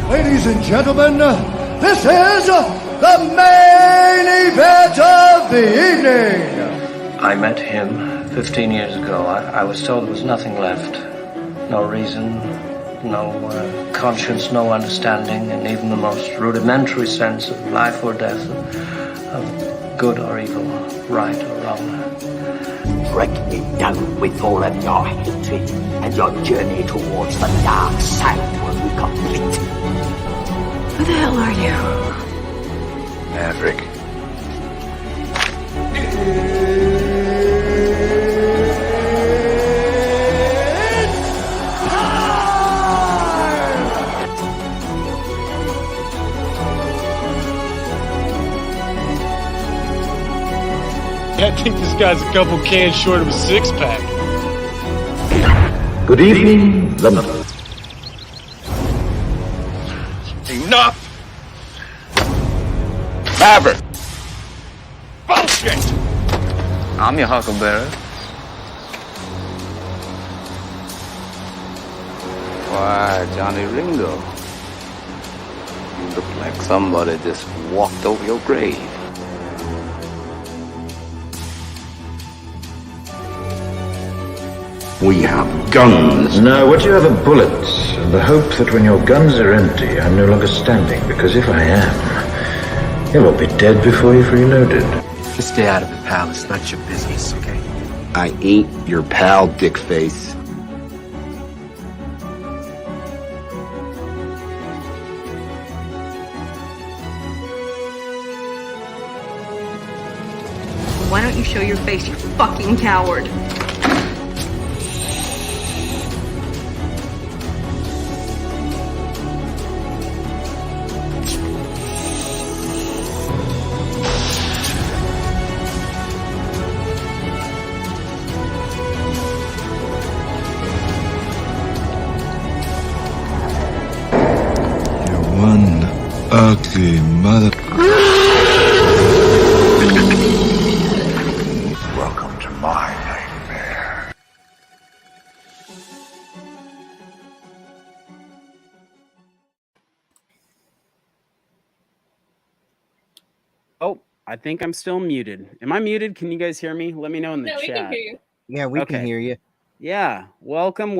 Ladies and gentlemen, this is the main event of the evening. I met him 15 years ago. I was told there was nothing left. No reason, no conscience, no understanding, and even the most rudimentary sense of life or death, of good or evil, right or wrong. Break me down with all of your hatred, and your journey towards the dark side will be complete. Who the hell are you? Maverick. I think this guy's a couple cans short of a six-pack. Good evening, London. Enough! Maverick! Bullshit! I'm your huckleberry. Why, Johnny Ringo. You look like somebody just walked over your grave. We have guns. No, what you have are bullets, and the hope that when your guns are empty, I'm no longer standing, because if I am, you'll all be dead before you've reloaded. Just stay out of it, pal. It's not your business, okay? I ain't your pal, dickface. Why don't you show your face, you fucking coward? One ugly mother. Welcome to my nightmare. Oh, I think I'm still muted. Am I muted? Can you guys hear me? Let me know in the chat. We can hear you. Yeah, we can hear you. Yeah, welcome.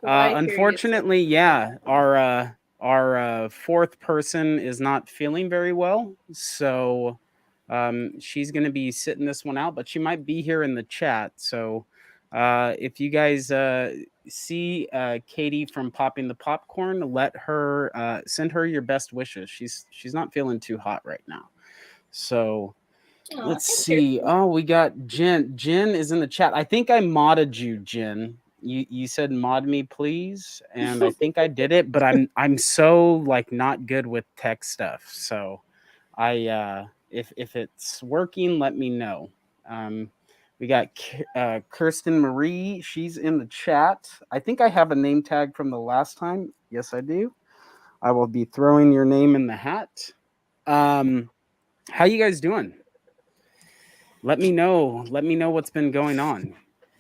Unfortunately, yeah, our fourth person is not feeling very well, so she's going to be sitting this one out, but she might be here in the chat. So if you guys see Katie from Popping the Popcorn, let her send her your best wishes. She's not feeling too hot right now. So let's see. Oh, we got Jen. Jen is in the chat. I think I modded you, Jen. You said mod me, please, and I think I did it, but I'm so like not good with tech stuff. So I if it's working, let me know. We got Kirsten Marie. She's in the chat. I think I have a name tag from the last time. Yes, I do. I will be throwing your name in the hat. How you guys doing? Let me know. Let me know what's been going on.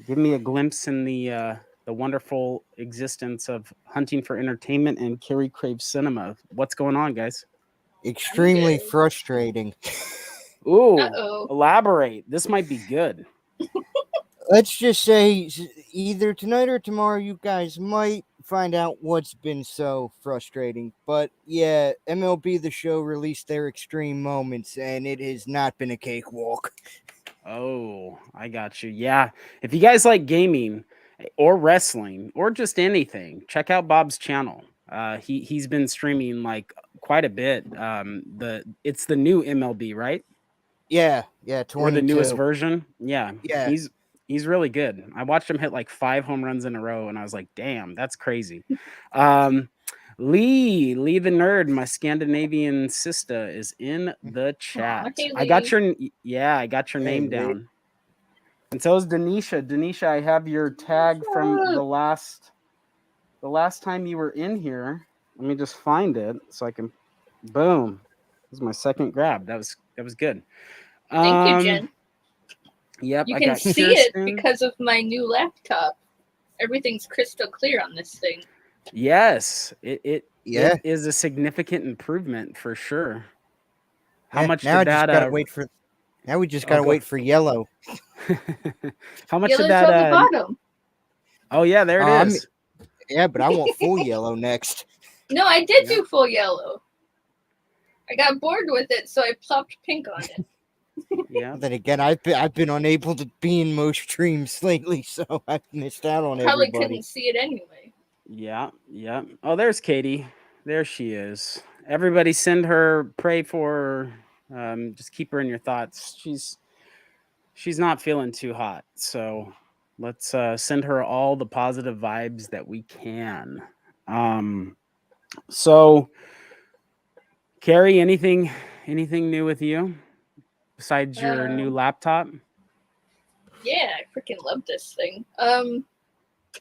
Give me a glimpse in the wonderful existence of Hunting for Entertainment and CAREY CRAVES Cinema. What's going on, guys? Extremely frustrating. Ooh, elaborate. This might be good. Let's just say either tonight or tomorrow you guys might find out what's been so frustrating. But yeah, MLB The Show released their Extreme Moments, and it has not been a cakewalk. Oh, I got you. Yeah. If you guys like gaming or wrestling or just anything, check out Bob's channel. He's been streaming like quite a bit. It's the new MLB, right? Yeah, 22. Or the newest version. Yeah. Yeah. He's really good. I watched him hit like 5 home runs in a row, and I was like, damn, that's crazy. Lee the nerd, my Scandinavian sister, is in the chat. Hey, I got your name down. And so is Denisha. Denisha, I have your tag from the last time you were in here. Let me just find it so I can. Boom. This is my second grab. That was good. Thank you, Jen. Yep, you I can got see Kirsten. it because of my new laptop. Everything's crystal clear on this thing. Yes, it Yeah. It is a significant improvement for sure. How Yeah, much now did I just that gotta wait for. Now we just oh, gotta go. wait for yellow. How much Yellow's did that on the bottom. Oh yeah, there it is. Yeah, but I want full yellow next. No, I did do full yellow. I got bored with it, so I plopped pink on it. Yeah. Then again, I've been unable to be in most streams lately, so I've missed out on Probably everybody. couldn't see it anyway. Yeah, yeah. Oh, there's Katie. There she is. Everybody send her, pray for her. Just keep her in your thoughts. She's not feeling too hot. So let's send her all the positive vibes that we can. So CAREY, anything new with you besides your new laptop? Yeah, I freaking love this thing.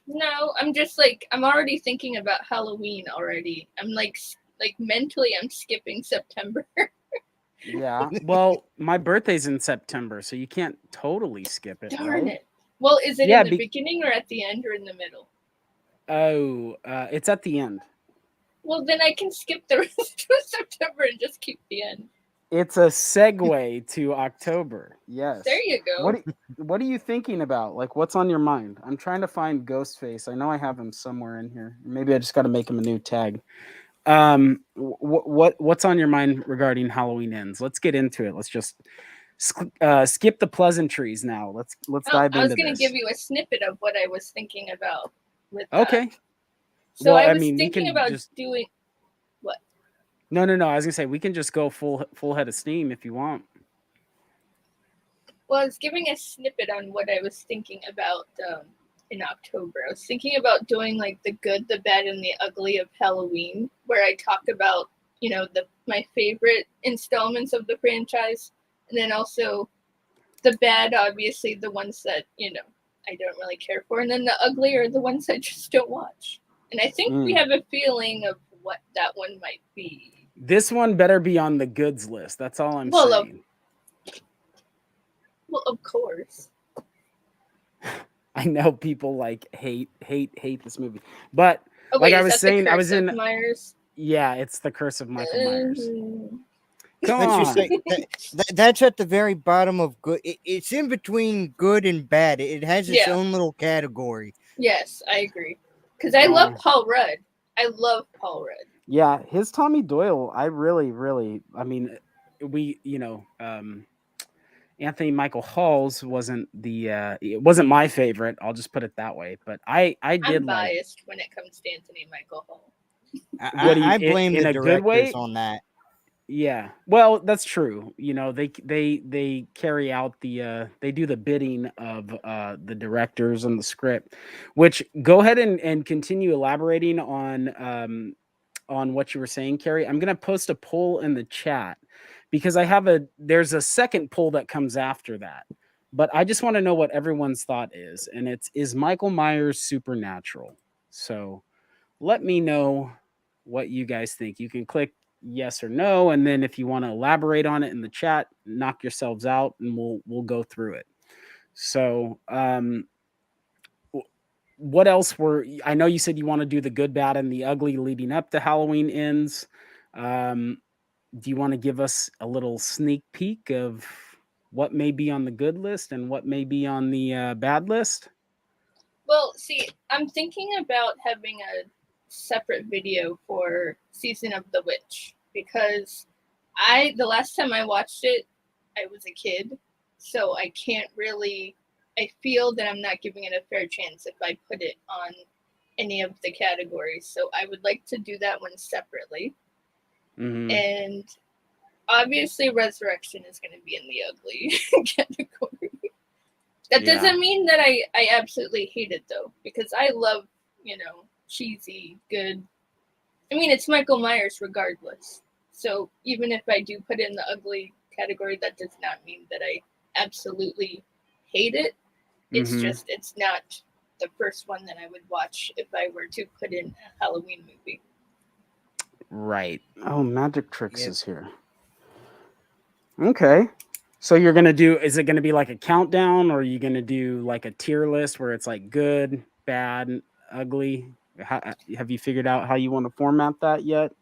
No, I'm just like, I'm already thinking about Halloween already. I'm like mentally, I'm skipping September. Yeah. Well, my birthday's in September, so you can't totally skip it. Darn right? it. Well, is it Yeah, in the beginning or at the end or in the middle? Oh, it's at the end. Well, then I can skip the rest of September and just keep the end. It's a segue to October. Yes. There you go. What are you thinking about? Like, what's on your mind? I'm trying to find Ghostface. I know I have him somewhere in here. Maybe I just got to make him a new tag. What's on your mind regarding Halloween Ends? Let's get into it. Let's just skip the pleasantries now. Let's dive into this. I was going to give you a snippet of what I was thinking about with that. Okay. So I was thinking about doing what? No. I was gonna say we can just go full head of steam if you want. Well, I was giving a snippet on what I was thinking about in October. I was thinking about doing like the good, the bad, and the ugly of Halloween, where I talk about my favorite installments of the franchise, and then also the bad, obviously the ones that I don't really care for, and then the ugly are the ones I just don't watch. And I think we have a feeling of what that one might be. This one better be on the goods list. That's all I'm saying. Well, of course. I know people hate this movie, but wait, I was saying, I was in Myers. Yeah, it's the Curse of Michael Myers. Come Let's on. just say that's at the very bottom of good. It's in between good and bad. It has its own little category. Yes, I agree. Because I love Paul Rudd. I love Paul Rudd. Yeah, his Tommy Doyle, I really, I mean, Anthony Michael Hall's wasn't it wasn't my favorite. I'll just put it that way. But I did I'm biased when it comes to Anthony Michael Hall. I blame the directors on that. Yeah, well, that's true. They carry out they do the bidding of the directors and the script. Which go ahead and continue elaborating on what you were saying, CAREY. I'm gonna post a poll in the chat because there's a second poll that comes after that. But I just want to know what everyone's thought is, and is Michael Myers supernatural? So let me know what you guys think. You can click yes or no, and then if you want to elaborate on it in the chat, knock yourselves out and we'll go through it. So what else I know you said you want to do the good, bad, and the ugly leading up to Halloween Ends. Do you want to give us a little sneak peek of what may be on the good list and what may be on the bad list? Well, see, I'm thinking about having a separate video for Season of the Witch because the last time I watched it, I was a kid, so I can't really. I feel that I'm not giving it a fair chance if I put it on any of the categories. So I would like to do that one separately. Mm-hmm. And obviously Resurrection is going to be in the ugly category. That doesn't mean that I absolutely hate it though, because I love, cheesy, good. I mean, it's Michael Myers regardless. So even if I do put it in the ugly category, that does not mean that I absolutely hate it. It's just, it's not the first one that I would watch if I were to put in a Halloween movie. Right. Oh, Magic Tricks is here. Okay. So you're going to is it going to be like a countdown, or are you going to do like a tier list where it's like good, bad, ugly? Have you figured out how you want to format that yet?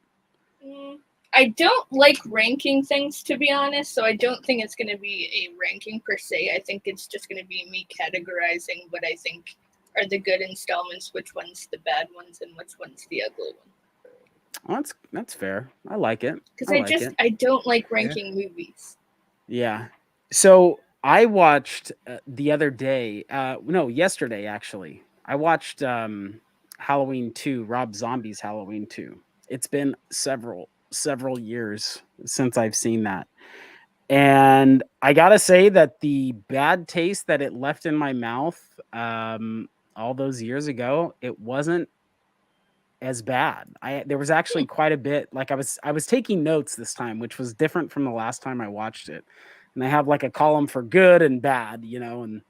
I don't like ranking things, to be honest, so I don't think it's going to be a ranking per se. I think it's just going to be me categorizing what I think are the good installments, which one's the bad ones, and which one's the ugly one. Oh, that's fair. I like it. Because I don't like ranking movies. Yeah. So I watched the other day, no, yesterday actually. I watched Halloween 2, Rob Zombie's Halloween 2. It's been several years since I've seen that. And I got to say that the bad taste that it left in my mouth all those years ago, it wasn't as bad. There was actually quite a bit. Like I was taking notes this time, which was different from the last time I watched it. And I have like a column for good and bad, and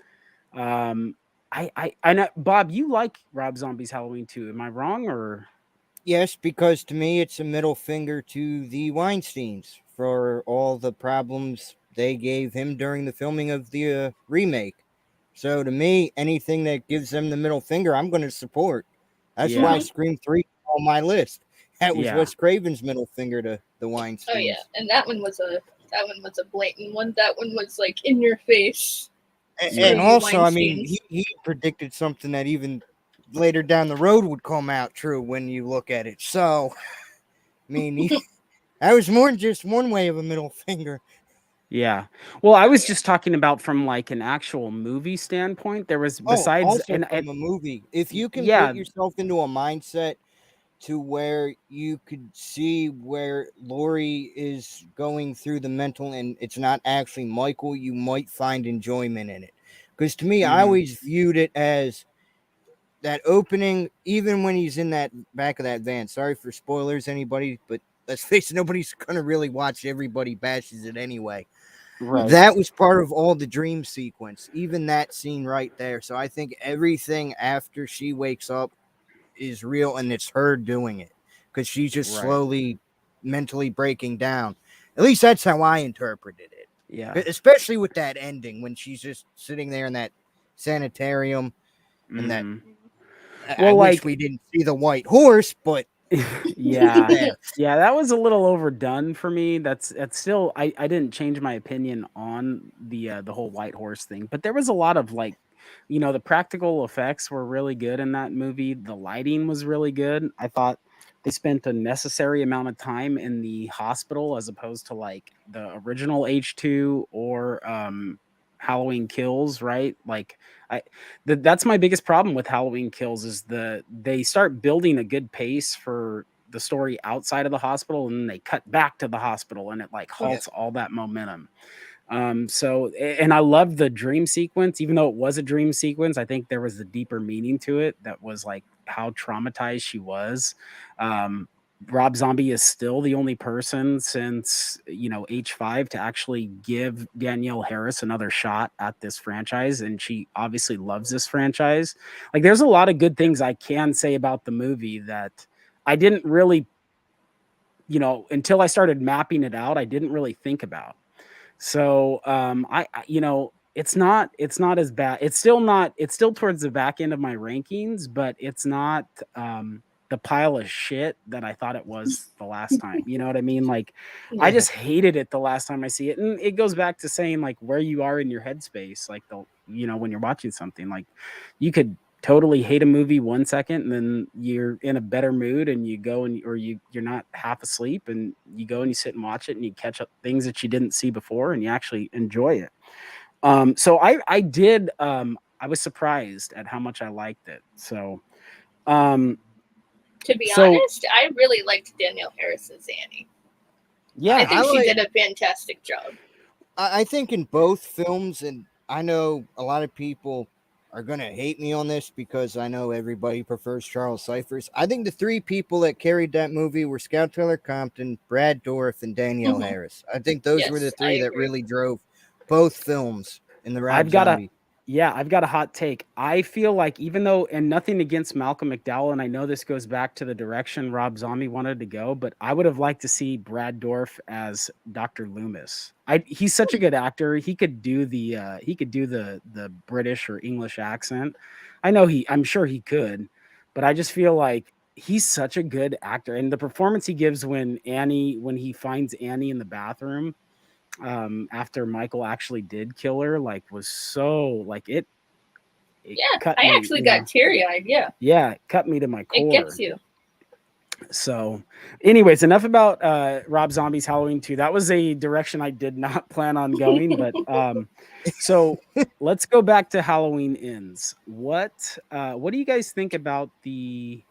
I know, Bob, you like Rob Zombie's Halloween 2. Am I wrong or? Yes, because to me it's a middle finger to the Weinsteins for all the problems they gave him during the filming of the remake. So to me, anything that gives them the middle finger, I'm going to support. That's why Scream 3 is on my list. That was Wes Craven's middle finger to the Weinsteins. Oh yeah, and that one was a blatant one. That one was like in your face. And also, I mean, he predicted something that even later down the road would come out true when you look at it. So, I mean, that was more than just one way of a middle finger. Yeah. Well, I was just talking about from like an actual movie standpoint. There was besides also from a movie. If you can put yourself into a mindset to where you could see where Laurie is going through the mental and it's not actually Michael, you might find enjoyment in it. Because to me, I always viewed it as that opening, even when he's in that back of that van. Sorry for spoilers, anybody, but let's face it, nobody's going to really watch Everybody Bashes It anyway. Right. That was part of all the dream sequence, even that scene right there. So I think everything after she wakes up is real and it's her doing it because she's just slowly mentally breaking down. At least that's how I interpreted it. Yeah. Especially with that ending when she's just sitting there in that sanitarium and that. I wish we didn't see the white horse, but yeah, that was a little overdone for me. That's still I didn't change my opinion on the whole white horse thing, but there was a lot of like, the practical effects were really good in that movie. The lighting was really good. I thought they spent a necessary amount of time in the hospital as opposed to like the original H2 or Halloween Kills, right? Like that's my biggest problem with Halloween Kills is they start building a good pace for the story outside of the hospital and then they cut back to the hospital and it like halts all that momentum. So, and I love the dream sequence, even though it was a dream sequence. I think there was a deeper meaning to it that was like how traumatized she was. Rob Zombie is still the only person since, H5 to actually give Danielle Harris another shot at this franchise. And she obviously loves this franchise. Like there's a lot of good things I can say about the movie that I didn't really, until I started mapping it out, I didn't really think about. So, it's not as bad. It's still towards the back end of my rankings, but it's not, the pile of shit that I thought it was the last time. You know what I mean? Like, I just hated it the last time I see it. And it goes back to saying like where you are in your headspace, like when you're watching something, like you could totally hate a movie 1 second and then you're in a better mood and you go you're not half asleep and you go and you sit and watch it and you catch up things that you didn't see before and you actually enjoy it. So I did, I was surprised at how much I liked it. So, to be honest, I really liked Danielle Harris as Annie. Yeah, I think she did a fantastic job. I think in both films, and I know a lot of people are going to hate me on this because I know everybody prefers Charles Cyphers. I think the three people that carried that movie were Scout Taylor Compton, Brad Dourif, and Danielle Harris. I think those were the three that really drove both films in the Rob Zombie. I've got a hot take. I feel like even though, and nothing against Malcolm McDowell, and I know this goes back to the direction Rob Zombie wanted to go, but I would have liked to see Brad Dourif as Dr. Loomis. He's such a good actor. He could do the British or English accent. I'm sure he could, but I just feel like he's such a good actor, and the performance he gives when he finds Annie in the bathroom after Michael actually did kill her, like, was so like it Yeah, cut I me, actually got teary-eyed. yeah, it cut me to my It core. gets you. So, anyways, enough about Rob Zombie's Halloween 2. That was a direction I did not plan on going, but so let's go back to Halloween Ends. What do you guys think about the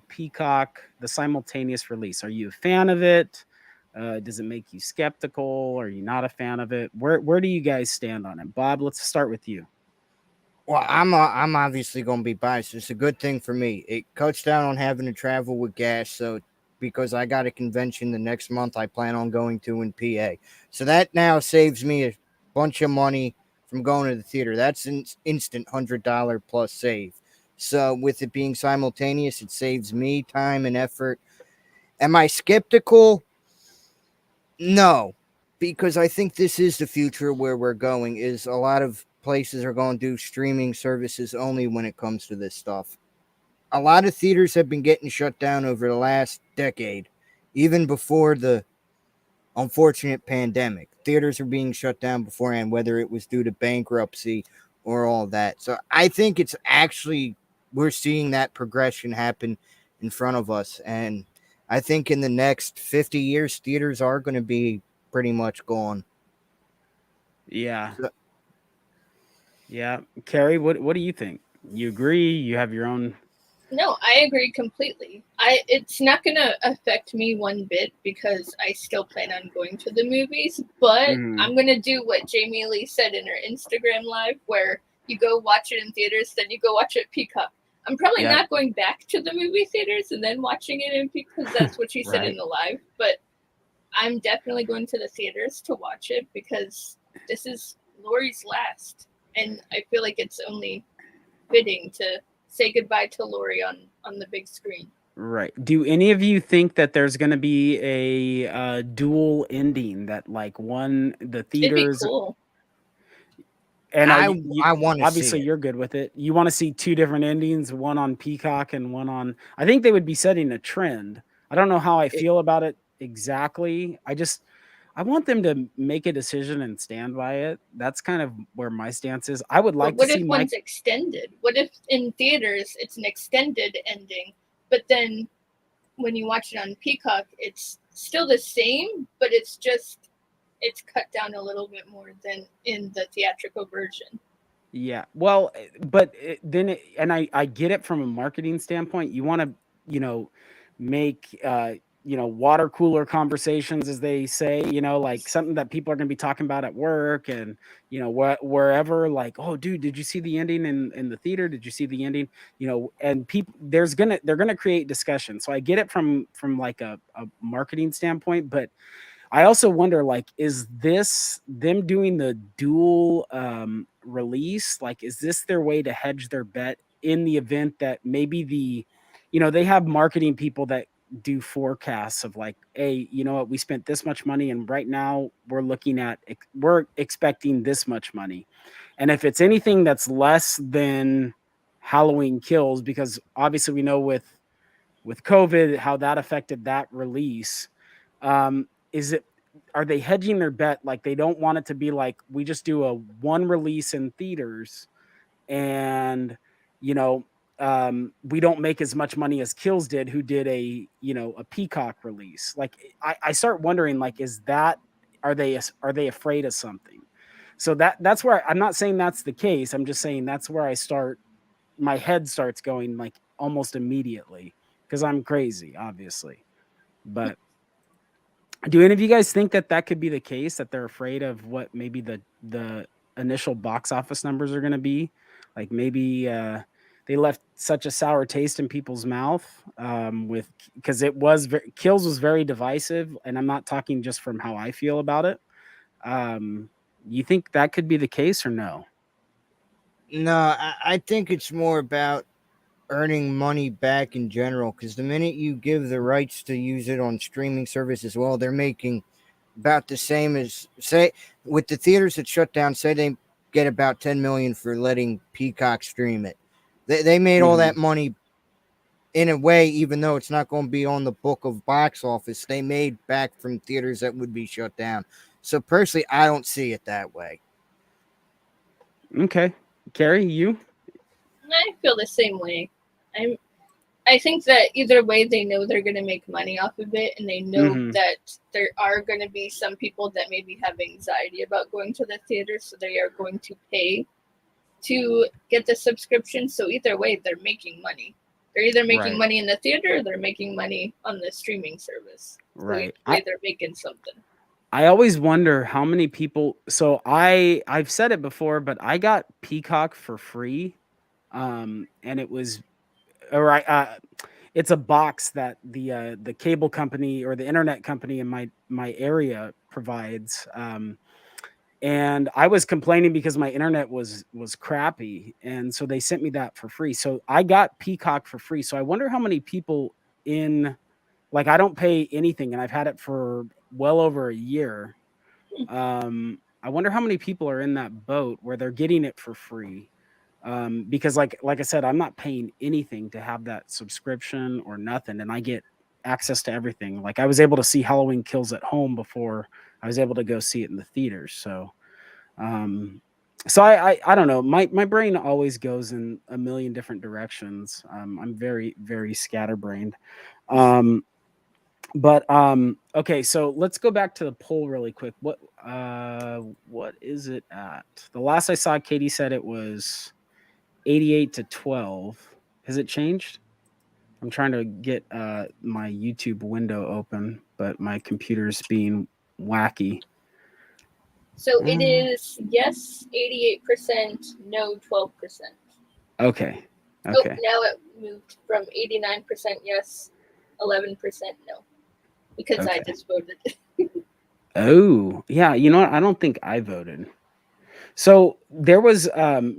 Peacock, the simultaneous release? Are you a fan of it? Does it make you skeptical? Are you not a fan of it? Where do you guys stand on it? Bob, let's start with you. Well, I'm obviously going to be biased. It's a good thing for me. It cuts down on having to travel with gas. So, because I got a convention the next month, I plan on going to in PA. So that now saves me a bunch of money from going to the theater. That's an instant $100 plus save. So, with it being simultaneous, it saves me time and effort. Am I skeptical? No, because I think this is the future where we're going. Is a lot of places are going to do streaming services only when it comes to this stuff. A lot of theaters have been getting shut down over the last decade, even before the unfortunate pandemic. Theaters are being shut down beforehand, whether it was due to bankruptcy or all that. So I think it's actually, we're seeing that progression happen in front of us. And I think in the next 50 years, theaters are going to be pretty much gone. Yeah. Yeah. Carrie, what do you think? You agree? You have your own. No, I agree completely. It's not gonna affect me one bit because I still plan on going to the movies, but I'm gonna do what Jamie Lee said in her Instagram live, where you go watch it in theaters, then you go watch it Peacock. I'm probably not going back to the movie theaters and then watching it in Peacock because that's what she said in the live. But I'm definitely going to the theaters to watch it because this is Laurie's last, and I feel like it's only fitting to say goodbye to Laurie on the big screen. Right. Do any of you think that there's going to be a dual ending that like the theaters? It'd be cool. And I want to obviously see it. you're good with it. You want to see two different endings, one on Peacock and one on. I think they would be setting a trend. I don't know how I feel about it exactly. I want them to make a decision and stand by it. That's kind of where my stance is. I would like but what to see if one's extended? What if in theaters it's an extended ending, but then when you watch it on Peacock, it's still the same, but it's cut down a little bit more than in the theatrical version. Yeah. Well, but and I get it from a marketing standpoint. You want to, make water cooler conversations, as they say, like something that people are going to be talking about at work and wherever, like, oh dude, did you see the ending in the theater? Did you see the ending? And people they're gonna create discussion. So I get it from like a marketing standpoint, but I also wonder, like, is this them doing the dual release? Like, is this their way to hedge their bet in the event that maybe they have marketing people that do forecasts of like, hey, you know what, we spent this much money and right now we're expecting this much money. And if it's anything that's less than Halloween Kills, because obviously we know with COVID how that affected that release. Are they hedging their bet? Like they don't want it to be like we just do a one release in theaters and we don't make as much money as Kills did, who did a Peacock release. Like I start wondering, like, are they afraid of something? So that's where I'm not saying that's the case. I'm just saying that's where my head starts going like almost immediately because I'm crazy, obviously. But do any of you guys think that could be the case, that they're afraid of what maybe the initial box office numbers are going to be? Like maybe they left such a sour taste in people's mouth because Kills was very divisive, and I'm not talking just from how I feel about it. You think that could be the case or no? No, I think it's more about earning money back in general, because the minute you give the rights to use it on streaming services, well, they're making about the same as, say, with the theaters that shut down, say they get about 10 million for letting Peacock stream it. They made all that money in a way, even though it's not going to be on the book of box office, they made back from theaters that would be shut down. So personally, I don't see it that way. Okay. CAREY, you? I feel the same way. I think that either way, they know they're going to make money off of it, and they know that there are going to be some people that maybe have anxiety about going to the theater, so they are going to pay to get the subscription. So either way, they're making money. They're either making money in the theater or they're making money on the streaming service. So Right. either way, they're making something. I always wonder how many people. So I've said it before, but I got Peacock for free, and it was it's a box that the cable company or the internet company in my area provides. And I was complaining because my internet was crappy, and so they sent me that for free. So I got Peacock for free. So I wonder how many people like I don't pay anything, and I've had it for well over a year. I wonder how many people are in that boat where they're getting it for free. Because like I said, I'm not paying anything to have that subscription or nothing, and I get access to everything. Like I was able to see Halloween Kills at home before I was able to go see it in the theaters. So I don't know. My brain always goes in a million different directions. I'm very, very scatterbrained. Okay, so let's go back to the poll really quick. What is it at? The last I saw, Katie said it was 88 to 12. Has it changed? I'm trying to get my YouTube window open, but my computer's being wacky. So it is yes, 88%, no, 12%. Okay. Oh, now it moved from 89% yes, 11% no. Because I just voted. Oh, yeah. You know what? I don't think I voted. So there was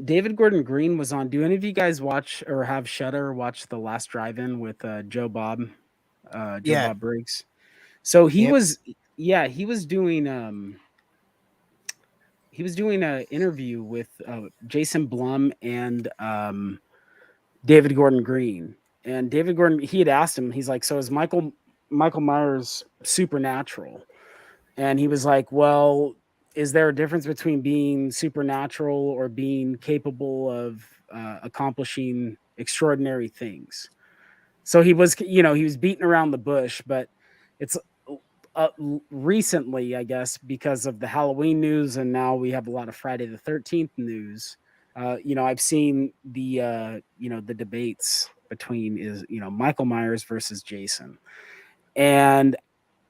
David Gordon Green was on. Do any of you guys watch or have Shudder watch The Last Drive-In with Joe Bob Briggs? So he was doing an interview with Jason Blum and David Gordon Green. And David Gordon, he had asked him, he's like, so is Michael Myers supernatural? And he was like, well, is there a difference between being supernatural or being capable of accomplishing extraordinary things? So he was beating around the bush, but it's recently, I guess, because of the Halloween news, and now we have a lot of Friday the 13th news. I've seen the debates between Michael Myers versus Jason, and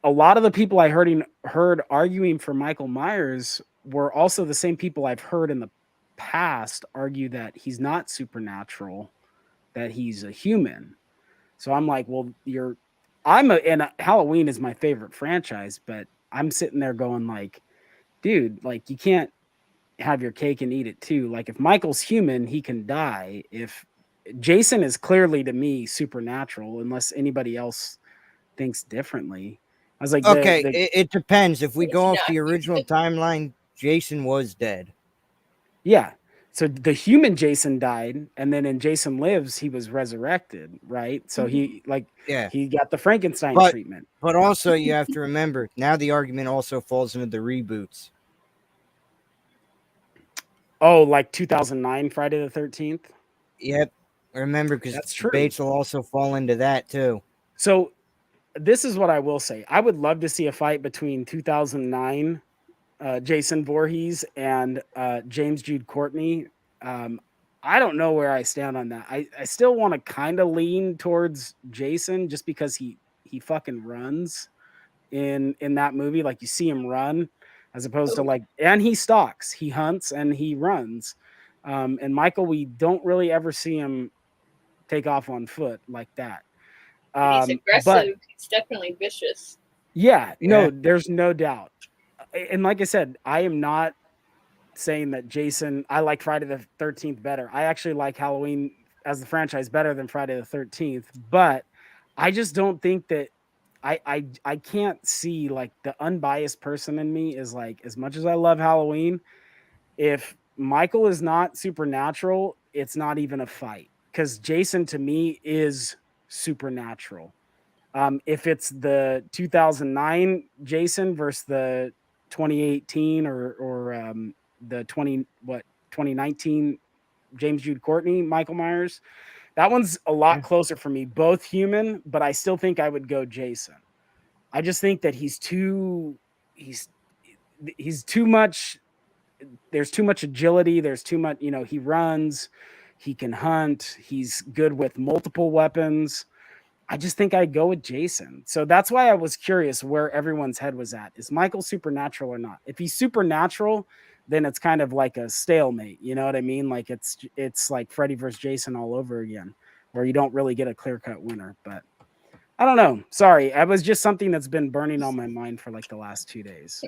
a lot of the people I heard arguing for Michael Myers were also the same people I've heard in the past argue that he's not supernatural, that he's a human. So I'm like, well, Halloween is my favorite franchise, but I'm sitting there going like, dude, like you can't have your cake and eat it too. Like if Michael's human, he can die. If Jason is clearly to me supernatural, unless anybody else thinks differently. I was like, okay, it depends. If we go off the original timeline, Jason was dead. Yeah. So the human Jason died, and then in Jason Lives, he was resurrected, right? So he got the Frankenstein treatment. But also you have to remember, now the argument also falls into the reboots. Oh, like 2009 Friday the 13th? Yep. Remember, because debates will also fall into that too. So this is what I will say. I would love to see a fight between 2009 Jason Voorhees and James Jude Courtney. I don't know where I stand on that. I still want to kind of lean towards Jason just because he fucking runs in that movie. Like you see him run as opposed to and he stalks, he hunts, and he runs. And Michael, we don't really ever see him take off on foot like that. He's aggressive. He's definitely vicious. Yeah, no, there's no doubt. And like I said, I am not saying that Jason, I like Friday the 13th better. I actually like Halloween as the franchise better than Friday the 13th, but I just don't think that I can't see, like, the unbiased person in me is like, as much as I love Halloween, if Michael is not supernatural, it's not even a fight, because Jason to me is supernatural. If it's the 2009 Jason versus the 2018 or the 2019 James Jude Courtney Michael Myers, that one's a lot closer for me. Both human, but I still think I would go Jason. I just think that he's too much. There's too much agility. There's too much, he runs, he can hunt, he's good with multiple weapons. I just think I'd go with Jason. So that's why I was curious where everyone's head was at. Is Michael supernatural or not? If he's supernatural, then it's kind of like a stalemate. You know what I mean? Like it's like Freddy versus Jason all over again, where you don't really get a clear-cut winner. But I don't know. Sorry. It was just something that's been burning on my mind for like the last 2 days.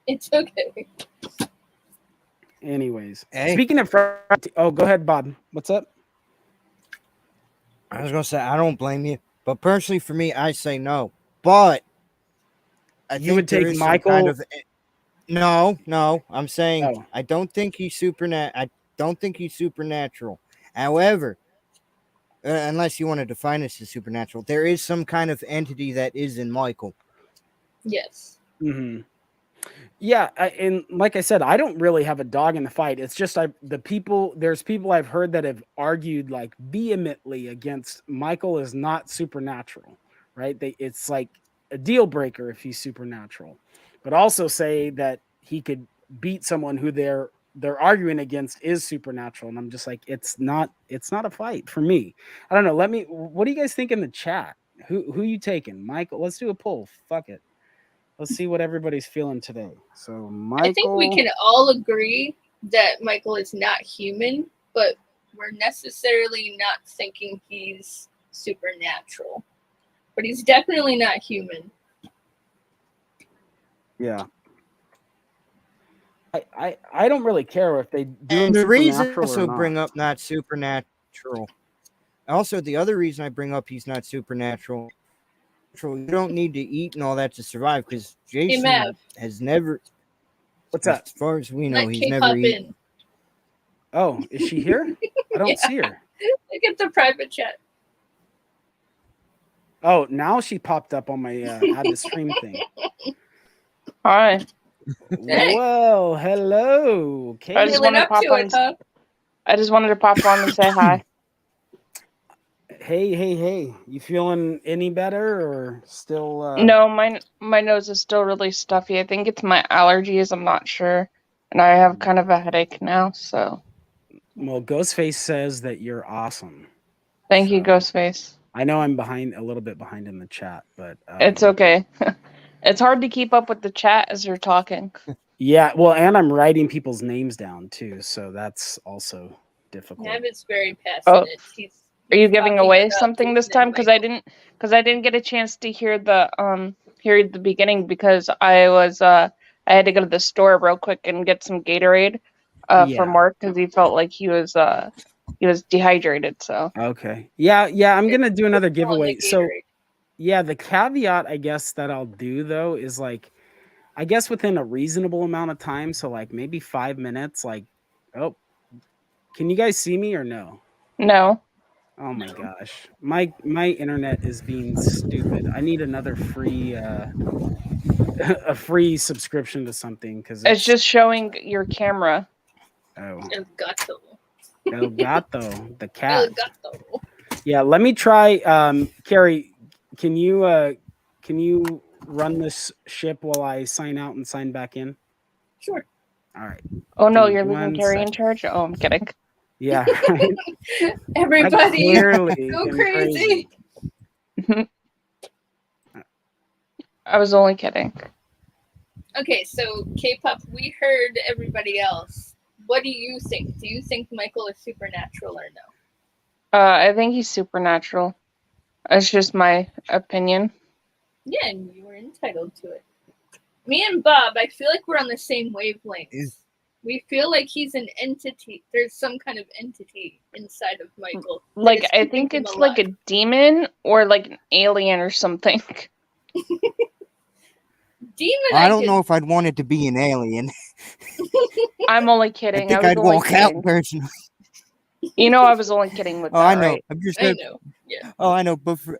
It's okay. Anyways, speaking of Freddy, go ahead, Bob. What's up? I was going to say, I don't blame you. But personally, for me, I say no. But you would take Michael. No. I'm saying I don't think he's supernatural. However, unless you want to define this as supernatural, there is some kind of entity that is in Michael. Yes. Mm-hmm. Yeah, and like I said, I don't really have a dog in the fight. It's just there's people I've heard that have argued like vehemently against Michael is not supernatural, right? It's like a deal breaker if he's supernatural, but also say that he could beat someone who they're arguing against is supernatural. And I'm just like, it's not a fight for me. I don't know. What do you guys think in the chat? Who you taking? Michael? Let's do a poll. Fuck it. Let's see what everybody's feeling today. So, Michael, I think we can all agree that Michael is not human, but we're necessarily not thinking he's supernatural. But he's definitely not human. Yeah. I don't really care if they do him the reason supernatural also or not. bring up not supernatural. Also, the other reason I bring up he's not supernatural. You don't need to eat and all that to survive because Jason has never. What's that? As far as we know, Let he's Kate never hop eaten. in. Oh, is she here? I don't see her. Look at the private chat. Oh, now she popped up on my add to stream thing. Hi. Well, hello. Kate. I just wanted to pop on and say hi. Hey. You feeling any better or still? No, my nose is still really stuffy. I think it's my allergies. I'm not sure. And I have kind of a headache now, so. Well, Ghostface says that you're awesome. Thank you, Ghostface. I know I'm a little bit behind in the chat, but. It's okay. It's hard to keep up with the chat as you're talking. Yeah, well, and I'm writing people's names down too, so that's also difficult. Nevin's very passionate. Are you giving away something this time? Because I didn't get a chance to hear the beginning because I had to go to the store real quick and get some Gatorade for Mark because he felt like he was dehydrated. So okay, yeah, I'm gonna do another giveaway. So yeah, the caveat I guess that I'll do though is like, I guess within a reasonable amount of time, so like maybe 5 minutes. Like, oh, can you guys see me or no? No. Oh my gosh, my internet is being stupid. I need another free a free subscription to something because it's just showing your camera. Oh, El gato, the cat. Yeah, let me try. Carrie, can you run this ship while I sign out and sign back in? Sure. All right. Oh no, you're leaving Carrie in charge. Oh, I'm kidding. Yeah. Right? Everybody go crazy. I was only kidding. Okay, so K-pop, we heard everybody else. What do you think? Do you think Michael is supernatural or no? I think he's supernatural. It's just my opinion. Yeah, and you were entitled to it. Me and Bob, I feel like we're on the same wavelength. We feel like he's an entity. There's some kind of entity inside of Michael. Like, I think it's like a demon or like an alien or something. Demon. I don't know if I'd want it to be an alien. I'm only kidding. I think I'd walk out personally. You know, I was only kidding with Oh, that, I know. right? I'm just I saying. know. Yeah. Oh, I know. But for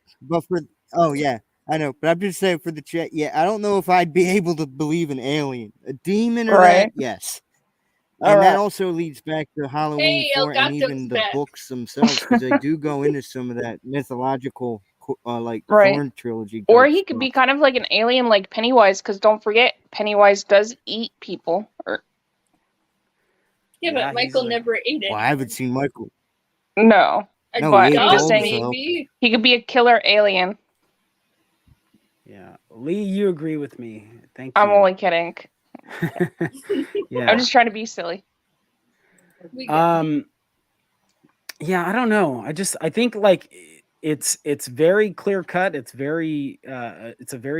oh yeah, I know. But I'm just saying for the chat. Yeah, I don't know if I'd be able to believe an alien, a demon, or that. Right. Yes. All And that right. also leads back to Halloween Hey, 4 and Elgato's even the back. books themselves, because they do go into some of that mythological, like Right. Thorn trilogy. Or type he could be stuff. kind of like an alien like Pennywise, because don't forget, Pennywise does eat people. Yeah, but Michael never ate it. Well, I haven't seen Michael. No. A No, But he ate I'm just dogs, saying though. maybe. he could be a killer alien. Yeah, Lee, you agree with me. Thank you. I'm only kidding. Yeah. I'm just trying to be silly. Yeah, I don't know. I think like it's very clear cut. It's a very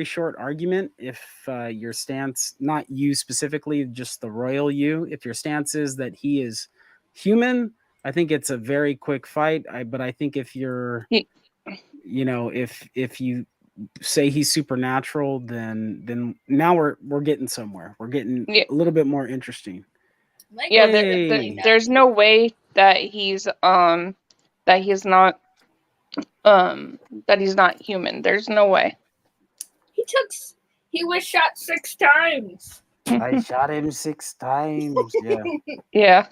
short argument. If your stance, not you specifically, just the royal you, if your stance is that he is human, I think it's a very quick fight. But I think if you're, if you say he's supernatural, then now we're getting somewhere. We're getting a little bit more interesting. Yeah, there's no way that he's not that he's not human. There's no way. He was shot 6 times. I shot him 6 times. Yeah. Yeah.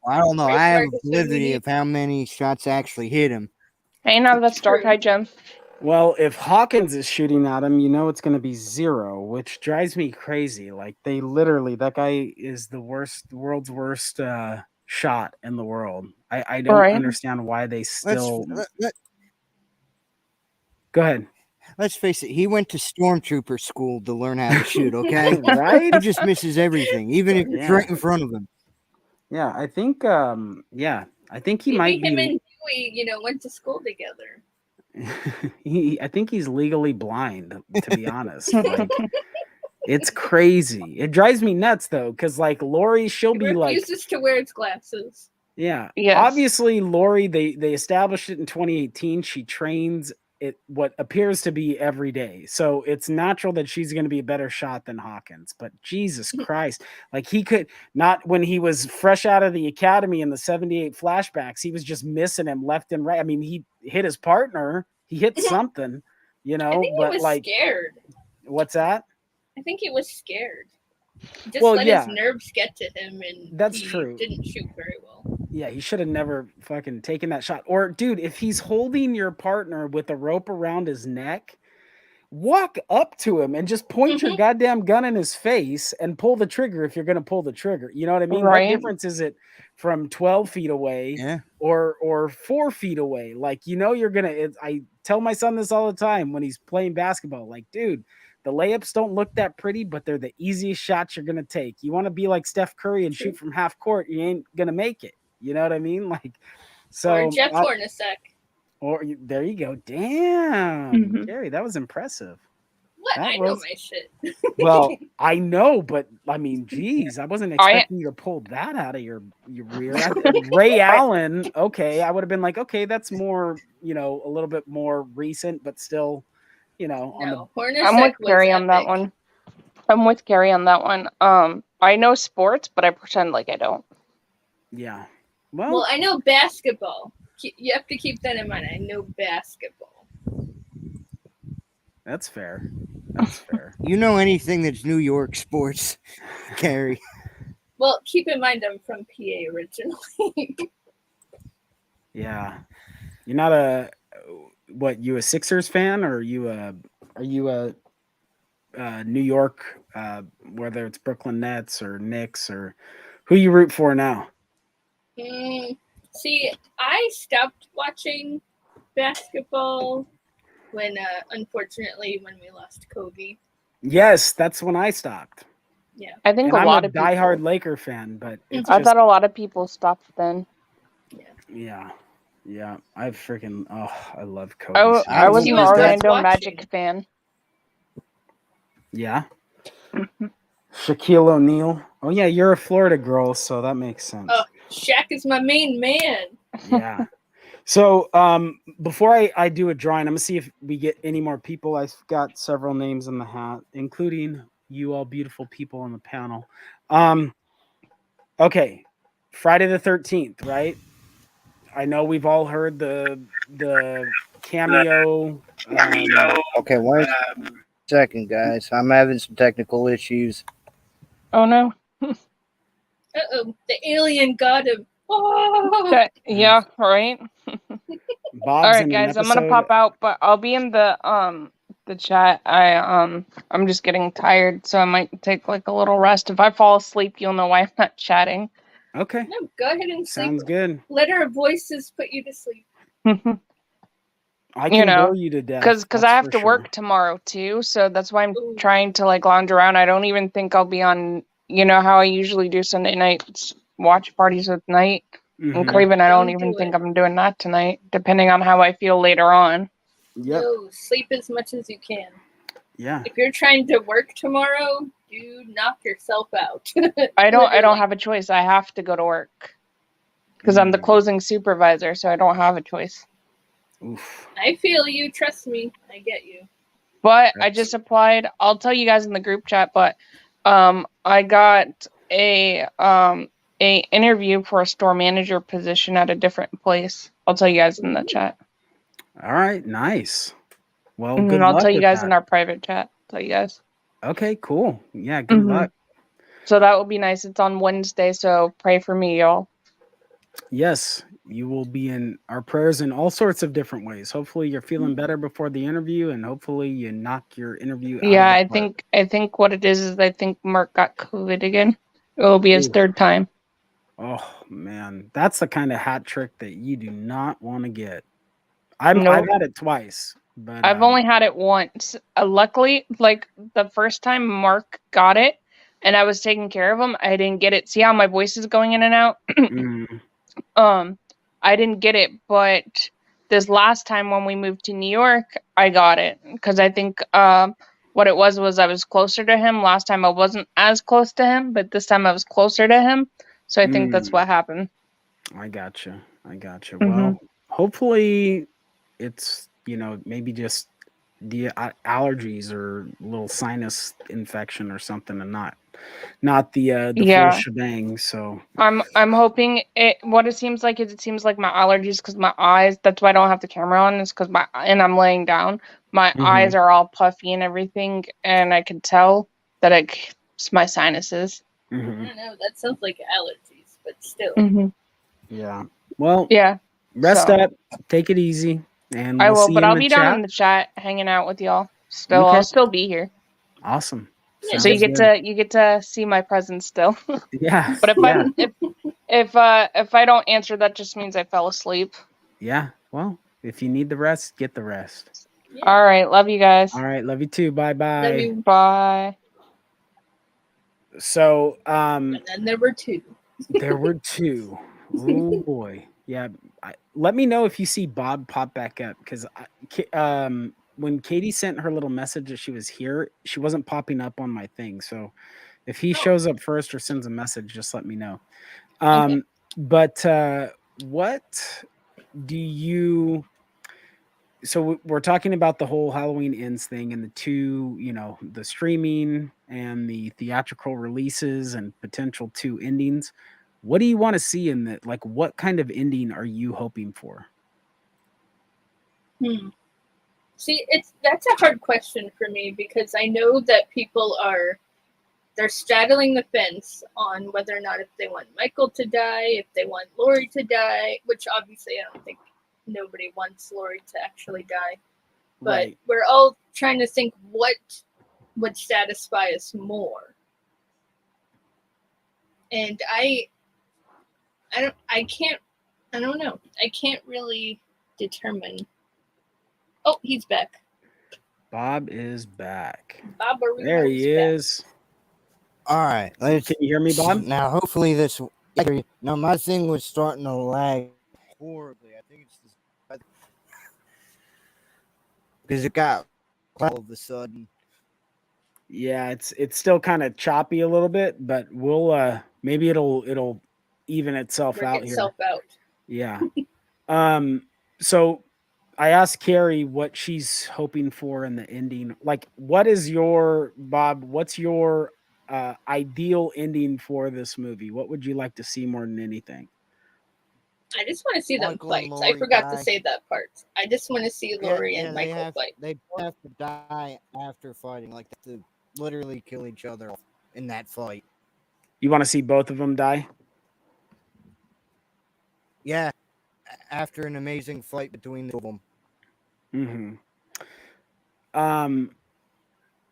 I don't know. Right, I have Marcus, a validity of how many shots actually hit him. Hey, now that's Dark Eye Gem. Well, if Hawkins is shooting at him, you know it's going to be 0, which drives me crazy. Like they literally, that guy is the world's worst shot in the world. I don't understand why they still. Go ahead. Let's face it, he went to stormtrooper school to learn how to shoot, okay? Right? He just misses everything, even if it's right in front of him. Yeah, I think I think he Maybe might him be and Dewey, went to school together. I think he's legally blind, to be honest. Like it's crazy. It drives me nuts though, because like Lori, she'll be like refuses to wear his glasses. Yeah. Yes. Obviously, Lori, they established it in 2018. She trains it what appears to be every day. So it's natural that she's going to be a better shot than Hawkins. But Jesus Christ, like he could not, when he was fresh out of the academy in the 78 flashbacks, he was just missing him left and right. I mean, he hit his partner, he hit something, I think but he was like scared. What's that? I think he was scared. Just Well, let yeah. his nerves get to him, and That's he true. didn't shoot very well. Yeah, he should have never fucking taken that shot. Or, dude, if he's holding your partner with a rope around his neck, walk up to him and just point your goddamn gun in his face and pull the trigger if you're going to pull the trigger. You know what I mean? Right. What difference is it from 12 feet away or 4 feet away? Like, you're going to... I tell my son this all the time when he's playing basketball. Like, dude, the layups don't look that pretty, but they're the easiest shots you're going to take. You want to be like Steph Curry and shoot from half court, you ain't going to make it. You know what I mean? Like, so... Or Jeff Hornacek. Or there you go. Damn, Gary, that was impressive. What? I know my shit. Well, I know, but I mean, geez, I wasn't expecting you to pull that out of your rear. Ray Allen, okay, I would have been like, okay, that's more, a little bit more recent, but still, Hornacek I'm with Carrie was on that epic. one. I'm with Carrie on that one. I know sports, but I pretend like I don't. Yeah. Well, I know basketball. You have to keep that in mind. I know basketball. That's fair. That's fair. You know anything that's New York sports, Carrie? Well, keep in mind I'm from PA originally. Yeah. You're not you a Sixers fan, or are you a New York, whether it's Brooklyn Nets or Knicks, or who you root for now? See, I stopped watching basketball when, unfortunately, when we lost Kobe. Yes, that's when I stopped. Yeah, I think I'm a lot a of people. diehard Laker fan, but it's I just, thought a lot of people stopped then. Yeah. I freaking I love Kobe. I was an Orlando watching. Magic fan. Yeah. Shaquille O'Neal. Oh yeah, you're a Florida girl, so that makes sense. Oh, Shaq is my main man. Yeah. So before I do a drawing, I'm gonna see if we get any more people. I've got several names in the hat, including you all beautiful people on the panel. Okay. Friday the 13th, right? I know we've all heard the cameo. Okay, one second, guys. I'm having some technical issues. Oh no. Uh-oh, the alien got him. Oh! Yeah, right. Bob's All right, in an guys, I'm gonna episode. pop out, but I'll be in the chat. I'm just getting tired, so I might take like a little rest. If I fall asleep, you'll know why I'm not chatting. Okay. No, go ahead and sleep. Sounds good. Let our voices put you to sleep. I can bore you to death. Because I have to work tomorrow too, so that's why I'm trying to like lounge around. I don't even think I'll be on. You know how I usually do Sunday nights watch parties with Night and Craven. I don't even think I'm doing that tonight, depending on how I feel later on. Yep. No, sleep as much as you can. Yeah. If you're trying to work tomorrow, do knock yourself out. I don't have a choice. I have to go to work because I'm the closing supervisor, so I don't have a choice. Oof. I feel you. Trust me. I get you. But I just applied. I'll tell you guys in the group chat. But I got a interview for a store manager position at a different place. I'll tell you guys in the chat. All right. Nice. Well, And good I'll luck tell you with guys that. in our private chat. Tell you guys. Okay. Cool. Yeah. Good luck. So that will be nice. It's on Wednesday, so pray for me, y'all. Yes, you will be in our prayers in all sorts of different ways. Hopefully, you're feeling better before the interview, and hopefully, you knock your interview out. Yeah, of the park. I think what it is I think Mark got COVID again. It will be his third time. Oh man, that's the kind of hat trick that you do not want to get. I've Nope. had it twice, but I've only had it once. Luckily, like the first time Mark got it, and I was taking care of him, I didn't get it. See how my voice is going in and out? I didn't get it, but this last time when we moved to New York, I got it because I think what it was I was closer to him. Last time I wasn't as close to him, but this time I was closer to him. So I think that's what happened. I gotcha. Well, hopefully it's, maybe just the allergies or little sinus infection or something, and not the full shebang. So I'm hoping it. What it seems like is my allergies because my eyes. That's why I don't have the camera on. Is because and I'm laying down. My eyes are all puffy and everything, and I can tell that it's my sinuses. I don't know. That sounds like allergies, but still. Yeah. Well. Yeah. Rest up. Take it easy. And I we'll will, see but you I'll in be the down chat. in the chat, hanging out with y'all. Still, Okay. I'll still be here. Awesome. So you get to see my presence still. Yeah. But if I don't answer, that just means I fell asleep. Yeah. Well, if you need the rest, get the rest. Yeah. All right. Love you guys. All right. Love you too. Bye bye. Love you. Bye. So And then there were two. There were two. Oh boy. Yeah. Let me know if you see Bob pop back up, because when Katie sent her little message that she was here, she wasn't popping up on my thing. So if he shows up first or sends a message, just let me know. Okay. But what do you? So we're talking about the whole Halloween Ends thing and the two, the streaming and the theatrical releases and potential two endings. What do you want to see in that? Like, what kind of ending are you hoping for? See, that's a hard question for me because I know that people they're straddling the fence on whether or not if they want Michael to die, if they want Laurie to die, which obviously I don't think nobody wants Laurie to actually die. But we're all trying to think what would satisfy us more. And I don't know. I can't really determine. Oh, he's back. Bob is back. Bob Aruna there he is. All right. Can you hear me, Bob? Now, hopefully this. No, my thing was starting to lag horribly. I think it's because it got all of a sudden. Yeah, it's still kind of choppy a little bit, but we'll maybe it'll even itself out here. Yeah. So I asked CAREY what she's hoping for in the ending. Like, what's your ideal ending for this movie? What would you like to see more than anything? I just want to see them Michael and fight. I Laurie forgot to die. say that part. I just want to see Laurie and Michael fight. They both have to die after fighting. Like, they have to literally kill each other off in that fight. You want to see both of them die? Yeah, after an amazing fight between the two of them.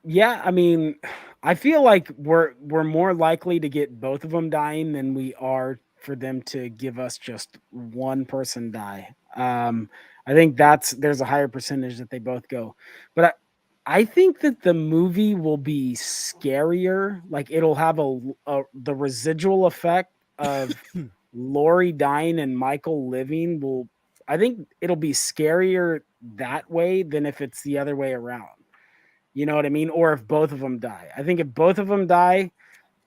Yeah, I mean, I feel like we're more likely to get both of them dying than we are for them to give us just one person die. I think there's a higher percentage that they both go, but I think that the movie will be scarier. Like, it'll have the residual effect of Laurie dying and Michael living. I think it'll be scarier that way than if it's the other way around. You know what I mean? Or if both of them die. I think if both of them die,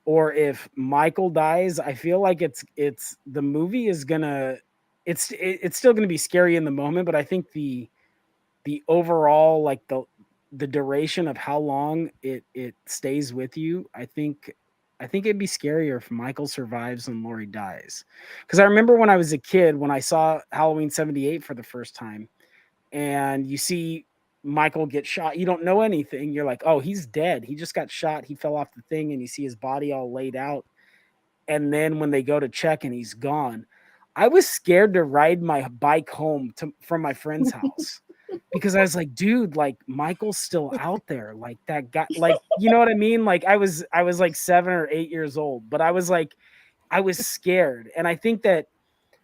or if Michael dies, I feel like it's the movie is gonna it's still gonna be scary in the moment, but I think the overall, like, the duration of how long it stays with you, I think it'd be scarier if Michael survives and Laurie dies. Because I remember when I was a kid, when I saw Halloween 78 for the first time, and you see Michael get shot, you don't know anything. You're like, oh, he's dead. He just got shot. He fell off the thing, and you see his body all laid out. And then when they go to check and he's gone, I was scared to ride my bike home from my friend's house because I was like, dude, like, Michael's still out there. Like, that guy, like, you know what I mean? Like, I was like 7 or 8 years old, but I was scared. And I think that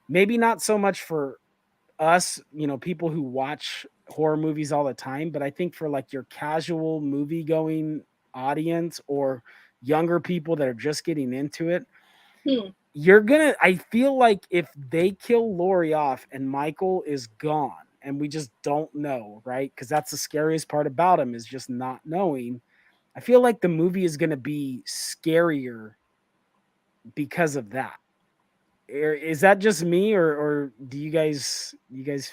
maybe not so much for us, people who watch horror movies all the time, but I think for, like, your casual movie going audience or younger people that are just getting into it, I feel like if they kill Laurie off and Michael is gone and we just don't know, right? Because that's the scariest part about him, is just not knowing. I feel like the movie is going to be scarier because of that. Is that just me, or do you guys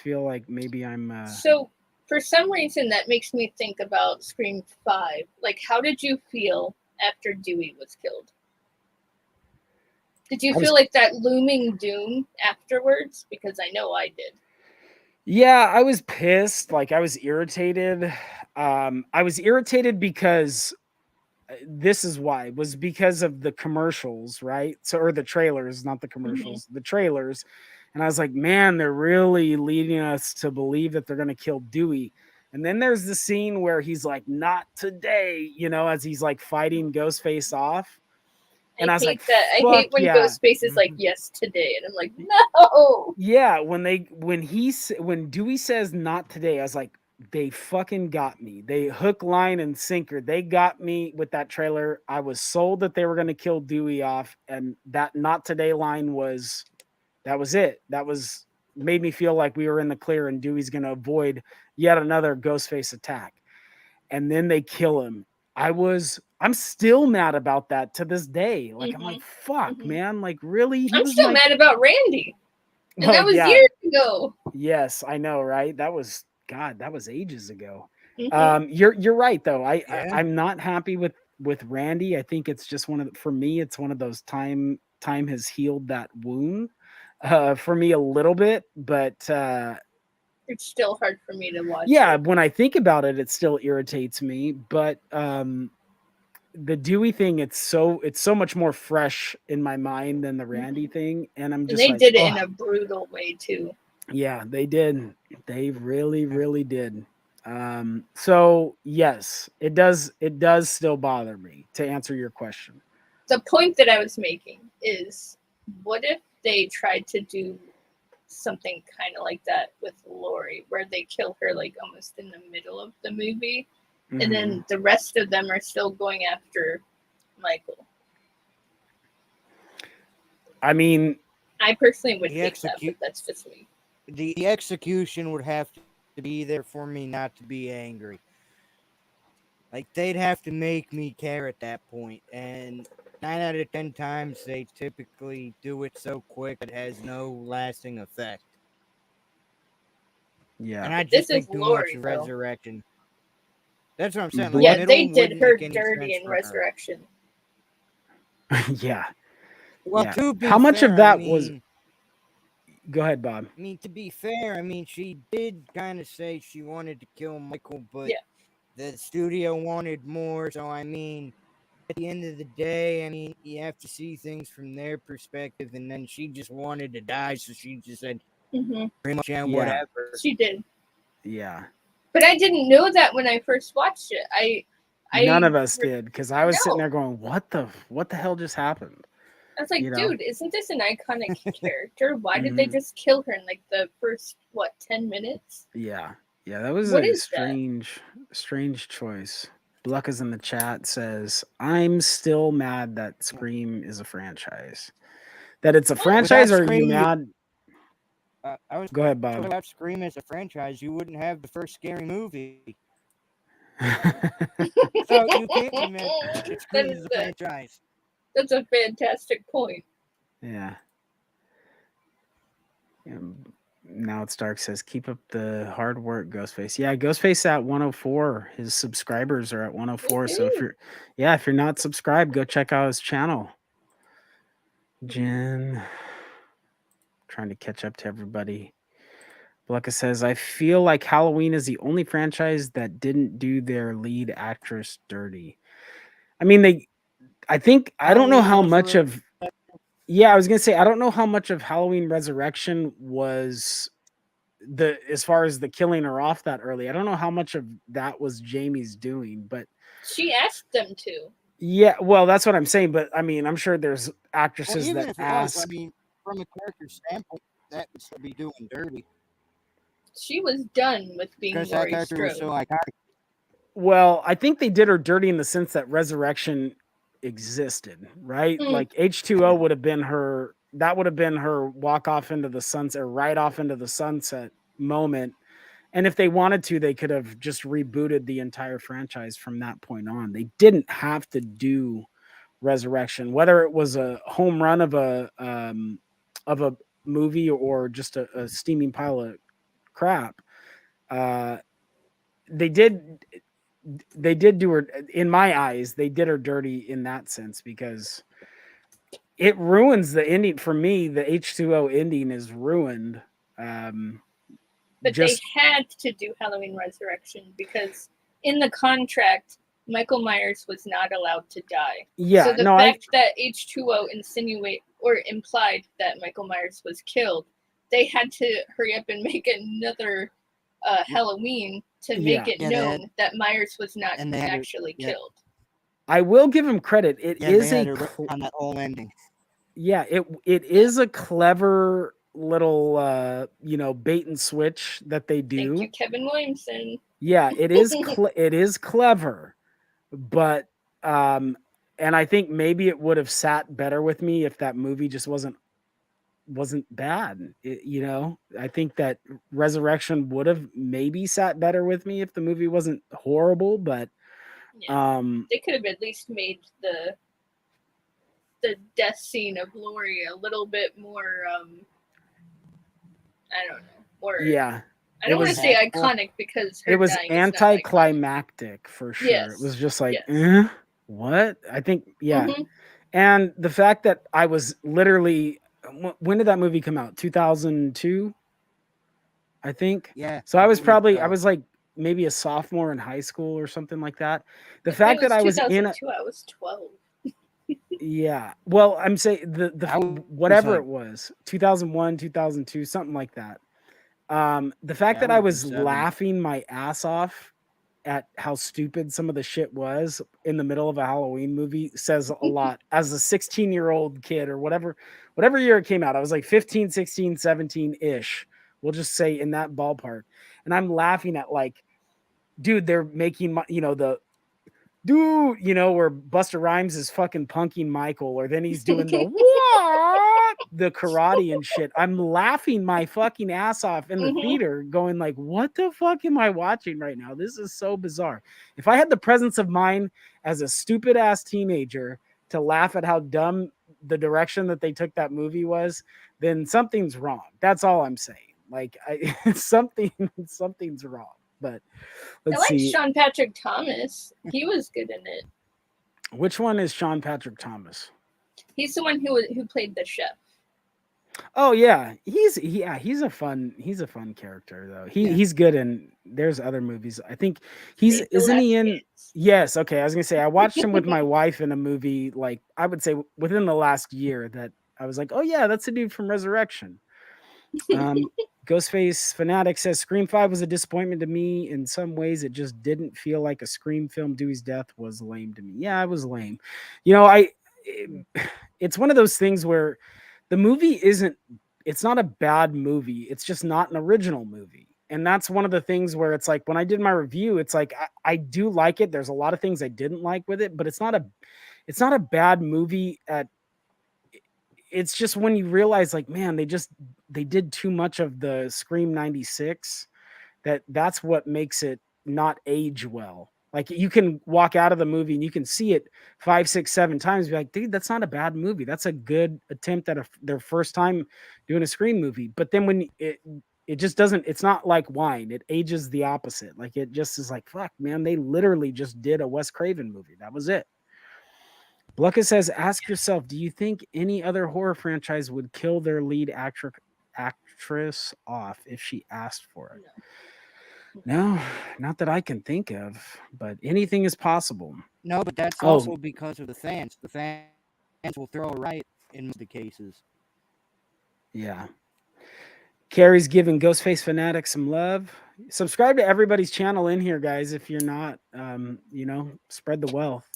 feel like maybe I'm So for some reason that makes me think about Scream 5. Like, how did you feel after Dewey was killed? Did you feel like that looming doom afterwards? Because I know I did. Yeah, I was pissed. Like, I was irritated. I was irritated because this is why, was because of the commercials, right? So, or the trailers, not the commercials, the trailers. And I was like, man, they're really leading us to believe that they're going to kill Dewey. And then there's the scene where he's like, not today, as he's like fighting Ghostface off. And I was like, that. I hate when Ghostface is like, yes, today. And I'm like, no. Yeah, when Dewey says not today, I was like, they fucking got me. They hook, line, and sinker. They got me with that trailer. I was sold that they were going to kill Dewey off, and that not today line was it. That made me feel like we were in the clear and Dewey's going to avoid yet another Ghostface attack. And then they kill him. I'm still mad about that to this day. Like, I'm like, fuck, man. Like, really? I'm still mad about Randy. And that was years ago. Yes, I know, right? That was ages ago. You're right though. I'm not happy with Randy. I think it's just for me, it's one of those time has healed that wound for me a little bit, but it's still hard for me to watch. Yeah, when I think about it, it still irritates me, but the Dewey thing, it's so much more fresh in my mind than the Randy thing, and I'm just. And they did it in a brutal way too. Yeah, they did. They really did. So yes, it does still bother me, to answer your question. The point that I was making is, what if they tried to do something kind of like that with Laurie, where they kill her like almost in the middle of the movie, and then the rest of them are still going after Michael? I mean, I personally would hate that, but that's just me. The execution would have to be there for me not to be angry. Like, they'd have to make me care at that point, and 9 out of 10 times they typically do it so quick it has no lasting effect. Yeah, and I just think too much of Resurrection. That's what I'm saying. Like, yeah, they did her dirty in Resurrection. Yeah. Well, yeah. to be how much fair, of that was? Go ahead, Bob. I mean, to be fair, I mean, she did kind of say she wanted to kill Michael, but Yeah. the studio wanted more. So, I mean, at the end of the day, I mean, you have to see things from their perspective. And then she just wanted to die, so she just said, pretty much, yeah, whatever. She did. Yeah. But I didn't know that when I first watched it. None of us did, because I was sitting No. there going, "What the hell just happened?" I was like, You know? dude, isn't this an iconic character? Why did they just kill her in like the first 10 minutes? Yeah, that was What a is strange choice. Blucka's in the chat says, "I'm still mad that Scream is a franchise. That it's a franchise, or are you mad?" I was Go ahead, Bob. Without Scream as a franchise, you wouldn't have the first Scary Movie. So you can't admit that Scream is a franchise. That's a fantastic point. Yeah. Now it's dark says, "Keep up the hard work, Ghostface." Yeah, Ghostface at 104. His subscribers are at 104. So if you're not subscribed, go check out his channel. Jen, trying to catch up to everybody. Blucka says, "I feel like Halloween is the only franchise that didn't do their lead actress dirty." I mean, I don't know how much of. Yeah, I was gonna say, I don't know how much of Halloween Resurrection was as far as the killing her off that early. I don't know how much of that was Jamie's doing, but she asked them to. Yeah, well, that's what I'm saying. But I mean, I'm sure there's actresses Even that if it ask. was, I mean, from a character standpoint, that would still be doing dirty. She was done with being Because that character was so iconic. Well, I think they did her dirty in the sense that Resurrection existed, right? Like H2O would have been her. That would have been her walk off into the sunset, or right off into the sunset moment. And if they wanted to, they could have just rebooted the entire franchise from that point on. They didn't have to do Resurrection, whether it was a home run of a movie or just a steaming pile of crap. They did do her, in my eyes, they did her dirty in that sense, because it ruins the ending for me. The H2O ending is ruined. But they had to do Halloween Resurrection because in the contract, Michael Myers was not allowed to die. Yeah, so the fact that H2O implied that Michael Myers was killed, they had to hurry up and make another Halloween to make it known that Myers was not actually killed. I will give him credit. It is on that whole ending. Yeah, it is a clever little bait and switch that they do. Thank you, Kevin Williamson. Yeah, it is it is clever, but and I think maybe it would have sat better with me if that movie just wasn't bad. I think that Resurrection would have maybe sat better with me if the movie wasn't horrible, but they could have at least made the death scene of Laurie a little bit more I don't know, more I don't want to say iconic because it was anticlimactic for sure. Yes. It was just like, what? I think, And the fact that I was literally, when did that movie come out? 2002, I think. Yeah. So I was like maybe a sophomore in high school or something like that. The fact that I was in I was 12. Yeah. Well, I'm saying the whatever it was, 2001, 2002, something like that. The fact that I was laughing my ass off at how stupid some of the shit was in the middle of a Halloween movie says a lot. As a 16-year-old kid or whatever year it came out, I was like 15, 16, 17-ish. We'll just say in that ballpark. And I'm laughing at like, dude, they're making where Busta Rhymes is fucking punking Michael, or then he's doing the what? The karate and shit. I'm laughing my fucking ass off in the theater going like, what the fuck am I watching right now? This is so bizarre. If I had the presence of mind as a stupid ass teenager to laugh at how dumb the direction that they took that movie was, then something's wrong. That's all I'm saying. Like something's wrong. But let's see. Sean Patrick Thomas. He was good in it. Which one is Sean Patrick Thomas? He's the one who played the chef. Oh yeah, he's a fun character though. He's good in there's other movies. I think Save the isn't he Last in Kids. Yes, okay. I was gonna say I watched him with my wife in a movie like I would say within the last year that I was like, oh yeah, that's the dude from Resurrection. Um, Ghostface Fanatic says Scream 5 was a disappointment to me. In some ways, it just didn't feel like a Scream film. Dewey's death was lame to me. Yeah, it was lame. You know, it's one of those things where the movie it's not a bad movie. It's just not an original movie. And that's one of the things where it's like when I did my review, it's like I do like it. There's a lot of things I didn't like with it, but it's not a bad movie at it's just when you realize like man they did too much of the Scream 96 that's what makes it not age well. Like you can walk out of the movie and you can see it 5 6 7 times, be like, dude, that's not a bad movie, that's a good attempt at their first time doing a Scream movie. But then when it just doesn't, it's not like wine, it ages the opposite. Like it just is like fuck man, they literally just did a Wes Craven movie, that was it. Blucka says, ask yourself, do you think any other horror franchise would kill their lead actress off if she asked for it? No, not that I can think of, but anything is possible. No, but that's also because of the fans. The fans will throw a riot in most of the cases. Yeah. Carrie's giving Ghostface Fanatic some love. Subscribe to everybody's channel in here, guys, if you're not. Spread the wealth.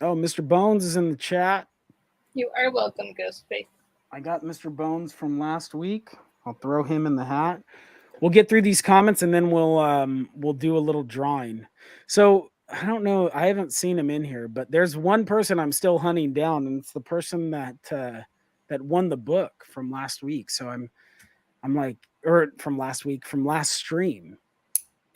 Mr. Bones is in the chat. You are welcome, Ghostface. I got Mr. Bones from last week. I'll throw him in the hat. We'll get through these comments and then we'll do a little drawing. So I don't know. I haven't seen him in here, but there's one person I'm still hunting down, and it's the person that won the book from last week. So I'm like, or from last stream.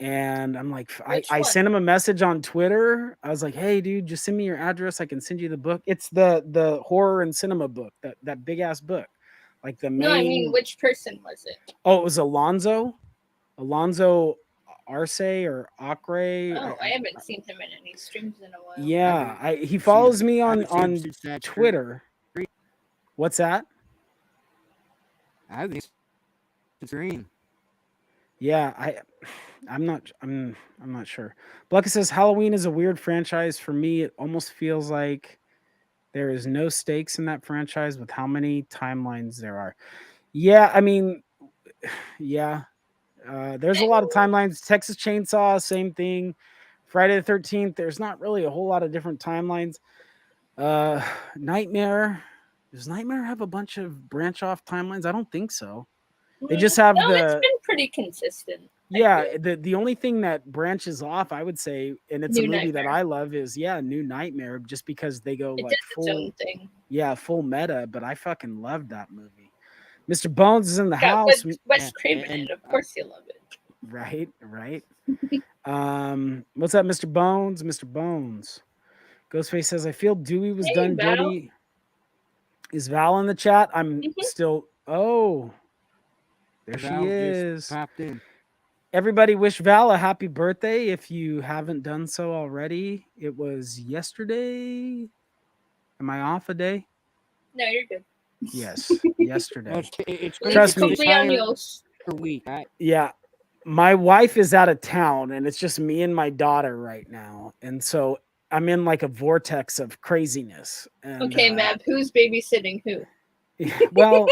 And I'm like, I sent him a message on Twitter. I was like, hey, dude, just send me your address. I can send you the book. It's the horror and cinema book, that big ass book. Like the main. No, I mean, which person was it? Oh, it was Alonzo Arce or Acre. Oh, I haven't seen him in any streams in a while. Yeah, he follows me on Twitter. What's that? I think it's green. Yeah, I'm not sure. Blucka says Halloween is a weird franchise for me. It almost feels like there is no stakes in that franchise with how many timelines there are. Yeah, I mean, yeah. There's a lot of timelines. Texas Chainsaw, same thing. Friday the 13th, there's not really a whole lot of different timelines. Nightmare. Does Nightmare have a bunch of branch off timelines? I don't think so. They just have it's been pretty consistent. Yeah, the only thing that branches off, I would say, and it's a movie that I love, is New Nightmare, just because they go like full thing. Yeah, full meta, but I fucking loved that movie. Mr. Bones is in the house. Wes Craven, and of course you love it. Right. What's up, Mr. Bones? Mr. Bones. Ghostface says, I feel Dewey was done dirty. Is Val in the chat? I'm still. Oh, there Val she is. Just popped in. Everybody wish Val a happy birthday if you haven't done so already. It was yesterday. Am I off a day? No, you're good. Yes, yesterday. It's Trust me. Per week, right? Yeah. My wife is out of town and it's just me and my daughter right now. And so I'm in like a vortex of craziness. And, okay, Mab, who's babysitting who? Well,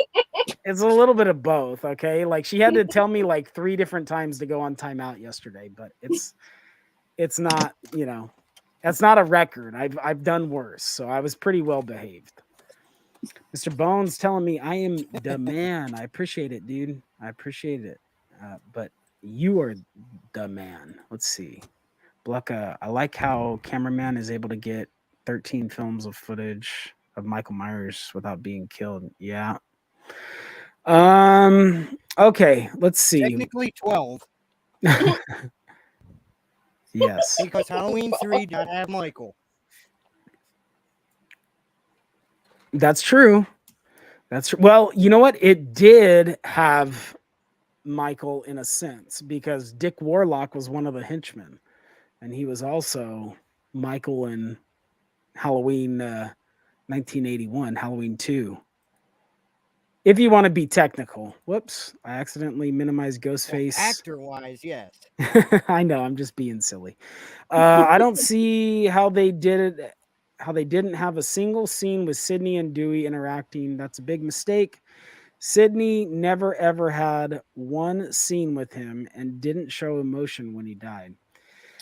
it's a little bit of both, okay? Like she had to tell me like 3 different times to go on timeout yesterday, but it's not, that's not a record. I've done worse, so I was pretty well behaved. Mr. Bones telling me I am the man. I appreciate it, dude. I appreciate it. But you are the man. Let's see. Blucka, I like how cameraman is able to get 13 films of footage of Michael Myers without being killed. Yeah. Okay, let's see. Technically 12. Yes. Because Halloween 3 did not have Michael. That's true. That's true. Well, you know what? It did have Michael in a sense because Dick Warlock was one of the henchmen, and he was also Michael in Halloween 1981, Halloween 2. If you want to be technical. Whoops, I accidentally minimized Ghostface. Actor-wise, yes. I know, I'm just being silly. I don't see how they did it, how they didn't have a single scene with Sydney and Dewey interacting. That's a big mistake. Sydney never ever had one scene with him and didn't show emotion when he died.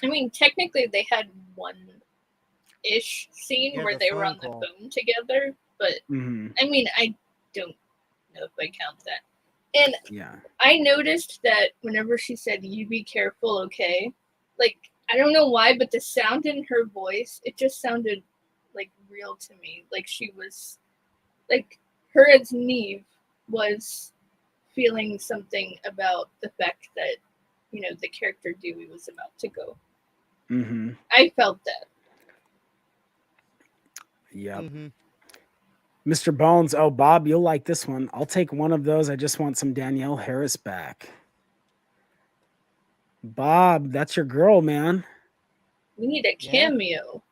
I mean, technically they had one-ish scene where they were on the phone together, but I mean, I don't know if I count that. And yeah, I noticed that whenever she said, "You be careful, okay?" Like, I don't know why, but the sound in her voice, it just sounded like real to me. Like she was, like, her as Neve was feeling something about the fact that, you know, the character Dewey was about to go. I felt that. Yep. Mr. Bones, oh, Bob, you'll like this one. I'll take one of those. I just want some Danielle Harris back. Bob, that's your girl, man. We need a cameo.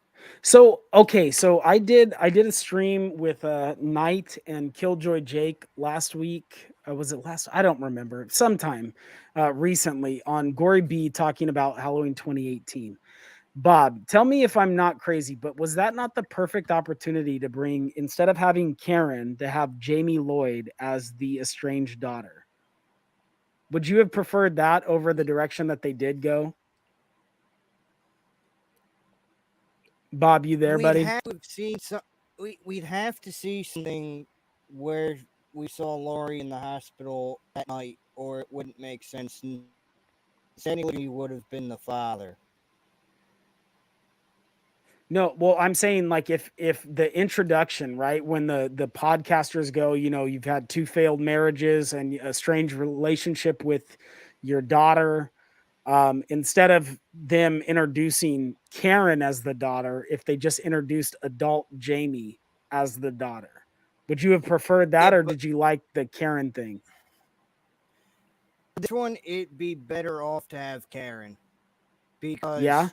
So, okay, so I did a stream with Knight and Killjoy Jake last week. Was it last? I don't remember. Sometime recently on Gory B talking about Halloween 2018. Bob, tell me if I'm not crazy, but was that not the perfect opportunity to bring, instead of having Karen, to have Jamie Lloyd as the estranged daughter? Would you have preferred that over the direction that they did go? Bob, you there, buddy? We'd have to see something where we saw Laurie in the hospital at night, or it wouldn't make sense. And Sandy would have been the father. No, well, I'm saying, like, if the introduction, right, when the podcasters go, you know, you've had 2 failed marriages and a strange relationship with your daughter, instead of them introducing Karen as the daughter, if they just introduced adult Jamie as the daughter, would you have preferred that, or did you like the Karen thing? This one, it'd be better off to have Karen, because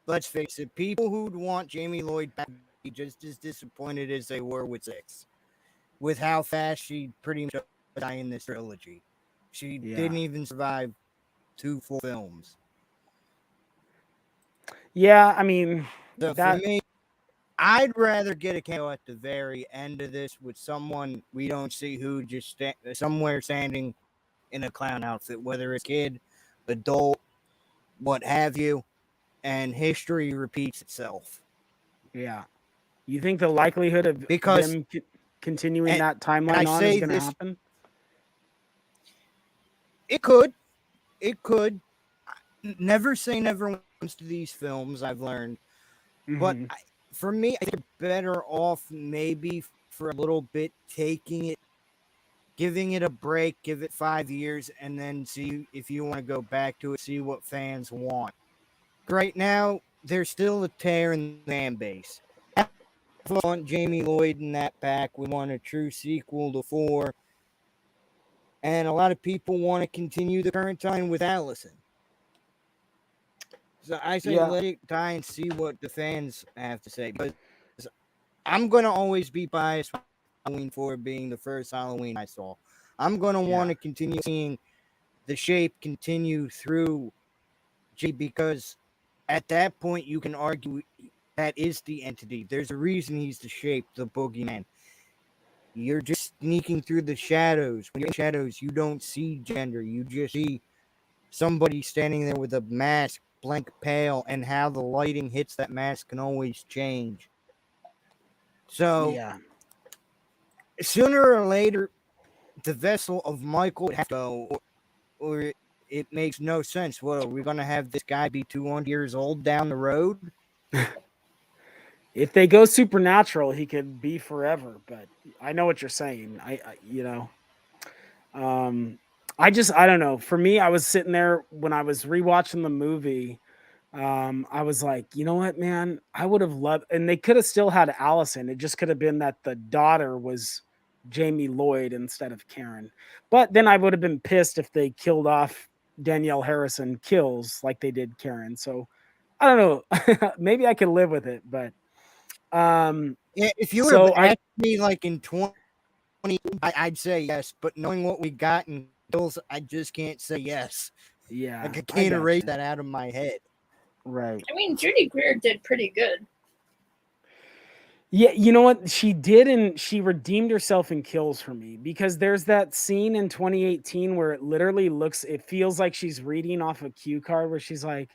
let's face it, people who'd want Jamie Lloyd back would be just as disappointed as they were with 6, with how fast she pretty much died in this trilogy. She didn't even survive 2 full films. Yeah, I mean, so for me, I'd rather get a cameo at the very end of this with someone we don't see, who just somewhere standing in a clown outfit, whether it's kid, adult, what have you, and history repeats itself. Yeah. You think the likelihood of them continuing that timeline on is going to happen? It could. It could. Never say never when it comes to these films, I've learned. But for me, I think you're better off maybe for a little bit taking it, giving it a break, give it 5 years, and then see if you want to go back to it, see what fans want. Right now, there's still a tear in the fan base. We want Jamie Lloyd in that pack. We want a true sequel to 4. And a lot of people want to continue the current time with Allison. So I say let it die and see what the fans have to say. Because I'm going to always be biased for Halloween 4 being the first Halloween I saw. I'm going to want to continue seeing the shape continue through G, because at that point you can argue that is the entity. There's a reason he's the shape, the boogeyman. You're just sneaking through the shadows. When you're in shadows, you don't see gender. You just see somebody standing there with a mask, blank pale, and how the lighting hits that mask can always change. So, sooner or later, the vessel of Michael would have to go, or it makes no sense. What, are we going to have this guy be 200 years old down the road? If they go supernatural, he could be forever. But I know what you're saying. I don't know. For me, I was sitting there when I was rewatching the movie. I was like, you know what, man, I would have loved, and they could have still had Allison. It just could have been that the daughter was Jamie Lloyd instead of Karen. But then I would have been pissed if they killed off Danielle Harrison kills like they did Karen. So I don't know. Maybe I could live with it, but if you were to ask me like in 20 I'd say yes, but knowing what we got in kills, I just can't say yes. Yeah, like I can't erase that out of my head. Right. I mean, Judy Greer did pretty good. Yeah, you know what she did, and she redeemed herself in kills for me, because there's that scene in 2018 where it literally it feels like she's reading off a cue card, where she's like,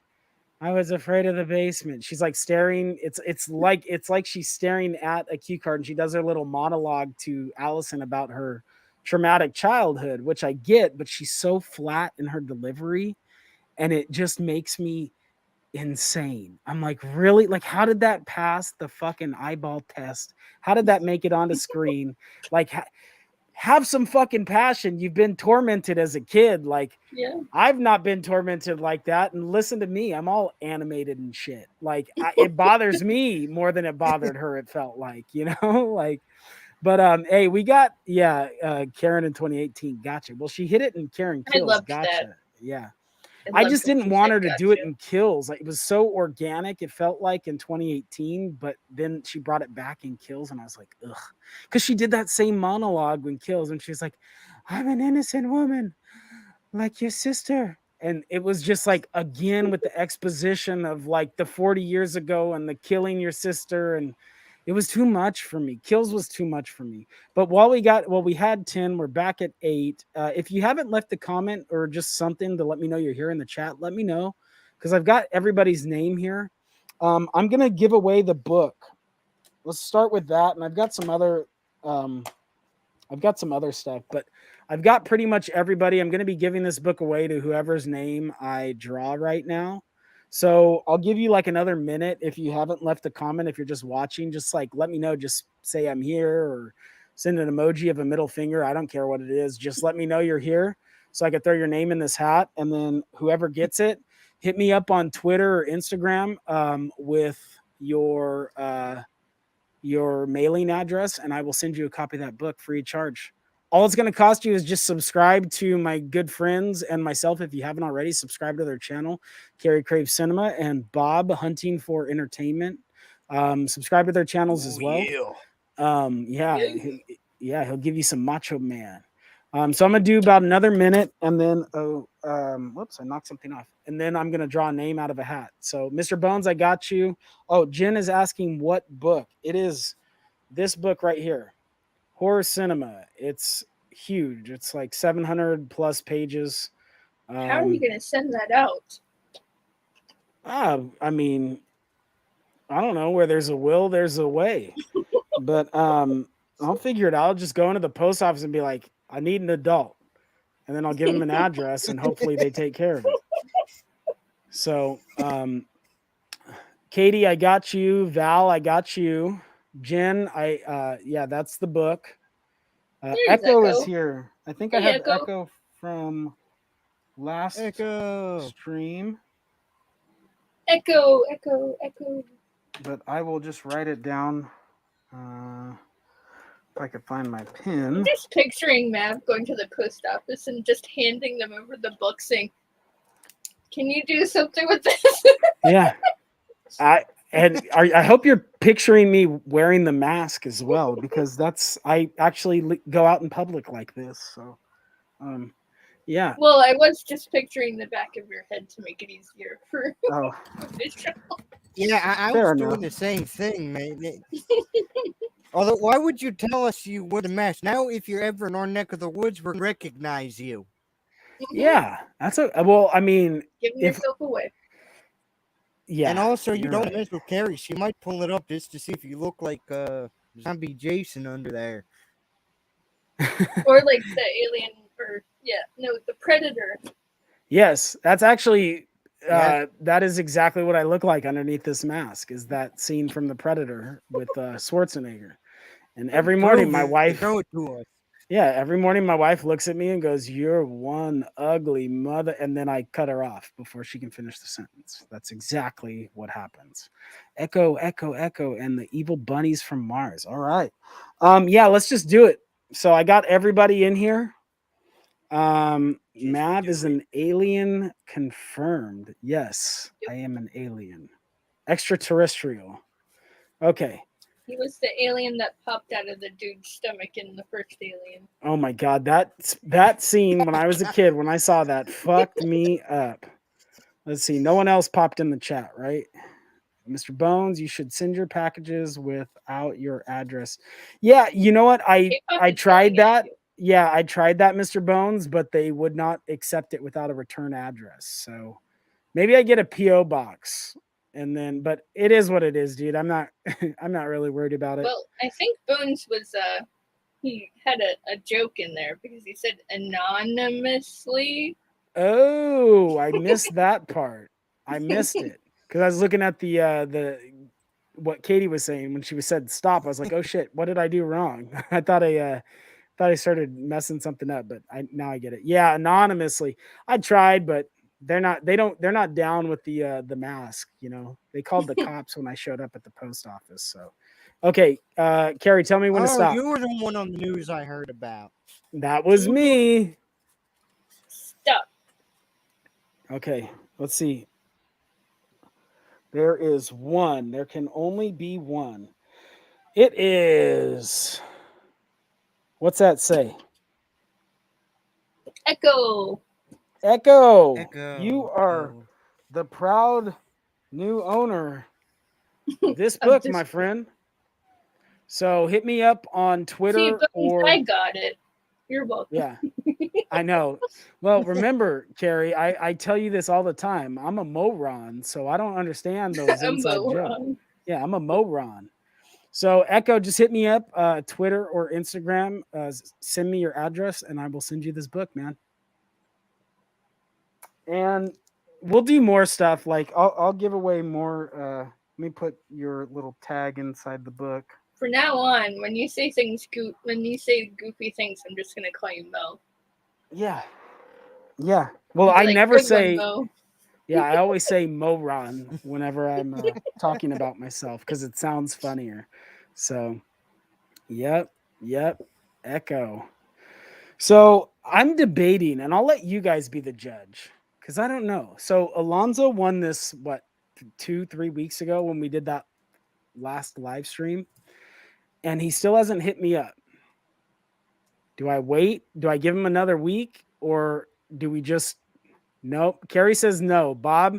I was afraid of the basement. She's like staring. It's like she's staring at a cue card, and she does her little monologue to Allison about her traumatic childhood, which I get, but she's so flat in her delivery, and it just makes me insane. I'm like, really? Like, how did that pass the fucking eyeball test? How did that make it onto screen? Like, have some fucking passion. You've been tormented as a kid. Like, yeah. I've not been tormented like that. And listen to me, I'm all animated and shit. Like, it bothers me more than it bothered her. It felt like, like, but hey, we got Karen in 2018. Gotcha. Well, she hit it in Karen Kills. I loved gotcha. That. Yeah. I just didn't want her to do it in Kills. Like, it was so organic. It felt like in 2018, but then she brought it back in Kills, and I was like, ugh, because she did that same monologue in Kills, and she's like, "I'm an innocent woman, like your sister," and it was just like, again with the exposition of like the 40 years ago and the killing your sister, and it was too much for me. Kills was too much for me. But we had 10, we're back at 8. If you haven't left a comment or just something to let me know you're here in the chat, let me know, because I've got everybody's name here. I'm going to give away the book. Let's start with that. And I've got some other stuff, but I've got pretty much everybody. I'm going to be giving this book away to whoever's name I draw right now. So I'll give you like another minute. If you haven't left a comment, if you're just watching, just like let me know. Just say I'm here, or send an emoji of a middle finger. I don't care what it is. Just let me know you're here so I could throw your name in this hat. And then whoever gets it, hit me up on Twitter or Instagram with your mailing address, and I will send you a copy of that book free of charge. All it's going to cost you is just subscribe to my good friends and myself. If you haven't already, subscribe to their channel, CAREY Crave Cinema, and Bob Hunting for Entertainment. Subscribe to their channels as well. He'll give you some Macho Man. So I'm going to do about another minute, and then, whoops, I knocked something off. And then I'm going to draw a name out of a hat. So Mr. Bones, I got you. Oh, Jen is asking what book. It is this book right here. Horror Cinema. It's huge. It's like 700 plus pages. How are you going to send that out? I mean, I don't know. Where there's a will, there's a way. But I'll figure it out. I'll just go into the post office and be like, I need an adult. And then I'll give them an address, and hopefully they take care of it. So, Katie, I got you. Val, I got you. Jen, that's the book. Echo is here. I think I have Echo from last stream. Echo. But I will just write it down. If I could find my pen. I'm just picturing Mav going to the post office and just handing them over the book, saying, "Can you do something with this?" Yeah. I hope you're picturing me wearing the mask as well, because I actually go out in public like this. So, yeah. Well, I was just picturing the back of your head to make it easier for visual. Yeah, I was doing the same thing, man. Although, why would you tell us you wear the mask? Now, if you're ever in our neck of the woods, we'll recognize you. Yeah, well, I mean, giving yourself away. Yeah, and also you don't mess with CAREY. She might pull it up just to see if you look like zombie Jason under there, or like the alien, or the Predator. Yes, that's actually that is exactly what I look like underneath this mask. Is that scene from the Predator with Schwarzenegger? And every morning, my wife. Yeah, every morning my wife looks at me and goes, "You're one ugly mother," and then I cut her off before she can finish the sentence. That's exactly what happens. Echo, echo, echo, and the evil bunnies from Mars. All right. Let's just do it. So I got everybody in here. Mav is an alien confirmed. Yes, I am an alien. Extraterrestrial. Okay. He was the alien that popped out of the dude's stomach in the first Alien. Oh my god, that scene when I was a kid, when I saw that, fucked me up. Let's see, no one else popped in the chat, right? Mr. Bones, you should send your packages without your address. Yeah, you know what? I tried that. Yeah, I tried that, Mr. Bones, but they would not accept it without a return address. So maybe I get a PO box, and then. But it is what it is, dude. I'm not. I'm not really worried about it. Well, I think Bones was he had a joke in there because he said anonymously. Oh, I missed that part. I missed it because I was looking at the what Katie was saying when she said stop. I was like, oh shit, what did I do wrong? I thought I started messing something up, but now I get it. Yeah, anonymously. I tried, but they're not down with the mask, you know. They called the cops when I showed up at the post office. So okay, Carrie, tell me when to stop. You were the one on the news I heard about. That was me. Stop. Okay, let's see. There is one. There can only be one. It is. What's that say? Echo. Echo. You are the proud new owner of this book, my friend. So hit me up on Twitter. I got it. You're welcome. Yeah, I know. Well, remember, Carrie, I tell you this all the time. I'm a moron, so I don't understand those inside jokes. Yeah, I'm a moron. So Echo, just hit me up, Twitter or Instagram. Send me your address, and I will send you this book, man. And we'll do more stuff. Like I'll give away more. Let me put your little tag inside the book. For now on, when you say goofy things, I'm just gonna call you Mo. Yeah. Yeah. Well, I never say. Yeah, I always say moron whenever I'm talking about myself because it sounds funnier. So, yep, Echo. So I'm debating, and I'll let you guys be the judge because I don't know. So Alonzo won this 2-3 weeks ago when we did that last live stream, and he still hasn't hit me up. Do I wait? Do I give him another week, or do we just? Nope. Carrie says no. Bob?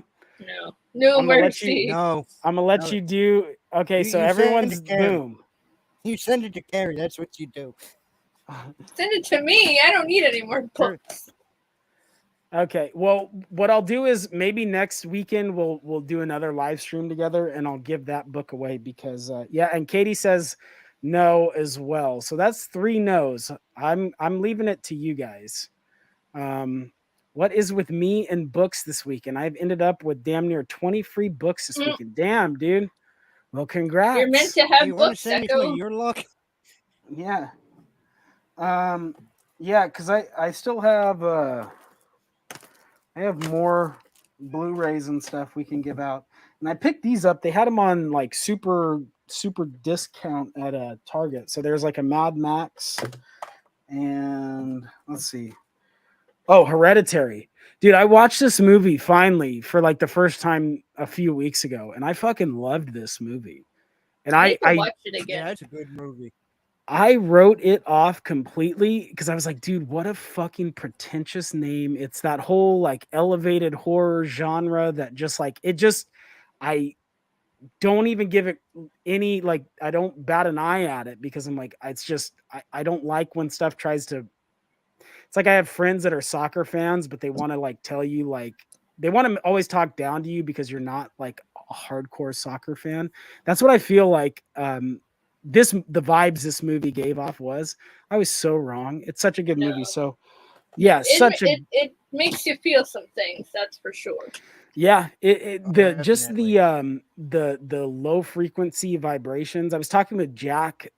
No mercy. No. I'm going to let you do. Okay, so everyone's boom. You send it to Carrie. That's what you do. Send it to me. I don't need any more books. Okay. Well, what I'll do is maybe next weekend we'll do another live stream together, and I'll give that book away because and Katie says no as well. So that's 3 no's. I'm leaving it to you guys. What is with me and books this week? And I've ended up with damn near 20 free books this weekend. Damn, dude. Well, congrats. You're meant to have books, Echo. Your luck. Yeah. Yeah, because I still have I have more Blu-rays and stuff we can give out. And I picked these up. They had them on like super discount at Target. So there's like a Mad Max and let's see. Oh, Hereditary. Dude, I watched this movie finally for like the first time a few weeks ago, and I fucking loved this movie. And I watch it again. Yeah, it's a good movie. I wrote it off completely because I was like, dude, what a fucking pretentious name. It's that whole like elevated horror genre that just like I don't even give it any like I don't bat an eye at it because I'm like, it's just I don't like when stuff tries to. It's like I have friends that are soccer fans, but they want to like tell you like they want to always talk down to you because you're not like a hardcore soccer fan. That's what I feel like the vibes this movie gave off was. I was so wrong. It's such a good movie. So yeah, it makes you feel some things, that's for sure. Yeah, the low frequency vibrations. I was talking with Jack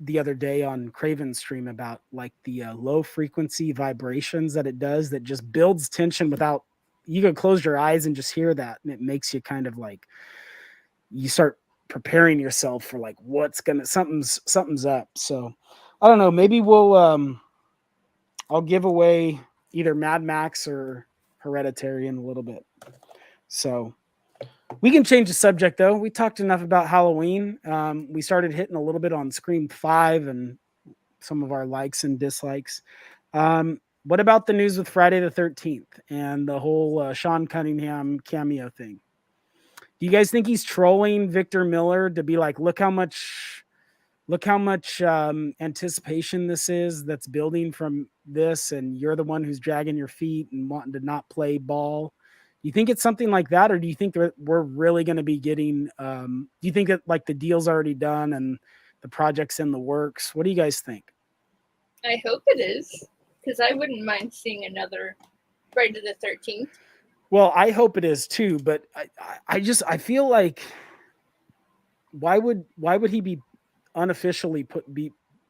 the other day on Craven's stream about like the low frequency vibrations that it does that just builds tension without you can close your eyes and just hear that, and it makes you kind of like you start preparing yourself for like something's up. So I don't know, maybe we'll I'll give away either Mad Max or Hereditary in a little bit. So We can change the subject though. We talked enough about Halloween. We started hitting a little bit on Scream 5 and some of our likes and dislikes. What about the news with Friday the 13th and the whole Sean Cunningham cameo thing? Do you guys think he's trolling Victor Miller to be like, look how much anticipation this is that's building from this, and you're the one who's dragging your feet and wanting to not play ball? Do you think it's something like that, or do you think that we're really going to be getting? Do you think that like the deal's already done and the project's in the works? What do you guys think? I hope it is, because I wouldn't mind seeing another Friday the 13th. Well, I hope it is too, but I feel like why would he be unofficially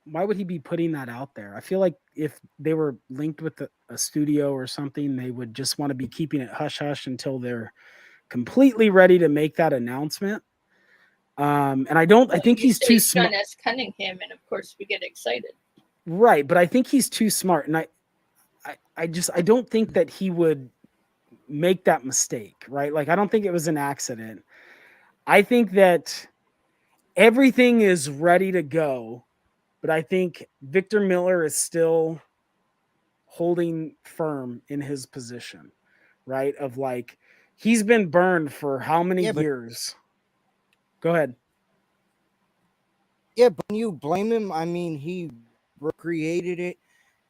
why would he be putting that out there? I feel like if they were linked with a studio or something, they would just want to be keeping it hush hush until they're completely ready to make that announcement. And I think he's too smart. Sean S. Cunningham, and of course we get excited. Right, but I think he's too smart, and I don't think that he would make that mistake, right? Like, I don't think it was an accident. I think that everything is ready to go, but I think Victor Miller is still holding firm in his position, right? Of like, he's been burned for how many years? Go ahead. Yeah, but you blame him? I mean, he recreated it,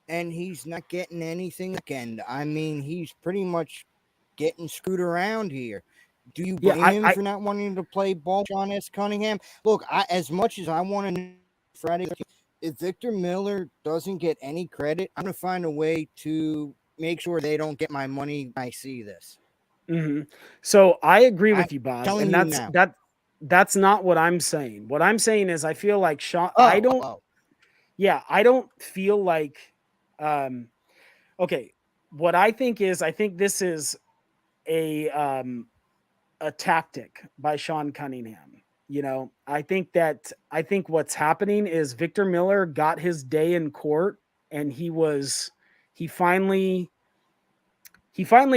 and he's not getting anything again. I mean, he's pretty much getting screwed around here. Do you blame him for not wanting to play ball, Sean S. Cunningham? Look, as much as I want to know Friday, if Victor Miller doesn't get any credit, I'm going to find a way to make sure they don't get my money when I see this. Mm-hmm. So I agree with you, Bob. And that's not what I'm saying. What I'm saying is I feel like Sean, I don't feel like, okay. What I think this is a tactic by Sean Cunningham. You know, I think what's happening is Victor Miller got his day in court, and he finally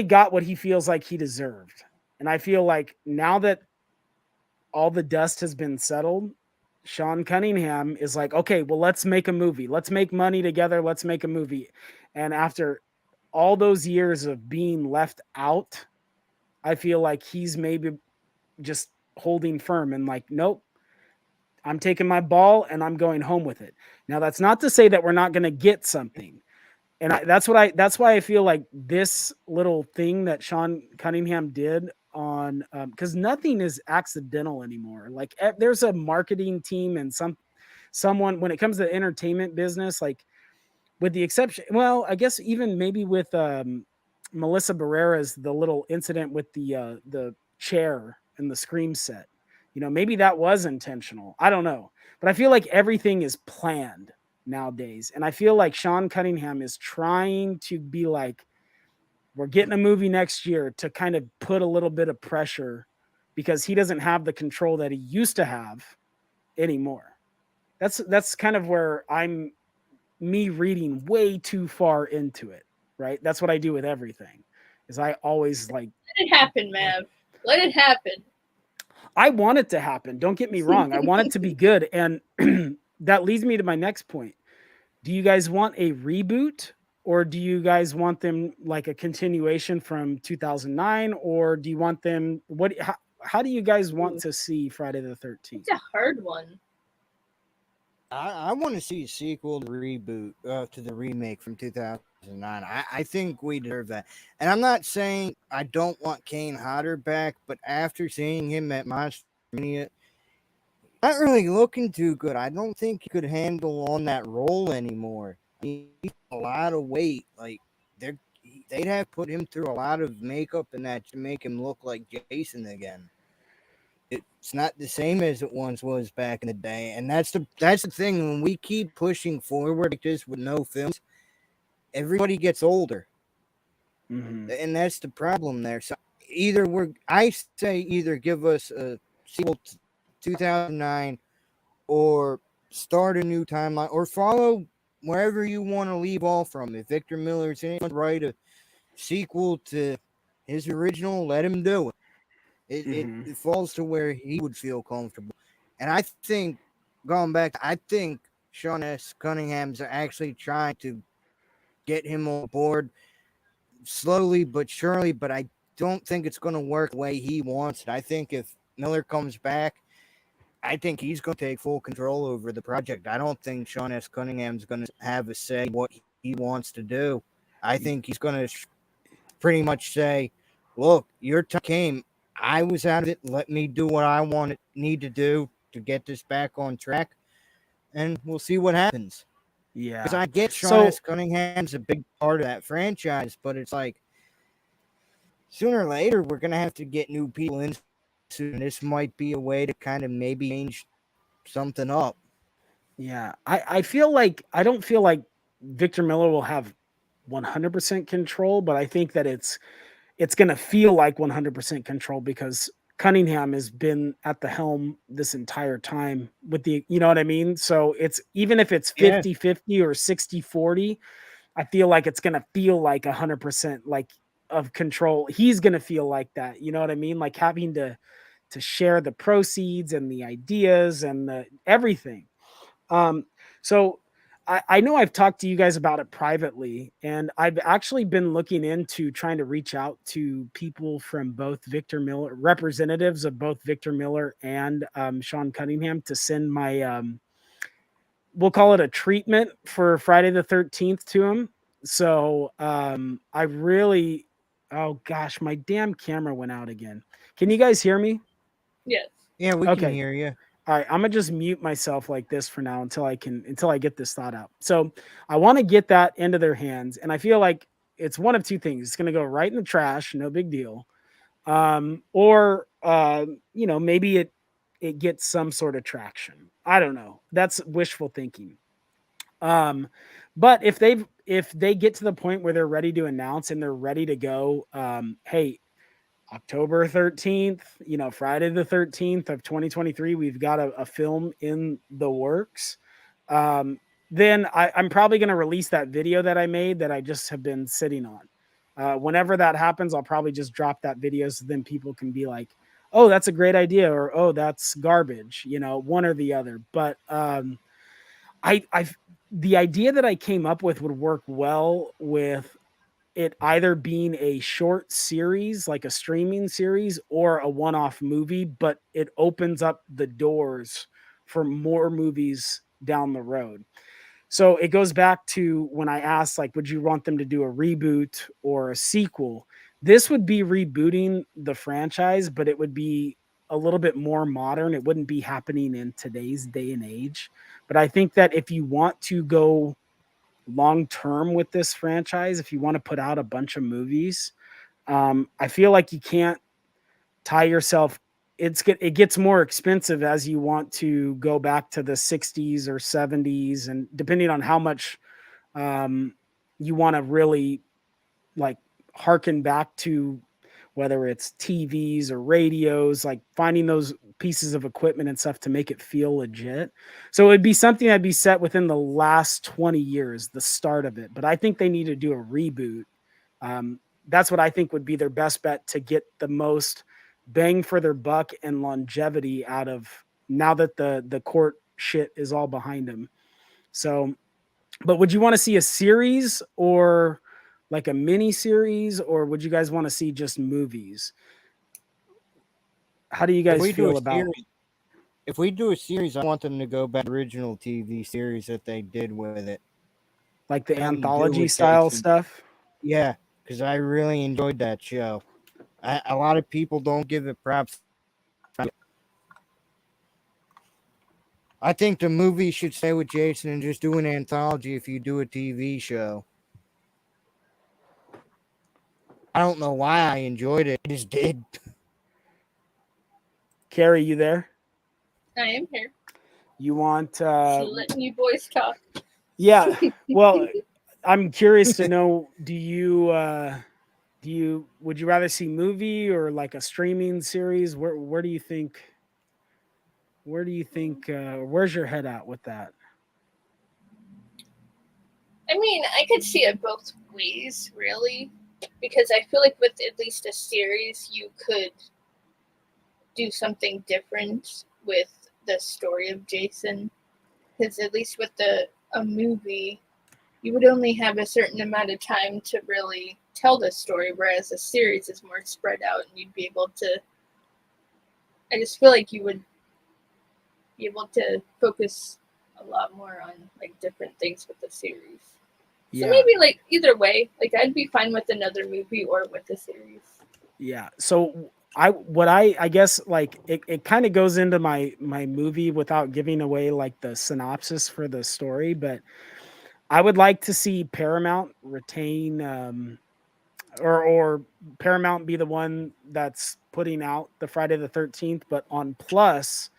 got what he feels like he deserved. And I feel like now that all the dust has been settled, Sean Cunningham is like, okay, well, let's make a movie. Let's make money together. Let's make a movie. And after all those years of being left out, I feel like he's maybe just holding firm and like, nope, I'm taking my ball and I'm going home with it. Now, that's not to say that we're not going to get something. And that's why I feel like this little thing that Sean Cunningham did on, because nothing is accidental anymore. Like, there's a marketing team and someone when it comes to the entertainment business, like, with the exception, well, I guess even maybe with Melissa Barrera's the little incident with the chair and the Scream set, you know, maybe that was intentional. I don't know, but I feel like everything is planned nowadays, and I feel like Sean Cunningham is trying to be like, we're getting a movie next year, to kind of put a little bit of pressure because he doesn't have the control that he used to have anymore. That's kind of where me reading way too far into it, right? That's what I do with everything, is I always like, let it happen, Mav. Let it happen. I want it to happen. Don't get me wrong. I want it to be good. And that leads me to my next point. Do you guys want a reboot, or do you guys want them like a continuation from 2009, or do you want them, how do you guys want to see Friday the 13th? It's a hard one. I want to see a sequel to reboot to the remake from 2009. I think we deserve that. And I'm not saying I don't want Kane Hodder back, but after seeing him at Monster Mania, not really looking too good. I don't think he could handle on that role anymore. He's a lot of weight. Like, they'd have put him through a lot of makeup and that to make him look like Jason again. It's not the same as it once was back in the day, and that's the thing. When we keep pushing forward like this with no films, everybody gets older, and that's the problem there. So I say either give us a sequel to 2009, or start a new timeline, or follow wherever you want to leave off from. If Victor Miller's in, write a sequel to his original, let him do it. It falls to where he would feel comfortable. And I think, going back, I think Sean S. Cunningham's actually trying to get him on board slowly but surely, but I don't think it's going to work the way he wants it. I think if Miller comes back, I think he's going to take full control over the project. I don't think Sean S. Cunningham's going to have a say what he wants to do. I think he's going to pretty much say, look, your time came. I was out of it. Let me do what I need to do to get this back on track, and we'll see what happens. Yeah. Because I get Sean S. Cunningham's a big part of that franchise, but it's like sooner or later we're going to have to get new people in, and this might be a way to kind of maybe change something up. Yeah, I feel like I don't feel like Victor Miller will have 100% control, but I think that it's going to feel like 100% control because Cunningham has been at the helm this entire time with the, you know what I mean? So it's, even if it's 50-50 or 60-40, I feel like it's going to feel like 100% like of control. He's going to feel like that. You know what I mean? Like having to share the proceeds and the ideas and the everything. So I know I've talked to you guys about it privately, and I've actually been looking into trying to reach out to people from both Victor Miller, representatives of both Victor Miller and Sean Cunningham, to send my, we'll call it a treatment for Friday the 13th to him. So I really, oh gosh, my damn camera went out again. Can you guys hear me? Yes. Yeah, we can hear you. All right, I'm gonna just mute myself like this for now until I get this thought out. So I want to get that into their hands, and I feel like it's one of two things. It's gonna go right in the trash, no big deal, or maybe it gets some sort of traction. I don't know. That's wishful thinking. But if they get to the point where they're ready to announce and they're ready to go, hey, October 13th, Friday the 13th of 2023, we've got a film in the works. Then I'm probably going to release that video that I made that I just have been sitting on. Whenever that happens, I'll probably just drop that video so then people can be like, oh, that's a great idea, or oh, that's garbage, one or the other. But the idea that I came up with would work well with it either being a short series, like a streaming series, or a one-off movie, but it opens up the doors for more movies down the road. So it goes back to when I asked, like, would you want them to do a reboot or a sequel? This would be rebooting the franchise, but it would be a little bit more modern. It wouldn't be happening in today's day and age. But I think that if you want to go long term with this franchise, if you want to put out a bunch of movies, I feel like you can't tie yourself. It gets more expensive as you want to go back to the 60s or 70s, and depending on how much you want to really like harken back to, whether it's TVs or radios, like finding those pieces of equipment and stuff to make it feel legit. So it'd be something that'd be set within the last 20 years, the start of it. But I think they need to do a reboot. That's what I think would be their best bet to get the most bang for their buck and longevity out of, now that the court shit is all behind them. So, but would you want to see a series or like a mini series, or would you guys want to see just movies? How do you guys feel about it? If we do a series, I want them to go back to the original TV series that they did with it. Like the anthology style stuff? Yeah, because I really enjoyed that show. A lot of people don't give it props. I think the movie should stay with Jason and just do an anthology if you do a TV show. I don't know why I enjoyed it. I just did. Carrie, you there? I am here. You want letting you boys talk. Yeah. Well, I'm curious to know, would you rather see movie or like a streaming series? Where do you think where's your head at with that? I mean, I could see it both ways, really, because I feel like with at least a series, you could do something different with the story of Jason, because at least with a movie, you would only have a certain amount of time to really tell the story, whereas a series is more spread out, and you'd be able to. I just feel like you would be able to focus a lot more on like different things with the series. So maybe like either way, like I'd be fine with another movie or with the series. Yeah. So I guess like it kind of goes into my movie without giving away like the synopsis for the story, but I would like to see Paramount retain or Paramount be the one that's putting out the Friday the 13th, but on Plus,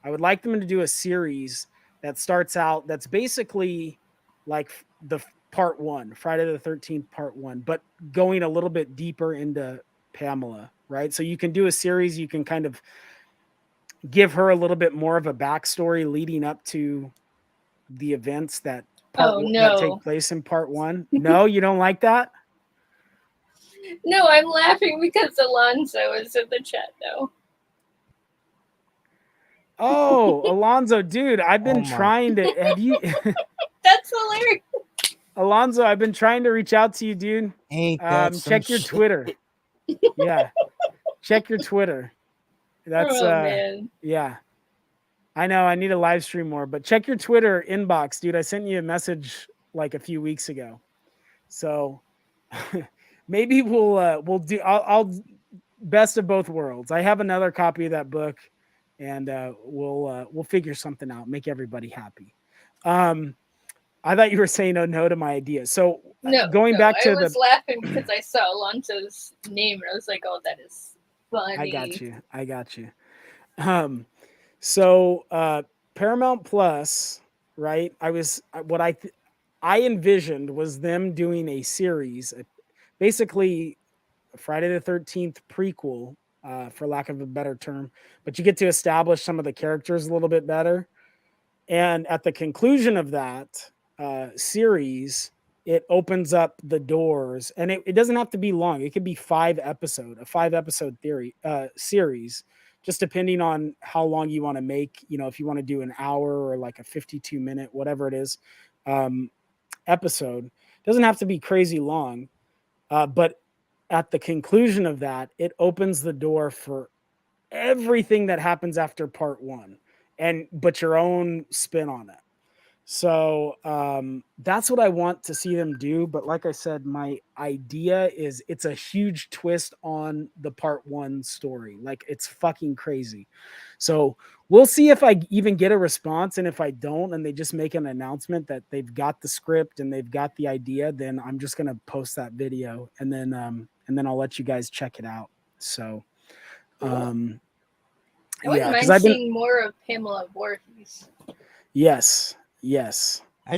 I would like them to do a series that starts out that's basically like the part 1, Friday the 13th part 1, but going a little bit deeper into Pamela, right? So you can do a series, you can kind of give her a little bit more of a backstory leading up to the events that that take place in part 1. No, you don't like that? No, I'm laughing because Alonzo is in the chat now. Oh, Alonzo, dude, I've been trying to have you That's hilarious. Alonzo, I've been trying to reach out to you, dude. Ain't that some check your shit? Twitter. Yeah. Check your Twitter. That's man. Yeah. I know I need a live stream more, but check your Twitter inbox, dude. I sent you a message like a few weeks ago. So maybe we'll do I'll best of both worlds. I have another copy of that book, and we'll figure something out, make everybody happy. I thought you were saying no to my idea. So going back to I was laughing because I saw Alonzo's name and I was like, oh, that is funny. I got you. So Paramount Plus, right? I envisioned was them doing a series, basically a Friday the 13th prequel, for lack of a better term, but you get to establish some of the characters a little bit better. And at the conclusion of that series, it opens up the doors, and it doesn't have to be long. It could be a 5-episode series, just depending on how long you want to make, if you want to do an hour or like a 52-minute, whatever it is, episode. It doesn't have to be crazy long. But at the conclusion of that, it opens the door for everything that happens after part 1, but your own spin on it. So that's what I want to see them do. But like I said, my idea is it's a huge twist on the part 1 story. Like, it's fucking crazy. So we'll see if I even get a response. And if I don't, and they just make an announcement that they've got the script and they've got the idea, then I'm just going to post that video, and then I'll let you guys check it out. So, I wouldn't mind seeing more of Pamela Voorhees. Yes. I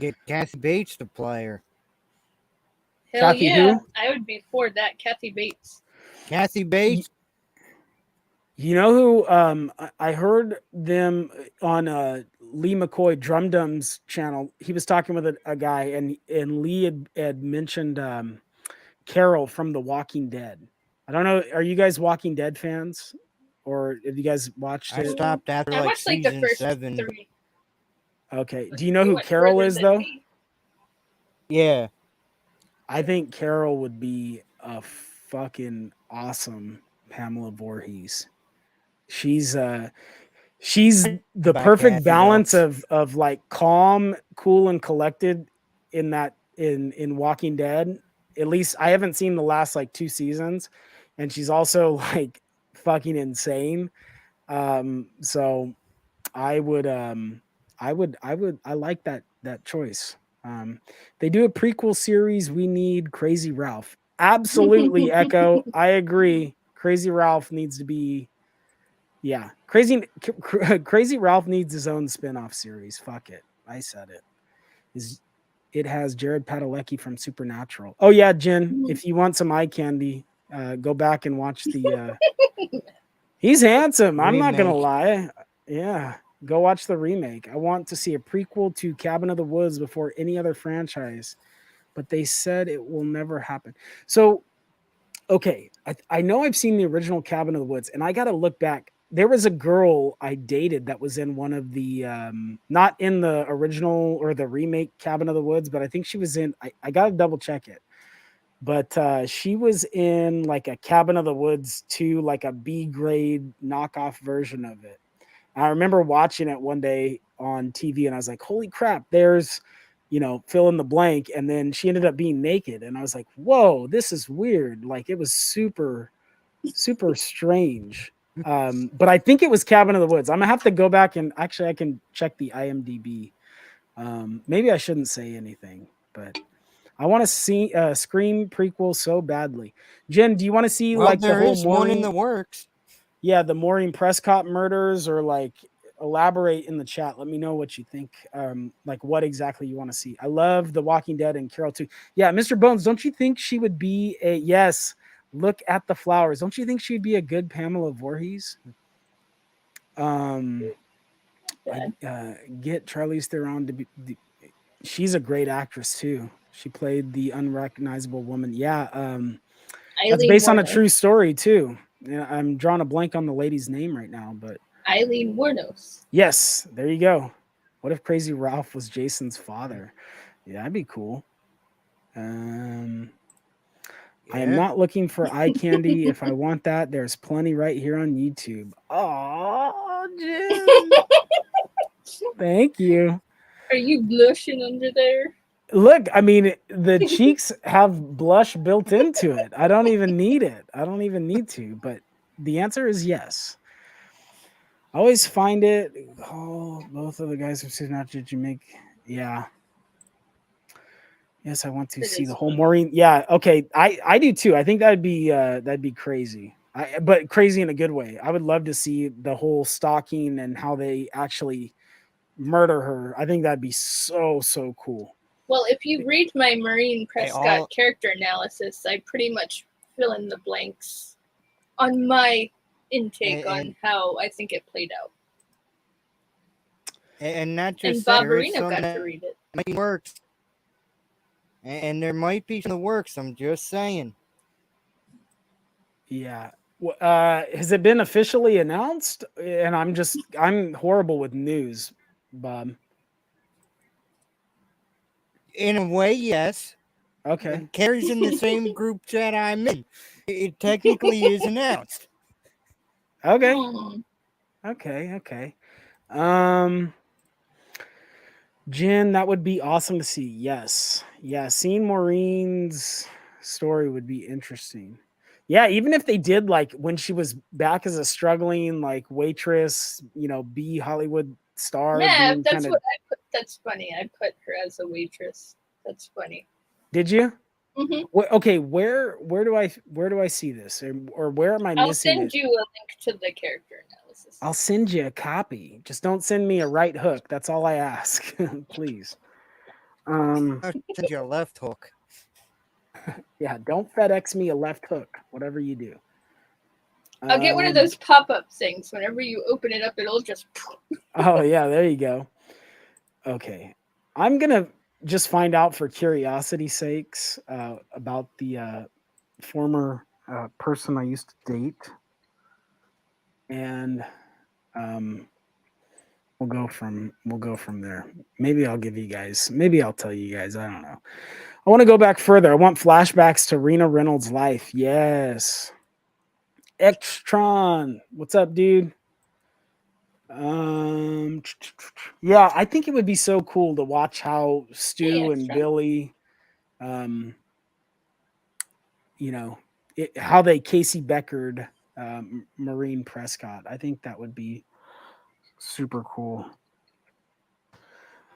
get Kathy Bates to play her. Hell Kathy yeah, who? I would be for that. Kathy Bates. Kathy Bates. You know who? I heard them on Lee McCoy Drum Dum's channel. He was talking with a guy, and Lee had mentioned Carol from The Walking Dead. I don't know. Are you guys Walking Dead fans, or have you guys watched it? I stopped after like season the first 7. 3. Okay. Do you know who Carol is, though? Yeah. I think Carol would be a fucking awesome Pamela Voorhees. She's the perfect balance of like calm, cool, and collected in Walking Dead. At least I haven't seen the last like 2 seasons, and she's also like fucking insane. So I like that choice. They do a prequel series. We need Crazy Ralph. Absolutely, Echo. I agree. Crazy Ralph needs to be. Yeah, Crazy Ralph needs his own spin-off series. Fuck it. I said it. It has Jared Padalecki from Supernatural. Oh yeah, Jen, if you want some eye candy, go back and watch the he's handsome. I'm not gonna lie. Yeah, go watch the remake. I want to see a prequel to Cabin of the Woods before any other franchise, but they said it will never happen. So okay, I know I've seen the original Cabin of the Woods, and I got to look back. There was a girl I dated that was in one of the, not in the original or the remake Cabin of the Woods, but I think she was in, I got to double check it. But she was in like a Cabin of the Woods 2, like a B grade knockoff version of it. I remember watching it one day on TV and I was like, holy crap, there's, fill in the blank. And then she ended up being naked. And I was like, whoa, this is weird. Like it was super, super strange. But I think it was Cabin of the Woods. I'm gonna have to go back and actually I can check the IMDb. Maybe I shouldn't say anything, but I want to see a Scream prequel so badly. Jen, do you want to see Well, like the there whole is one in Maureen? the works. Yeah, the Maureen Prescott murders, or like elaborate in the chat. Let me know what you think. Like what exactly you want to see. I love The Walking Dead and Carol too. Yeah, Mr. Bones, don't you think she would be a yes? Look at the flowers. Don't you think she'd be a good Pamela Voorhees? Get Charlize Theron to be. She's a great actress too. She played the unrecognizable woman. Yeah, that's based on a true story too. Yeah, I'm drawing a blank on the lady's name right now, but Eileen Wuornos. yes, there you go. What if Crazy Ralph was Jason's father? Yeah, that'd be cool. I am not looking for eye candy. If I want that, there's plenty right here on YouTube. Oh, Jen. Thank you. Are you blushing under there? Look, I mean, the cheeks have blush built into it. I don't even need it. I don't even need to, but the answer is yes. I always find it. Oh, both of the guys have said not did you make. Yeah. Yes, I want to see the whole Maureen. Yeah, okay. I do too. I think that'd be crazy. But crazy in a good way. I would love to see the whole stalking and how they actually murder her. I think that'd be so cool. Well, if you read my Maureen Prescott character analysis, I pretty much fill in the blanks on my intake on how I think it played out. And not just and Bob Marino got to read it. Works. And there might be some in the works. I'm just saying. Yeah. Has it been officially announced? And I'm horrible with news, Bob. In a way, yes. Okay. CAREY's in the same group chat I'm in. It technically is announced. Okay. Okay. Jen, that would be awesome to see. Yes. Yeah, seeing Maureen's story would be interesting. Yeah, even if they did like when she was back as a struggling like waitress, B Hollywood star. Yeah, that's what I put. That's funny. I put her as a waitress. That's funny. Did you? Mm-hmm. Okay, where do I see this, or where am I missing? I'll send you a link to the character analysis. I'll send you a copy. Just don't send me a right hook. That's all I ask, please. I'll send you a left hook. Yeah, don't FedEx me a left hook. Whatever you do. I'll get one of those pop-up things. Whenever you open it up, it'll just. Oh yeah, there you go. Okay, I'm gonna just find out for curiosity's sakes about the former person I used to date, and we'll go from there. Maybe I'll tell you guys. I don't know. I want to go back further. I want flashbacks to Rena Reynolds' life. Yes. Extron, what's up, dude? Yeah, I think it would be so cool to watch how Stu and Billy, how they Casey Beckered Maureen Prescott. I think that would be super cool.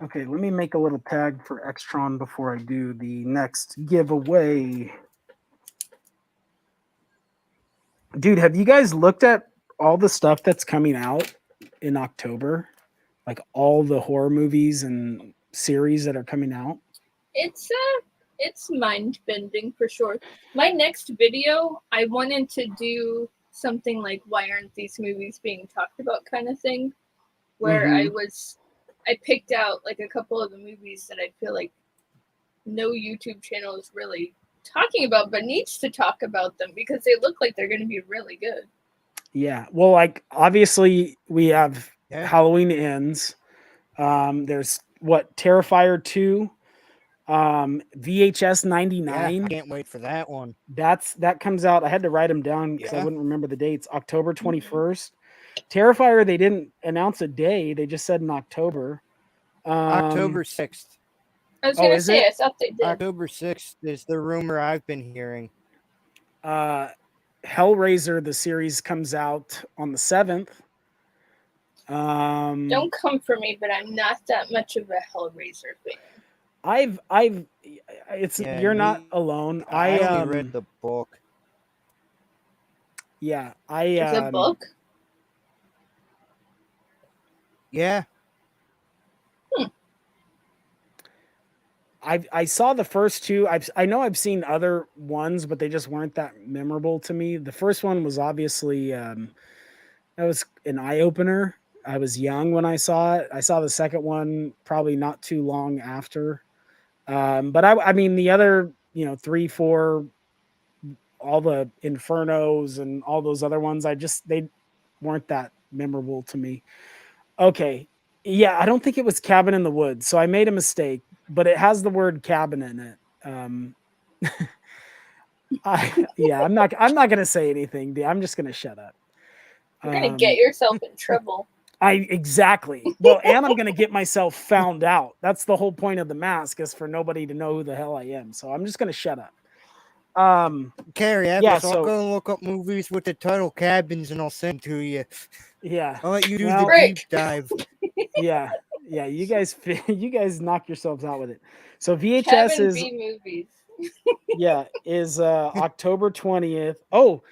Okay, let me make a little tag for Extron before I do the next giveaway. Dude, have you guys looked at all the stuff that's coming out in October? Like all the horror movies and series that are coming out? It's mind-bending for sure. My next video, I wanted to do something like why aren't these movies being talked about kind of thing, where I picked out like a couple of the movies that I feel like no YouTube channel is really talking about, but needs to talk about them because they look like they're going to be really good. Yeah. Well, like obviously we have Halloween Ends. There's what Terrifier 2, VHS 99. Yeah, I can't wait for that one. That comes out. I had to write them down because I wouldn't remember the dates. October 21st. Terrifier, they didn't announce a day. They just said in October. October 6th. I was gonna say, I thought they did. October 6th is the rumor I've been hearing. Hellraiser, the series, comes out on the 7th. Don't come for me, but I'm not that much of a Hellraiser fan. You're not alone. I only read the book. Yeah, It's a book? Yeah. I saw the first two. I know I've seen other ones, but they just weren't that memorable to me. The first one was obviously that was an eye opener. I was young when I saw it. I saw the second one probably not too long after. But I mean the other 3, 4, all the Infernos and all those other ones, they weren't that memorable to me. Okay. Yeah, I don't think it was Cabin in the Woods, so I made a mistake, but it has the word cabin in it. I'm not gonna say anything. I'm just gonna shut up. You're gonna get yourself in trouble. Exactly. Well, and I'm gonna get myself found out. That's the whole point of the mask, is for nobody to know who the hell I am. So I'm just gonna shut up. Carrie, I'll go and look up movies with the title Cabins and I'll send to you. Yeah. I'll let you do the deep dive. Yeah. You guys knock yourselves out with it. So VHS Cabin is B movies. is October 20th. Oh,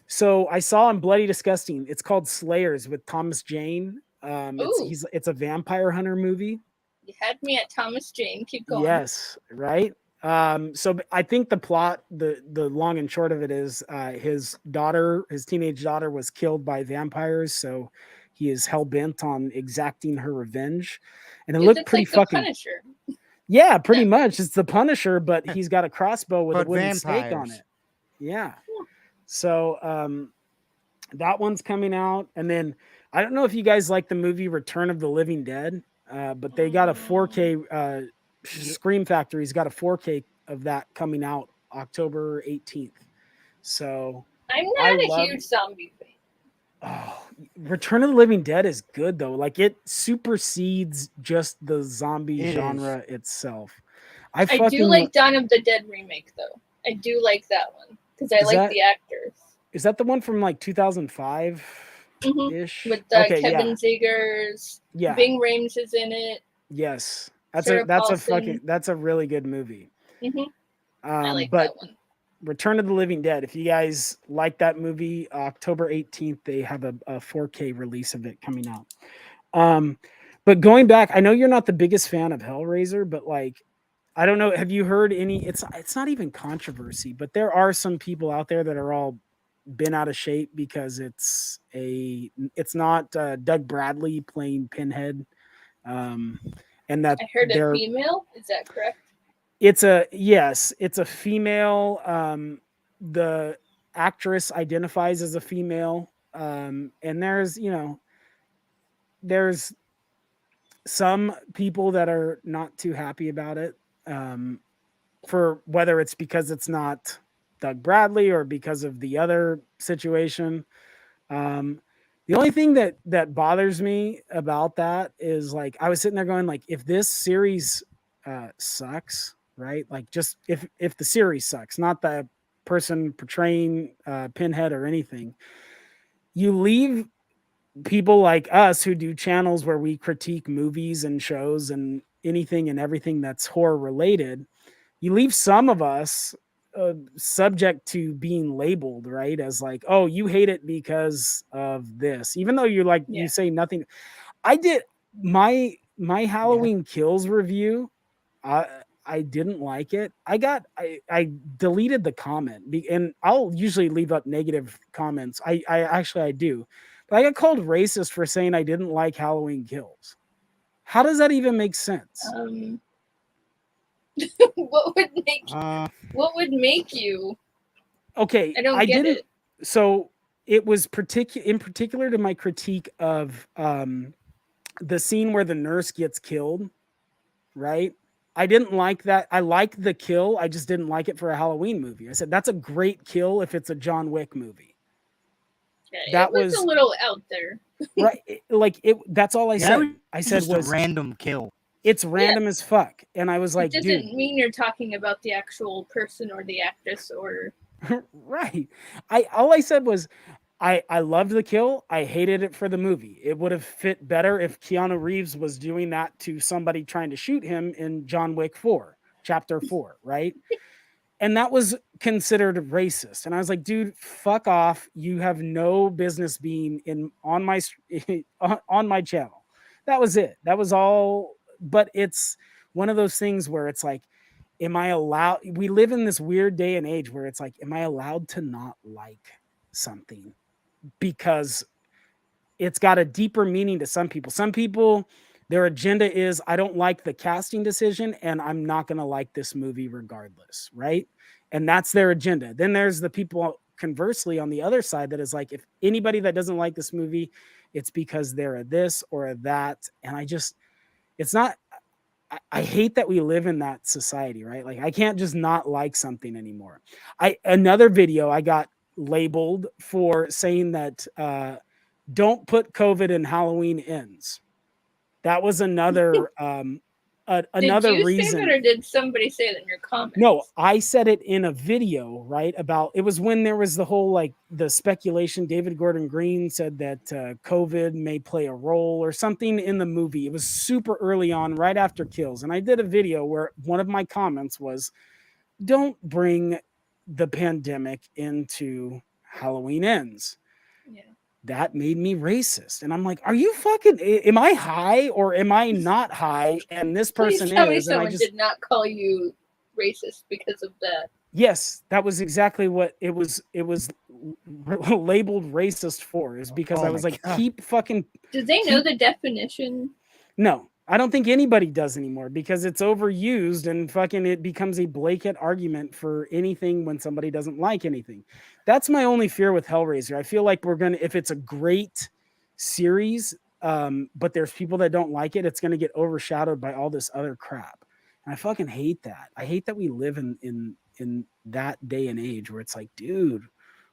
so I saw on Bloody Disgusting. It's called Slayers with Thomas Jane. It's a vampire hunter movie. You had me at Thomas Jane. Keep going. Yes, right. So I think the plot, the long and short of it is, his teenage daughter was killed by vampires, so he is hell bent on exacting her revenge, and it looked pretty fucking. Punisher. Yeah, pretty much. It's the Punisher, but he's got a crossbow with a wooden stake on it. Yeah. So that one's coming out, and then I don't know if you guys like the movie Return of the Living Dead, but they got a 4K. Scream Factory's got a 4K of that coming out October 18th. So I'm not a huge zombie fan. Oh, Return of the Living Dead is good though. Like it supersedes just the zombie genre itself. I do like Dawn of the Dead remake though. I do like that one because I like the actors. Is that the one from like 2005 ish? With Kevin Zegers. Yeah. Bing Rames is in it. Yes. That's a really good movie. I like that one. Return of the Living Dead. If you guys like that movie, October 18th, they have a 4K release of it coming out. But going back, I know you're not the biggest fan of Hellraiser, but like, I don't know. Have you heard any? It's not even controversy, but there are some people out there that are all bent out of shape because it's not Doug Bradley playing Pinhead. And that I heard a female. Is that correct? It's a female. The actress identifies as a female. And there's some people that are not too happy about it. For whether it's because it's not Doug Bradley or because of the other situation. The only thing that bothers me about that is like I was sitting there going like, if this series sucks, right? Like just if the series sucks, not the person portraying Pinhead or anything, you leave people like us who do channels where we critique movies and shows and anything and everything that's horror related. You leave some of us subject to being labeled, right, as like, oh, you hate it because of this, even though you're like you say nothing. I did my Halloween Kills review. I didn't like it. I deleted the comment, and I'll usually leave up negative comments. I do, but I got called racist for saying I didn't like Halloween Kills. How does that even make sense? What would make you? Okay, I don't get didn't. it. So it was in particular to my critique of the scene where the nurse gets killed. Right. I didn't like that. I liked the kill. I just didn't like it for a Halloween movie. I said that's a great kill if it's a John Wick movie. Yeah, it was a little out there. Right. Like it. That's all I said. I said just was a random kill. It's random as fuck. And I was like, it doesn't mean you're talking about the actual person or the actress or right. All I said was I loved the kill. I hated it for the movie. It would have fit better if Keanu Reeves was doing that to somebody trying to shoot him in John Wick 4, Chapter 4, right? And that was considered racist. And I was like, dude, fuck off. You have no business being on my on my channel. That was it. That was all. But it's one of those things where it's like, am I allowed? We live in this weird day and age where it's like, am I allowed to not like something? Because it's got a deeper meaning to some people. Some people, their agenda is, I don't like the casting decision and I'm not going to like this movie regardless, right? And that's their agenda. Then there's the people conversely on the other side that is like, if anybody that doesn't like this movie, it's because they're a this or a that. And it's not, I hate that we live in that society, right? Like I can't just not like something anymore. Another video I got labeled for saying that don't put COVID in Halloween Ends. That was another another did you reason. say that or did somebody say that in your comments? No, I said it in a video, right? About it was when there was the whole like the speculation. David Gordon Green said that COVID may play a role or something in the movie. It was super early on, right after Kills, and I did a video where one of my comments was, "Don't bring the pandemic into Halloween Ends." Yeah. That made me racist. And I'm like, are you fucking, am I high or am I not high? And this person Please tell me is. And someone did not call you racist because of that. Yes, that was exactly what it was. It was labeled racist for, is because I was like, God. keep fucking. Do they know the definition? No, I don't think anybody does anymore because it's overused and fucking it becomes a blanket argument for anything when somebody doesn't like anything. That's my only fear with Hellraiser. I feel like we're gonna, if it's a great series, but there's people that don't like it, it's gonna get overshadowed by all this other crap. And I fucking hate that. I hate that we live in that day and age where it's like, dude,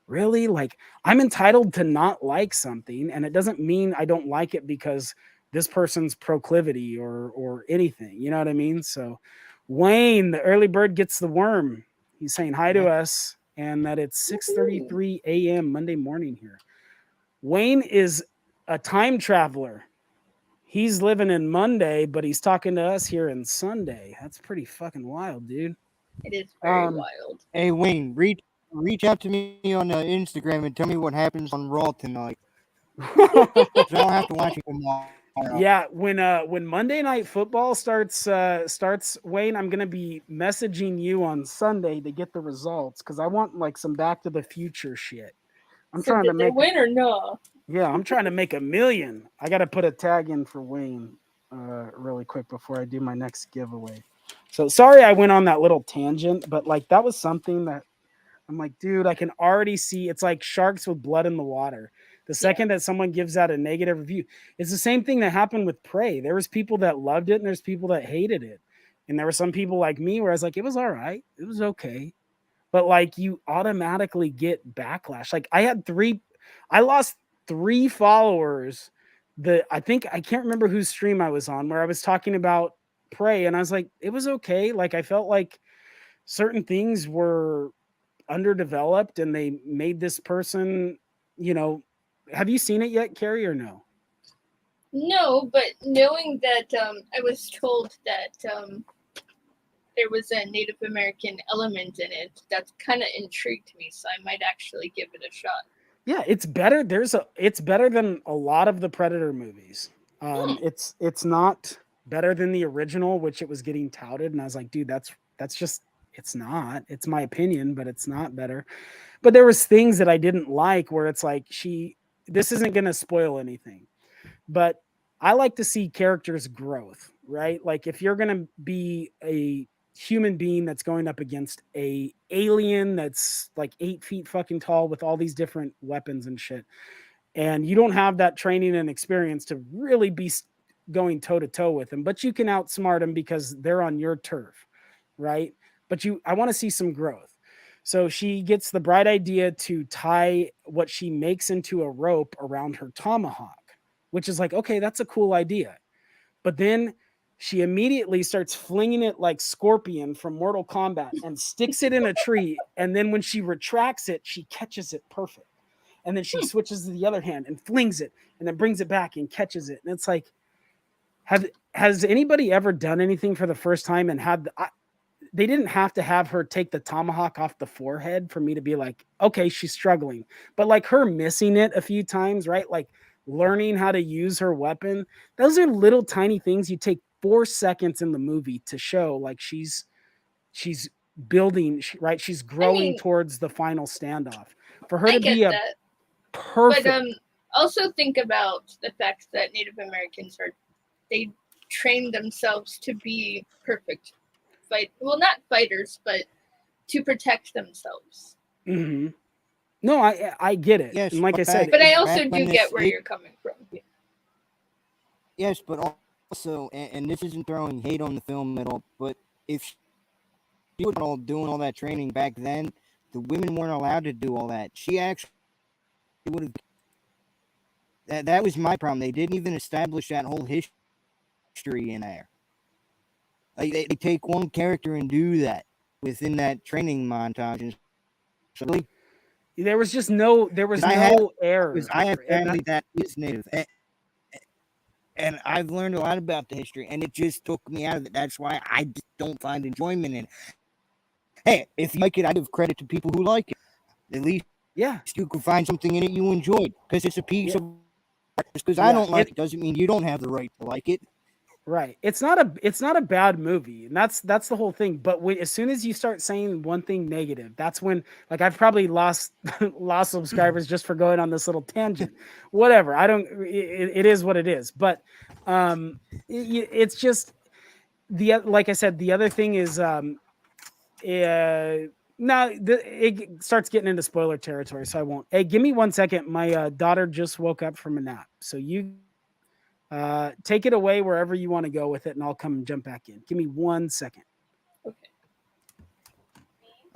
really? Like I'm entitled to not like something, and it doesn't mean I don't like it because this person's proclivity or anything. You know what I mean? So Wayne, the early bird gets the worm. He's saying hi to us, and that it's 6:33 a.m. Monday morning here. Wayne is a time traveler. He's living in Monday, but he's talking to us here in Sunday. That's pretty fucking wild, dude. It is very wild. Hey Wayne, reach out to me on Instagram and tell me what happens on Raw tonight. I don't have to watch it tomorrow. Yeah, when Monday Night Football starts, Wayne, I'm gonna be messaging you on Sunday to get the results because I want like some Back to the Future shit. I'm trying to did they make win or no? Yeah, I'm trying to make $1 million. I got to put a tag in for Wayne really quick before I do my next giveaway. So sorry I went on that little tangent, but like that was something that I'm like, dude, I can already see. It's like sharks with blood in the water. The second that someone gives out a negative review, it's the same thing that happened with Prey. There was people that loved it and there's people that hated it. And there were some people like me where I was like, it was all right. It was okay. But like you automatically get backlash. Like I lost 3 followers. I can't remember whose stream I was on where I was talking about Prey. And I was like, it was okay. Like I felt like certain things were underdeveloped and they made this person, have you seen it yet, Carrie, or no? No, but knowing that I was told that there was a Native American element in it, that kind of intrigued me, so I might actually give it a shot. Yeah, it's better. It's better than a lot of the Predator movies. It's not better than the original, which it was getting touted, and I was like, dude, that's just, it's not. It's my opinion, but it's not better. But there was things that I didn't like where it's like this isn't going to spoil anything, but I like to see characters' growth, right? Like if you're going to be human being that's going up against a alien that's like 8 feet fucking tall with all these different weapons and shit. And you don't have that training and experience to really be going toe to toe with them, but you can outsmart them because they're on your turf, right? But I want to see some growth. So she gets the bright idea to tie what she makes into a rope around her tomahawk, which is like, okay, that's a cool idea. But then she immediately starts flinging it like Scorpion from Mortal Kombat and sticks it in a tree. And then when she retracts it, she catches it perfect. And then she switches to the other hand and flings it and then brings it back and catches it. And it's like, has anybody ever done anything for the first time and they didn't have to have her take the tomahawk off the forehead for me to be like, okay, she's struggling. But like her missing it a few times, right? Like learning how to use her weapon. Those are little tiny things you take 4 seconds in the movie to show like she's building, right? She's growing towards the final standoff. For her to be a perfect. But also think about the fact that Native Americans they train themselves to be perfect not fighters, but to protect themselves. Mm-hmm. No, I get it. Yes, and like I said, but I also do get where you're coming from. Yes, but also, and this isn't throwing hate on the film at all, but if she was all doing all that training back then, the women weren't allowed to do all that. She actually would have. That was my problem. They didn't even establish that whole history in there. Like they take one character and do that within that training montage. And so there was no error. I have family that is Native, and I've learned a lot about the history, and it just took me out of it. That's why I just don't find enjoyment in it. Hey, if you like it, I give credit to people who like it. At least, you can find something in it you enjoyed because it's a piece of art. Just because I don't like it doesn't mean you don't have the right to like it. Right. It's not a bad movie, and that's the whole thing. But as soon as you start saying one thing negative, that's when like I've probably lost subscribers just for going on this little tangent. Whatever. I don't. It is what it is. But it's just like I said. The other thing is now it starts getting into spoiler territory, so I won't. Hey, give me 1 second. My daughter just woke up from a nap, so you. Take it away wherever you want to go with it, and I'll come and jump back in. Give me 1 second.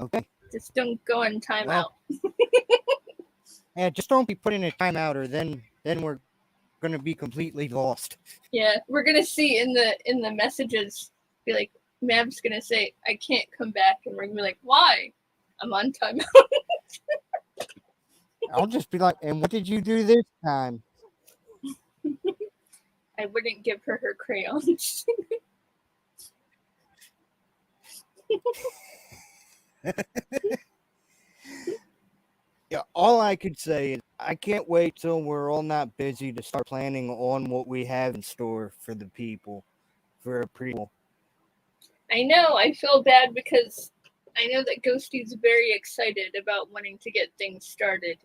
Okay. Just don't go in timeout. Yeah, just don't be putting a timeout, or then we're gonna be completely lost. Yeah, we're gonna see in the messages, be like, Mav's gonna say, "I can't come back," and we're gonna be like, "Why? I'm on timeout." I'll just be like, "And what did you do this time?" I wouldn't give her crayons. Yeah, all I could say is I can't wait till we're all not busy to start planning on what we have in store for the people, for people. I know, I feel bad because I know that Ghosty's very excited about wanting to get things started.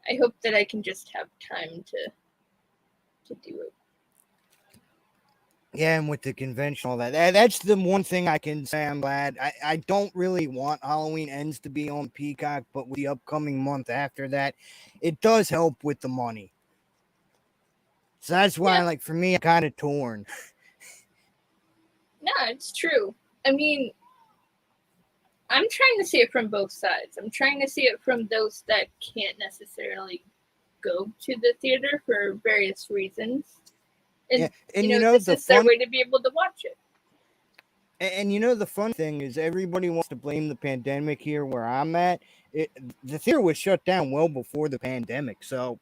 I hope that I can just have time to do it. Yeah, and with the convention, all that's the one thing I can say I'm glad. I don't really want Halloween Ends to be on Peacock, but with the upcoming month after that, it does help with the money. So that's why, like, for me, I'm kind of torn. No, it's true. I mean, I'm trying to see it from both sides. I'm trying to see it from those that can't necessarily go to the theater for various reasons. And this is their way to be able to watch it. And the fun thing is everybody wants to blame the pandemic here where I'm at. The theater was shut down well before the pandemic, so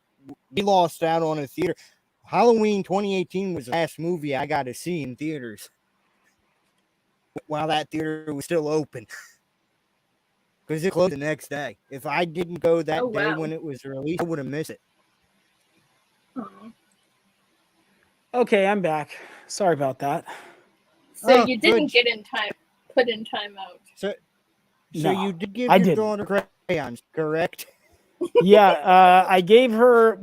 we lost out on a theater. Halloween 2018 was the last movie I got to see in theaters while that theater was still open. Because it closed the next day. If I didn't go that day when it was released, I would have missed it. Okay, I'm back. Sorry about that. So you didn't get put in timeout. So No, you did give I your didn't. daughter crayons, correct? Yeah, I gave her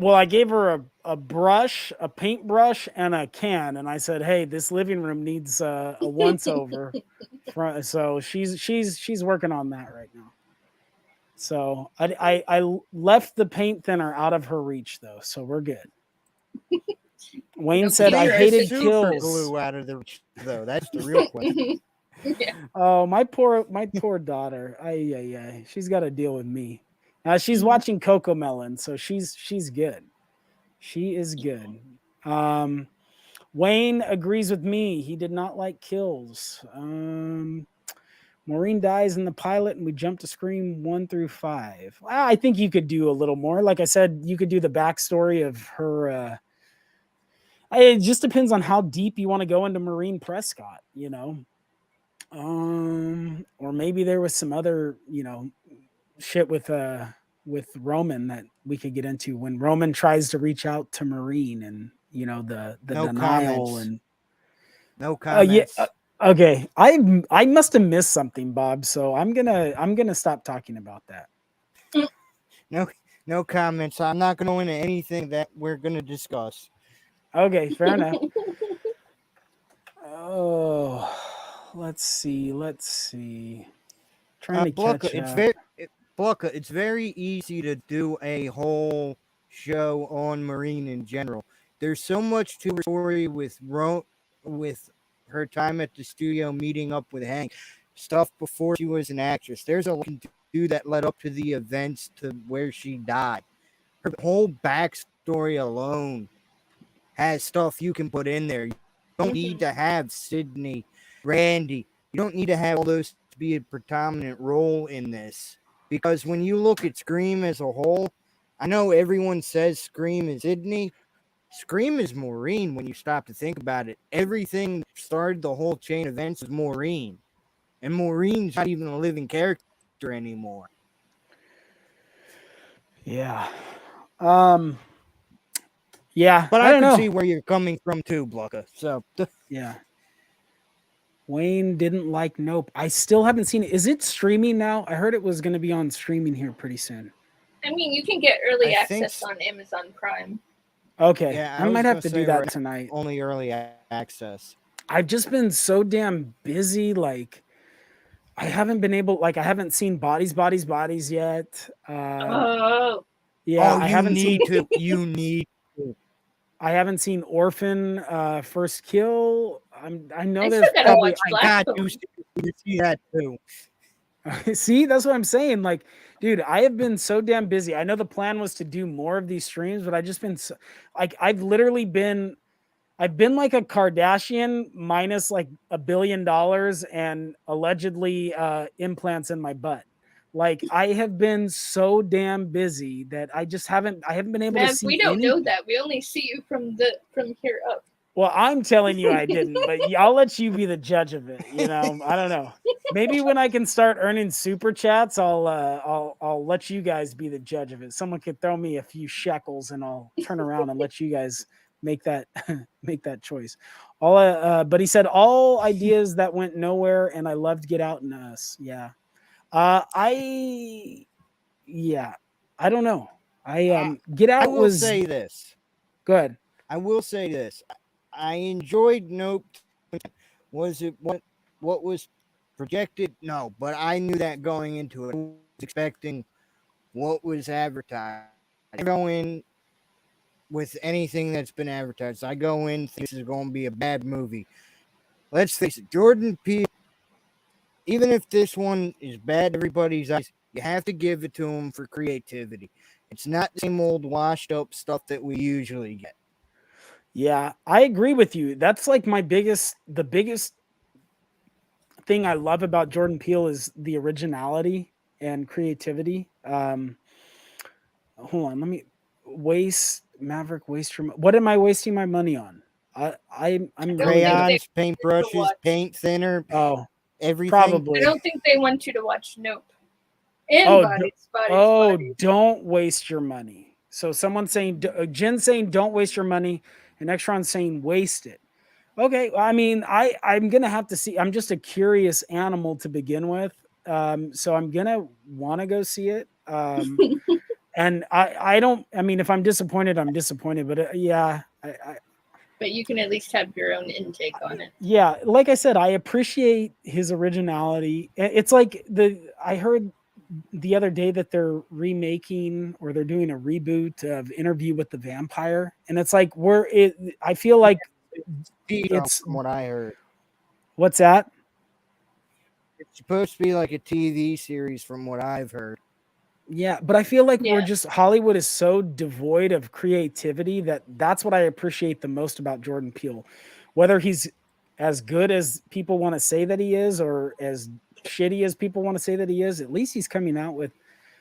a brush, a paintbrush, and a can, and I said, "Hey, this living room needs a once over." So she's working on that right now. So I left the paint thinner out of her reach though, so we're good. Wayne said I hated super kills. glue out of the reach, though. That's the real question. Yeah. Oh, my poor daughter. Ay. She's got to deal with me. She's watching Coco Melon, so she's good. She is good. Wayne agrees with me. He did not like kills. Maureen dies in the pilot, and we jump to Scream 1 through 5. I think you could do a little more. Like I said, you could do the backstory of her. It just depends on how deep you want to go into Maureen Prescott, you know. Or maybe there was some other, you know, shit with Roman that we could get into when Roman tries to reach out to Maureen, and you know the No denial comments. and no comments. Okay, I must have missed something, Bob. So I'm gonna stop talking about that. No comments. I'm not going to go into anything that we're going to discuss. Okay, fair enough. Oh, let's see. Trying to Blucka, catch up. Blucka, it's very easy to do a whole show on Maureen in general. There's so much to her story with her time at the studio meeting up with Hank, stuff before she was an actress. There's a lot to do that led up to the events to where she died. Her whole backstory alone has stuff you can put in there. You don't need to have Sydney, Randy. You don't need to have all those to be a predominant role in this. Because when you look at Scream as a whole, I know everyone says Scream is Sydney. Scream is Maureen when you stop to think about it. Everything that started the whole chain of events is Maureen. And Maureen's not even a living character anymore. Yeah. Yeah. But I don't know. see where you're coming from too, Blucka. So yeah. Wayne didn't like Nope. I still haven't seen it. Is it streaming now? I heard it was going to be on streaming here pretty soon. I mean, you can get early access on Amazon Prime. Okay. Yeah, I might have to do that tonight. Only early access. I've just been so damn busy. Like, I haven't been able, like, I haven't seen Bodies yet. Oh. Yeah, I you haven't need seen. You need to. I haven't seen Orphan First Kill. I know I there's still gotta probably. watch I Black got you to see that too. See, that's what I'm saying. Like, dude, I have been so damn busy. I know the plan was to do more of these streams, but I've just been so, like, I've been like a Kardashian minus like $1 billion and allegedly implants in my butt. Like, I have been so damn busy that I haven't been able to see. We don't know that. We only see you from here up. Well, I'm telling you I didn't, but I'll let you be the judge of it. You know, I don't know. Maybe when I can start earning super chats, I'll let you guys be the judge of it. Someone could throw me a few shekels and I'll turn around and let you guys make that choice. But he said all ideas that went nowhere, and I loved Get Out and Us. Yeah. I don't know. Get Out I will say this. Good. I will say this. I enjoyed Nope. Was it what was projected? No, but I knew that going into it. I was expecting what was advertised. I go in with anything that's been advertised. I go in thinking this is going to be a bad movie. Let's face it, Jordan Peele, even if this one is bad in everybody's eyes, you have to give it to him for creativity. It's not the same old washed up stuff that we usually get. Yeah, I agree with you. That's like the biggest thing I love about Jordan Peele is the originality and creativity. Hold on, let me waste your. What am I wasting my money on? I'm crayons, paintbrushes, paint thinner. Oh, everything. Probably. I don't think they want you to watch Nope. And Bodies. Don't waste your money. So someone's saying, Jen saying, don't waste your money, and Extron saying, waste it. Okay, I mean, I'm gonna have to see. I'm just a curious animal to begin with, so I'm gonna want to go see it. And I don't. I mean, if I'm disappointed, I'm disappointed. But yeah, but you can at least have your own intake on it. Yeah, like I said, I appreciate his originality. It's like I heard the other day that they're remaking or they're doing a reboot of Interview with the Vampire, and it's like I feel like it's from what I heard. What's that? It's supposed to be like a TV series, from what I've heard. Yeah, but I feel like we're just Hollywood is so devoid of creativity that's what I appreciate the most about Jordan Peele. Whether he's as good as people want to say that he is or as shitty as people want to say that he is, at least he's coming out with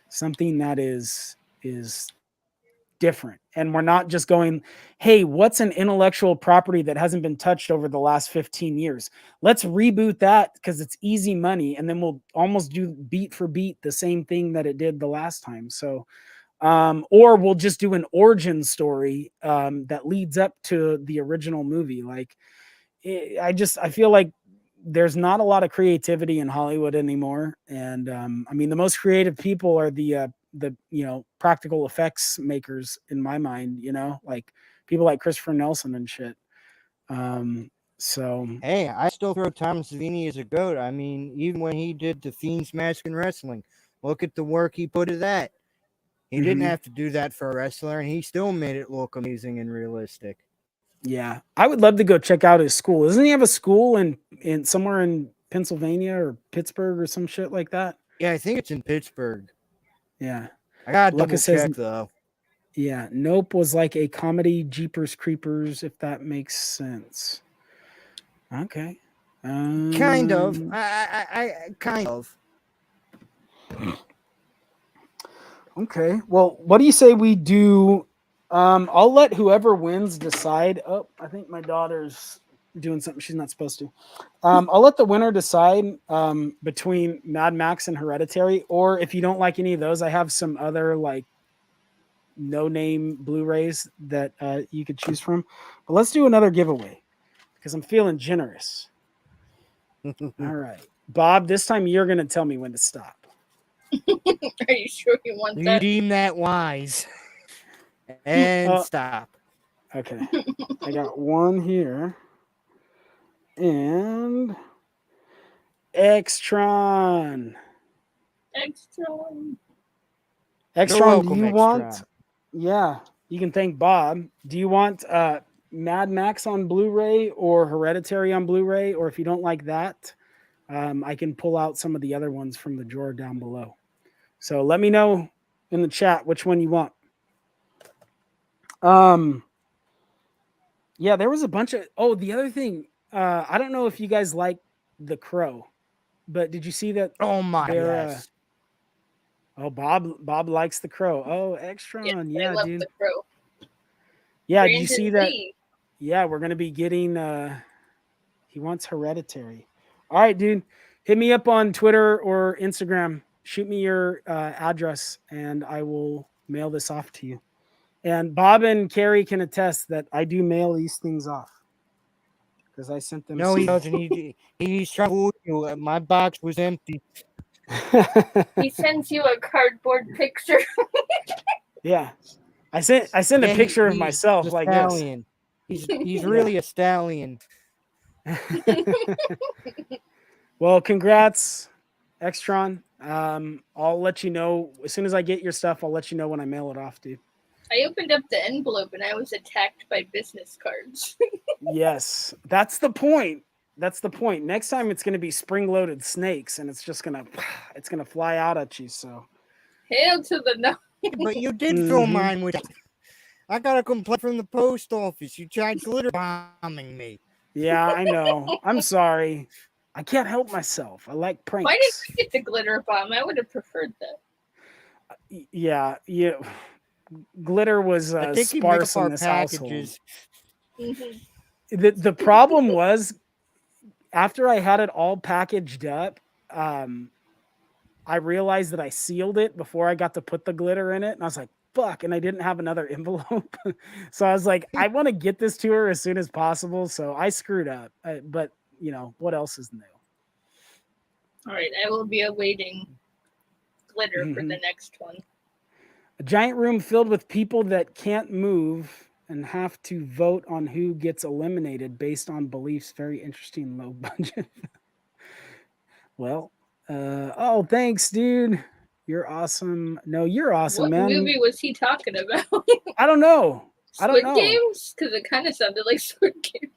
something that is different. And we're not just going, hey, what's an intellectual property that hasn't been touched over the last 15 years? Let's reboot that because it's easy money. And then we'll almost do beat for beat the same thing that it did the last time. So, or we'll just do an origin story that leads up to the original movie. Like, I feel like there's not a lot of creativity in Hollywood anymore. And I mean, the most creative people are the practical effects makers in my mind, like people like Christopher Nelson and shit. So hey, I still throw Tom Savini as a goat. I mean, even when he did The Fiend's Mask in Wrestling, look at the work he put into that. He didn't have to do that for a wrestler, and he still made it look amazing and realistic. Yeah, I would love to go check out his school. Doesn't he have a school in somewhere in Pennsylvania or Pittsburgh or some shit like that? Yeah, I think it's in Pittsburgh. Yeah, I gotta double check though. Yeah, Nope was like a comedy Jeepers Creepers, if that makes sense. Okay, kind of. I kind of. Okay, well, what do you say we do? I'll let whoever wins decide. Oh, I think my daughter's doing something she's not supposed to. I'll let the winner decide between Mad Max and Hereditary, or if you don't like any of those, I have some other like no-name Blu-rays that you could choose from. But let's do another giveaway because I'm feeling generous. All right, Bob, this time you're going to tell me when to stop. Are you sure you want that? You deem that wise. And stop. Okay. I got one here. And Extron. Extron, do you want? Yeah, you can thank Bob. Do you want Mad Max on Blu-ray or Hereditary on Blu-ray? Or if you don't like that, I can pull out some of the other ones from the drawer down below. So let me know in the chat which one you want. Yeah, there was a bunch of the other thing. I don't know if you guys like The Crow, but did you see that? Oh my yes. Bob likes The Crow. Oh, Extron. Yeah, I love dude. The Crow. Yeah, Brandon do you see that? Lee. Yeah, we're gonna be getting he wants Hereditary. All right, dude. Hit me up on Twitter or Instagram. Shoot me your address and I will mail this off to you. And Bob and Carrie can attest that I do mail these things off because I sent them. No, he doesn't. He's trying to fool you. My box was empty. He sends you a cardboard picture. Yeah, I sent a picture of myself like stallion. This. He's really a stallion. Well, congrats, Extron. I'll let you know as soon as I get your stuff. I'll let you know when I mail it off, dude. I opened up the envelope and I was attacked by business cards. Yes, that's the point. That's the point. Next time it's going to be spring-loaded snakes, and it's gonna fly out at you. So, hail to the no. But you did fill mine with. I got a complaint from the post office. You tried glitter bombing me. Yeah, I know. I'm sorry. I can't help myself. I like pranks. Why did you get the glitter bomb? I would have preferred that. Yeah. Glitter was sparse in this packages. Household. The problem was after I had it all packaged up, I realized that I sealed it before I got to put the glitter in it, and I was like, "Fuck!" And I didn't have another envelope, so I was like, "I want to get this to her as soon as possible." So I screwed up, but what else is new? All right, I will be awaiting glitter for the next one. A giant room filled with people that can't move and have to vote on who gets eliminated based on beliefs. Very interesting, low budget. Well, oh, thanks, dude. You're awesome. No, you're awesome, What man. movie was he talking about? I don't know. Squid Games? Because it kind of sounded like Squid Games.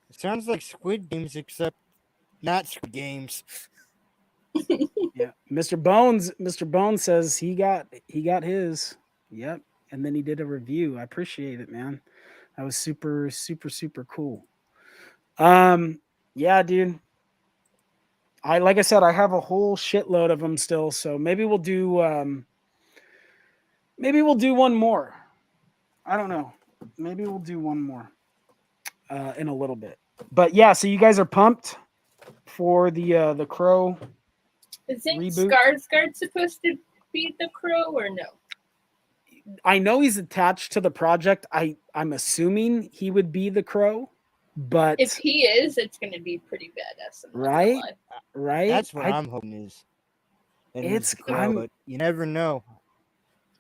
It sounds like Squid Games, except not Squid Games. Yeah, Mr. Bones says he got his. Yep, and then he did a review. I appreciate it, man. That was super cool. Yeah, dude. Like I said, I have a whole shitload of them still, so maybe we'll do one more. I don't know. Maybe we'll do one more in a little bit. But yeah, so you guys are pumped for the Crow. Isn't reboot? Skarsgård supposed to be the Crow or no? I know he's attached to the project. I'm assuming he would be the Crow, but if he is, it's going to be pretty badass. Right? That's what I'm hoping is. It's but you never know.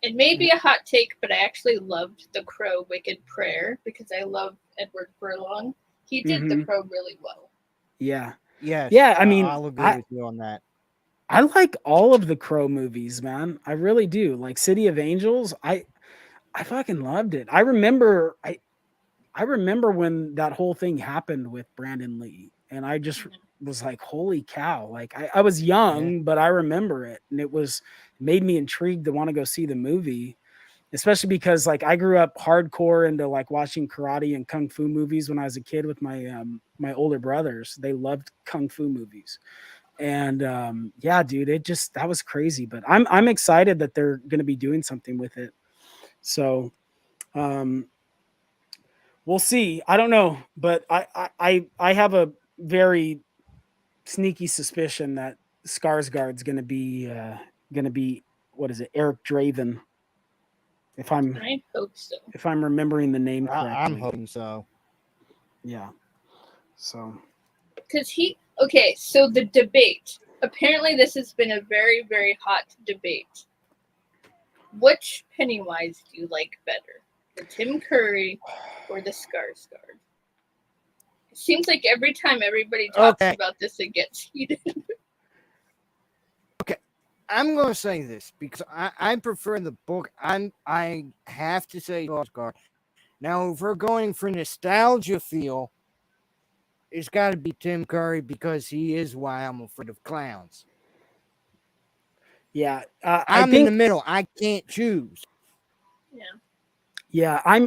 It may be a hot take, but I actually loved the Crow Wicked Prayer because I love Edward Furlong. He did the Crow really well. Yeah. Yes, Yeah, I mean, I'll agree with you on that. I like all of the Crow movies, man. I really do. Like City of Angels, I fucking loved it. I remember when that whole thing happened with Brandon Lee, and I just was like, holy cow. Like I was young, but I remember it, and it made me intrigued to want to go see the movie, especially because like I grew up hardcore into like watching karate and kung fu movies when I was a kid with my my older brothers. They loved kung fu movies. And yeah, dude, that was crazy. But I'm excited that they're going to be doing something with it. So we'll see. I don't know, but I have a very sneaky suspicion that Skarsgård's going to be what is it, Eric Draven? I hope so. If I'm remembering the name correctly. I'm hoping so. Yeah. So. Because okay, so the debate. Apparently, this has been a very, very hot debate. Which Pennywise do you like better? The Tim Curry or the Skarsgård? It seems like every time everybody talks about this, it gets heated. Okay, I'm going to say this because I prefer the book. I have to say Skarsgård. Now, if we're going for nostalgia feel, it's got to be Tim Curry because he is why I'm afraid of clowns. Yeah, I'm in the middle. I can't choose. Yeah, I'm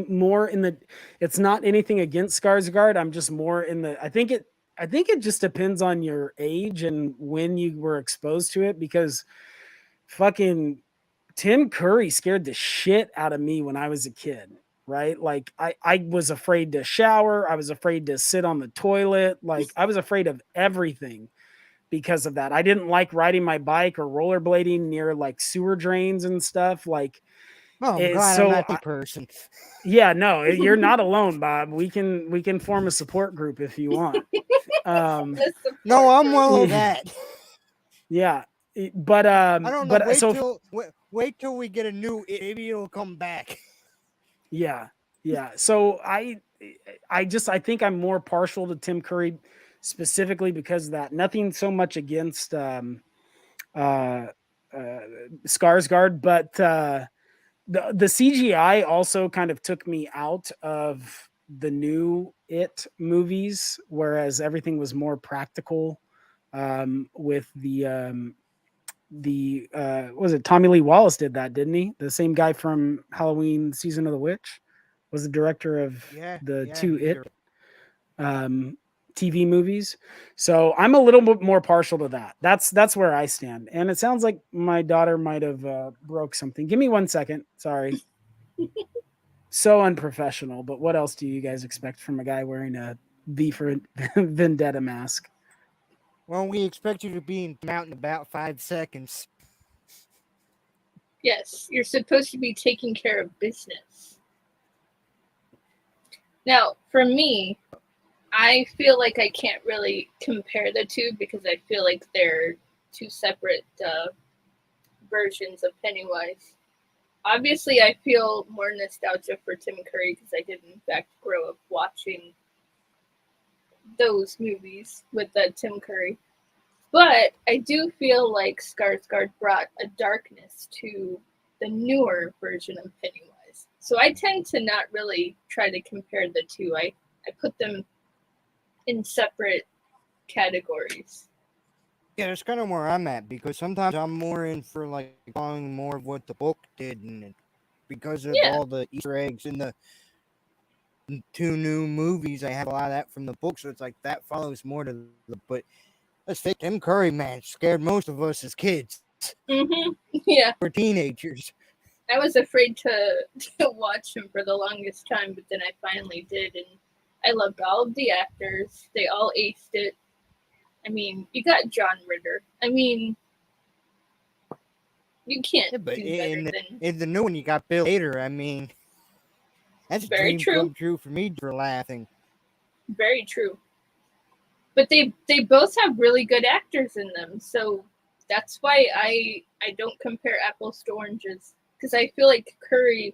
more in the. It's not anything against Skarsgård. I'm just more in the. I think it just depends on your age and when you were exposed to it, because fucking Tim Curry scared the shit out of me when I was a kid. Right? Like I was afraid to shower. I was afraid to sit on the toilet. Like I was afraid of everything because of that. I didn't like riding my bike or rollerblading near like sewer drains and stuff. Like, well, I'm glad I'm not the person. Yeah, no, you're not alone, Bob. We can form a support group if you want. No, I'm well with that. Yeah, but I don't know. Wait till we get a new. Maybe it'll come back. Yeah. So I think I'm more partial to Tim Curry specifically because of that. Nothing so much against Skarsgård, but the CGI also kind of took me out of the new It movies, whereas everything was more practical with the was it Tommy Lee Wallace did that, didn't he? The same guy from Halloween Season of the Witch was the director of two It TV movies. So I'm a little bit more partial to that. That's where I stand. And it sounds like my daughter might have broke something. Give me 1 second. Sorry. So unprofessional, but what else do you guys expect from a guy wearing a V for Vendetta mask? Well, we expect you to be out in about 5 seconds. Yes, you're supposed to be taking care of business. Now, for me, I feel like I can't really compare the two because I feel like they're two separate versions of Pennywise. Obviously, I feel more nostalgia for Tim Curry because I did, in fact, grow up watching those movies with Tim Curry. But I do feel like Skarsgård brought a darkness to the newer version of Pennywise. So I tend to not really try to compare the two. I put them in separate categories. Yeah, that's kind of where I'm at, because sometimes I'm more in for like following more of what the book did, and because of all the Easter eggs in the two new movies, I have a lot of that from the book, so it's like that follows more to the. But let's say Tim Curry, man, scared most of us as kids. Yeah. We're teenagers. I was afraid to watch him for the longest time, but then I finally did, and I loved all of the actors. They all aced it. I mean, you got John Ritter. I mean, you can't do better than... In the new one, you got Bill Hader. I mean, that's very a dream true. come true for me for laughing. Very true. But they both have really good actors in them, so that's why I don't compare apples to oranges, because I feel like Curry,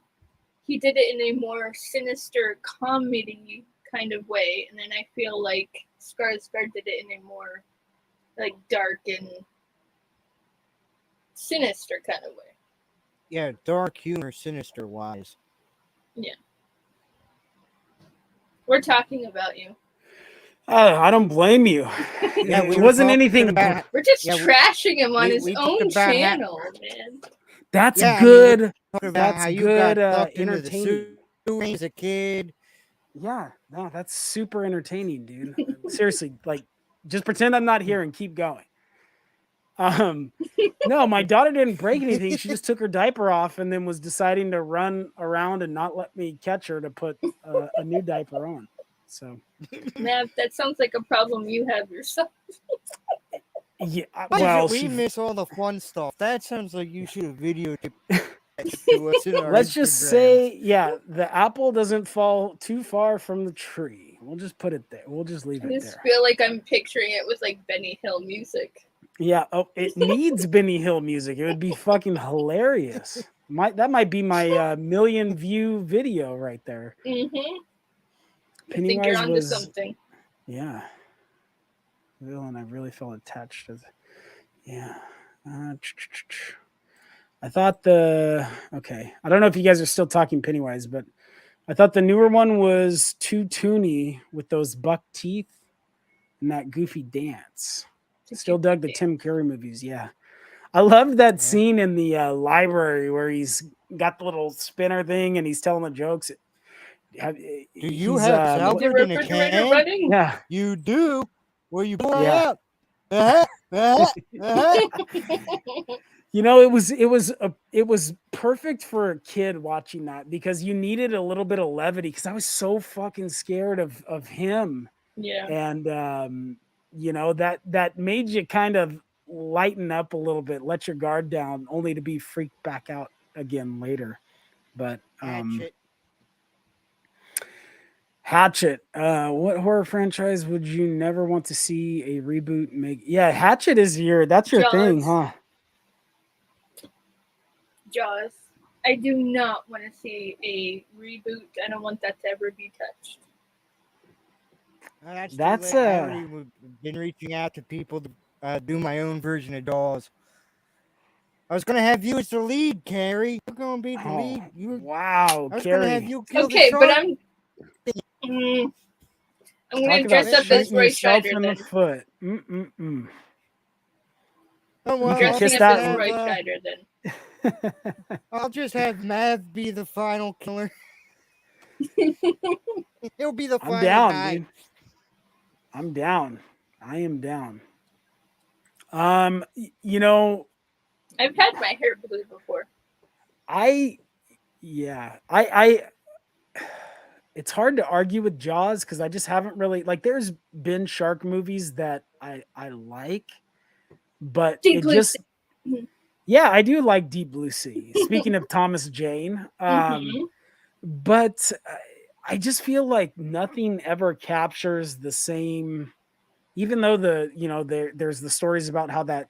he did it in a more sinister comedy kind of way, and then I feel like Skarsgård did it in a more like dark and sinister kind of way. Yeah, dark humor, sinister wise. Yeah. We're talking about you. I don't blame you. Yeah, it wasn't anything. We're just trashing him on his own channel, man. That's yeah, good. I mean, about that's how you good. got sucked into the Entertaining. sewer as a kid. Yeah, no, that's super entertaining, dude. Seriously, like, just pretend I'm not here and keep going. No, my daughter didn't break anything. She just took her diaper off and then was deciding to run around and not let me catch her to put a new diaper on. So, Mav, that sounds like a problem you have yourself. Yeah, well, we miss all the fun stuff. That sounds like you should have videotaped to us in our let's just Instagrams. say, yeah, the apple doesn't fall too far from the tree. We'll just put it there. We'll just leave it I just there. feel like I'm picturing it with like Benny Hill music. Yeah, oh, it needs Benny Hill music. It would be fucking hilarious. That might be my million view video right there. Mm-hmm. I Pennywise think you're onto was something. Yeah. Villain, I really felt attached to. Yeah. I thought okay. I don't know if you guys are still talking Pennywise, but I thought the newer one was too toony with those buck teeth and that goofy dance. Still dug the Tim Curry movies. Yeah. I loved that scene in the library where he's got the little spinner thing and he's telling the jokes. Do you have salad in a can? Running? Yeah. You do? Well, you pour Yeah. out. You know, it was perfect for a kid watching that because you needed a little bit of levity because I was so fucking scared of him. Yeah. And you know, that made you kind of lighten up a little bit, let your guard down, only to be freaked back out again later. But Hatchet. What horror franchise would you never want to see a reboot make? Yeah, Hatchet is that's your Jaws. thing, huh? Jaws. I do not want to see a reboot. I don't want that to ever be touched. That's I already been reaching out to people to do my own version of Jaws. I was gonna have you as the lead, Carrie. You're gonna be the lead. Wow, I was Carrie. gonna have you kill Okay, the but shark. I'm Talk gonna about dress up as shooting Roy yourself Scheider in then. the foot. Oh, well, You can I'll kiss just that. have, Roy Scheider then. I'll just have Mav be the final killer. He'll be the final I'm down, guy. dude. I'm down. I am down. You know, I've had my hair blue before. It's hard to argue with Jaws because I just haven't really there's been shark movies that I like, but Deep it Blue just Sea. yeah, I do like Deep Blue Sea. Speaking of Thomas Jane, but I just feel like nothing ever captures the same. Even though there's the stories about how that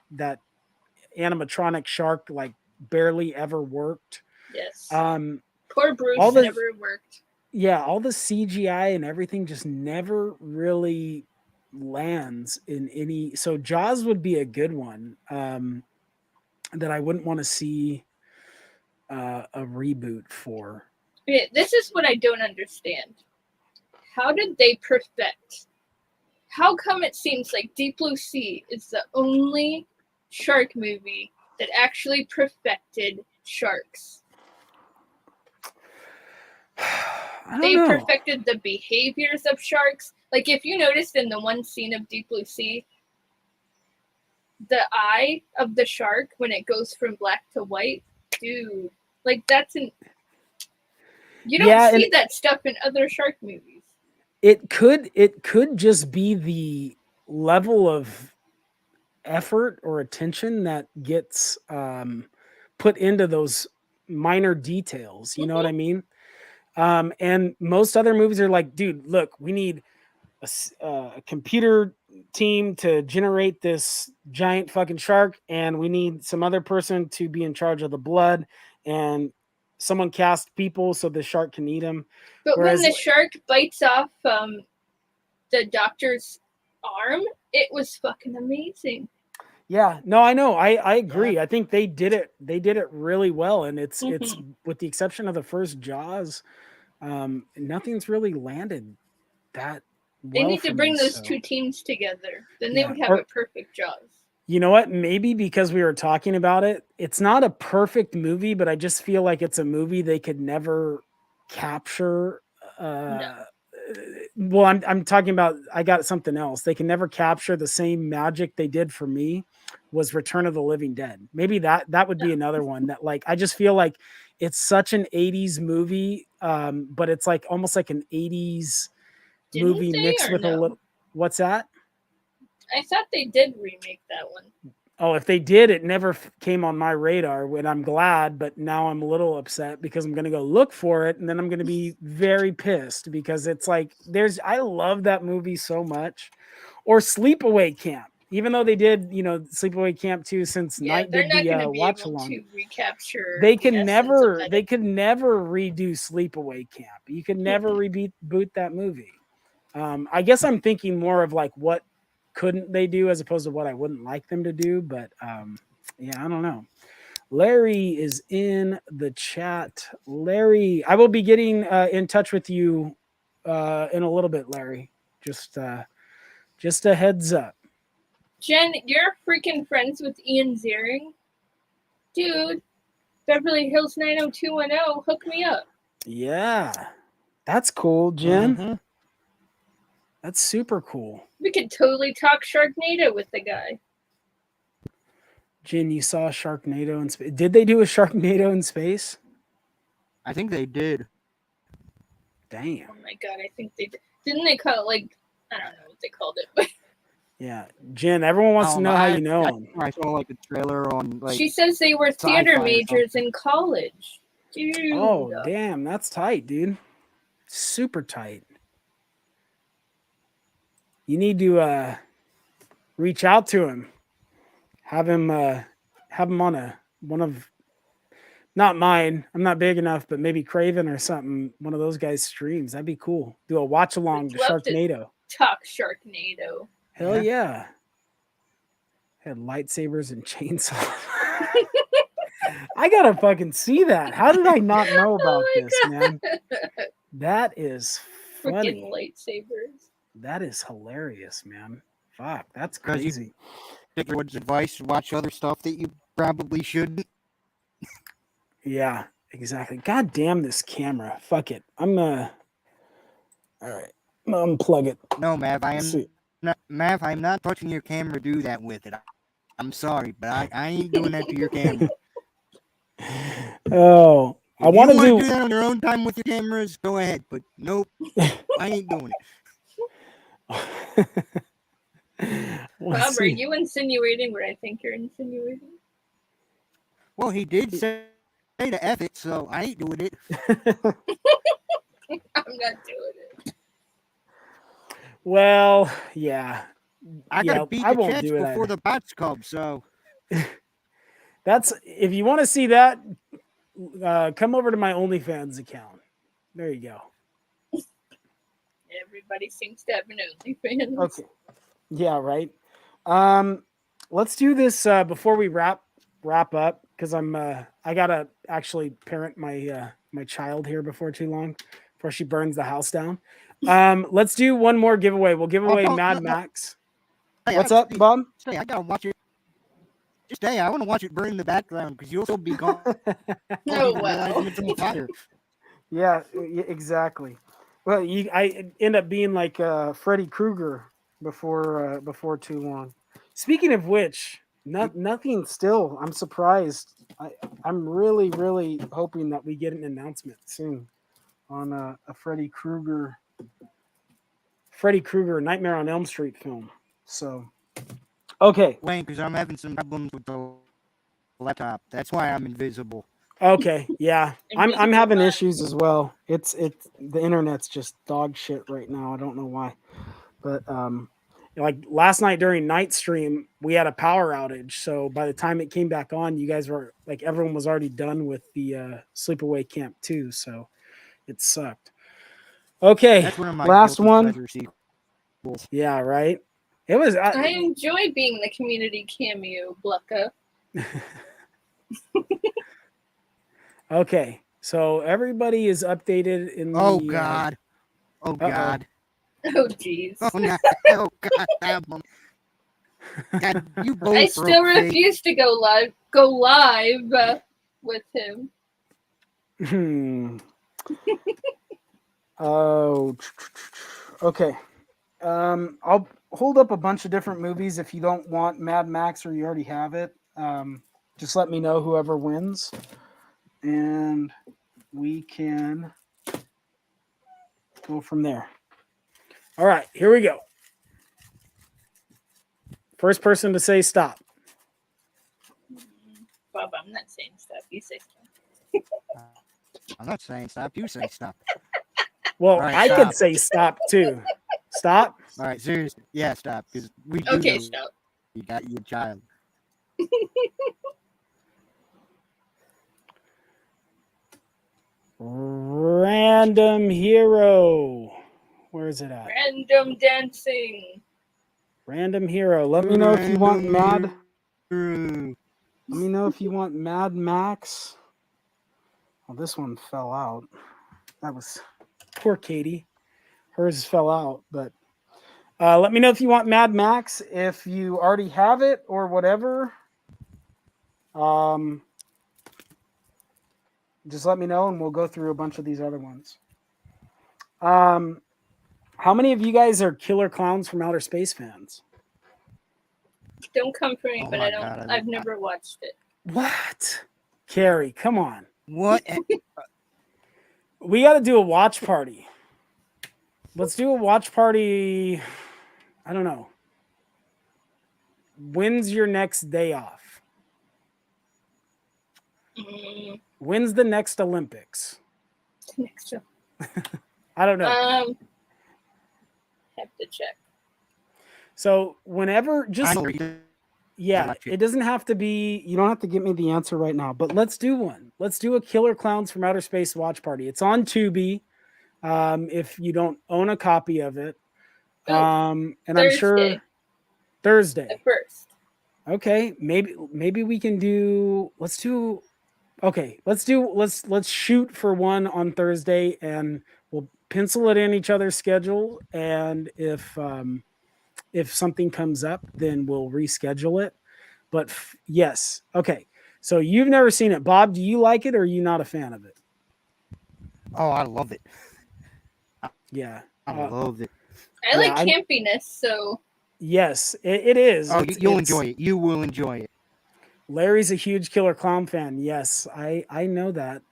animatronic shark like barely ever worked. Yes. Um, Poor Bruce never worked. Yeah, all the CGI and everything just never really lands in any. So Jaws would be a good one that I wouldn't want to see a reboot for. Okay, this is what I don't understand. How did they perfect? How come it seems like Deep Blue Sea is the only shark movie that actually perfected sharks? They perfected the behaviors of sharks. Like, if you noticed in the one scene of Deep Blue Sea, the eye of the shark when it goes from black to white, dude, like that's you don't see that stuff in other shark movies. It could just be the level of effort or attention that gets put into those minor details. You know what I mean? And most other movies are like, dude, look, we need a computer team to generate this giant fucking shark, and we need some other person to be in charge of the blood, and someone cast people so the shark can eat them. But when the shark bites off the doctor's arm, it was fucking amazing. Yeah, no, I know. I agree. Yeah. I think they did it really well, and it's with the exception of the first Jaws, nothing's really landed that well. They need to bring those two teams together. Then they would have a perfect Jaws. You know what? Maybe because we were talking about it, it's not a perfect movie, but I just feel like it's a movie they could never capture. No. Well, I'm talking about, I got something else. They can never capture the same magic they did for me was Return of the Living Dead. Maybe that would be another one that, like, I just feel like it's such an 80s movie, but it's like almost like an 80s movie mixed with a little. What's that? I thought they did remake that one. Oh, if they did, it never came on my radar, and I'm glad, but now I'm a little upset because I'm going to go look for it, and then I'm going to be very pissed because it's like, I love that movie so much. Or Sleepaway Camp, even though they did, Sleepaway Camp 2 since Night did the watch along. To recapture they could never redo Sleepaway Camp. You could never reboot that movie. I guess I'm thinking more of like what couldn't they do as opposed to what I wouldn't like them to do, but yeah, I don't know. Larry is in the chat. Larry, I will be getting in touch with you in a little bit, Larry. Just a heads up. Jen, you're freaking friends with Ian Ziering? Dude, Beverly Hills 90210, hook me up. Yeah, that's cool, Jen. Mm-hmm. That's super cool. We could totally talk Sharknado with the guy. Jen, you saw Sharknado in space. Did they do a Sharknado in space? I think they did. Damn. Oh my god, I think they did. Didn't they call it, like, I don't know what they called it, but... Yeah, Jen, everyone wants to know how you know them. I saw like a trailer on like. She says they were theater majors in college. Dude. Oh, damn, that's tight, dude. Super tight. You need to reach out to him. Have him on one of, not mine. I'm not big enough, but maybe Craven or something. One of those guys streams. That'd be cool. Do a watch along to Sharknado. Talk Sharknado. Hell yeah. Had lightsabers and chainsaws. I gotta fucking see that. How did I not know about this, man? That is funny. Freaking lightsabers. That is hilarious, man. Fuck, that's crazy. Take everyone's advice, watch other stuff that you probably shouldn't. Yeah, exactly. God damn this camera. Fuck it. I'm all right. I'm gonna unplug it. No, Mav, I'm not touching your camera. Do that with it. I'm sorry, but I ain't doing that to your camera. Oh, I want to do that on your own time with your cameras. Go ahead, but nope, I ain't doing it. Bob, are you insinuating where I think you're insinuating? Well, he did say to F it, so I ain't doing it. I'm not doing it. Well, yeah. I gotta beat the Jets before the bats come, so. That's if you want to see that, come over to my OnlyFans account. There you go. Everybody seems to have an OnlyFans. Okay. Yeah, right. Let's do this before we wrap up because I gotta actually parent my my child here before too long, before she burns the house down. Let's do one more giveaway. We'll give away Mad Max. Hey, What's up, Bob? Stay, I gotta watch it. Just stay. I want to watch it burn in the background because you'll still be gone. Oh wow. It's on fire. Yeah, exactly. Well, I end up being like Freddy Krueger before too long. Speaking of which, nothing still. I'm surprised. I'm really hoping that we get an announcement soon on a Freddy Krueger Nightmare on Elm Street film. So, okay. Wayne, because I'm having some problems with the laptop. That's why I'm invisible. Okay, yeah, I'm having issues as well. It's the internet's just dog shit right now. I don't know why, but like last night during night stream, we had a power outage. So by the time it came back on, you guys were like everyone was already done with the Sleepaway Camp 2, so it sucked. Okay, That's one of my last one. sequels. Yeah, right. It was. I enjoy being the community cameo, Blucka. Okay, so everybody is updated in the. Oh God! Oh God! Oh jeez! Oh no! Oh God! God, you both I still refuse to go live. Go live with him. Oh, okay. I'll hold up a bunch of different movies if you don't want Mad Max or you already have it. Just let me know whoever wins. And we can go from there. All right, here we go. First person to say stop. Bob, I'm not saying stop. You say stop. I'm not saying stop. You say stop. Well, right, I stop. could say stop too. Stop. All right, seriously. Yeah, stop. Because we do Okay, know stop. you got your child. Random hero. Where is it at? Random dancing. Random hero. Let me know if you want Mad. Let me know if you want Mad Max. Well, this one fell out. That was poor Katie. Hers fell out, but let me know if you want Mad Max, if you already have it or whatever. Just let me know and we'll go through a bunch of these other ones. How many of you guys are Killer Clowns from Outer Space fans? Don't come for me, Oh but my I don't. God, I've never watched it. What? Carrie, come on. What? We got to do a watch party. Let's do a watch party. I don't know. When's your next day off? When's the next Olympics? Next show. I don't know. Have to check. So whenever, just Yeah, it doesn't have to be. You don't have to give me the answer right now. But let's do one. Let's do a Killer Clowns from Outer Space watch party. It's on Tubi. If you don't own a copy of it, and Thursday. I'm sure Thursday. The first. Okay, maybe we can do. Let's shoot for one on Thursday, and we'll pencil it in each other's schedule. And if something comes up, then we'll reschedule it. But yes, okay. So you've never seen it, Bob? Do you like it, or are you not a fan of it? Oh, I love it. Yeah, I love it. I like campiness, so. Yes, it is. Oh, you'll enjoy it. You will enjoy it. Larry's a huge Killer Clown fan. Yes, I know that.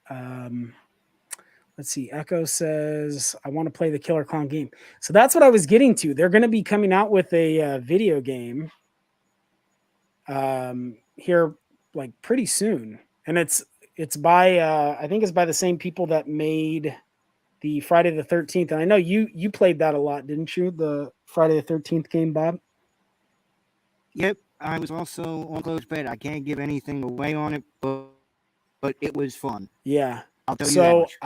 Let's see. Echo says, I want to play the Killer Clown game. So that's what I was getting to. They're going to be coming out with a video game here like pretty soon. And it's by, I think it's by the same people that made the Friday the 13th. And I know you played that a lot, didn't you? The Friday the 13th game, Bob? Yep. I was also on close bed. I can't give anything away on it, but it was fun. Yeah. I'll tell you that much.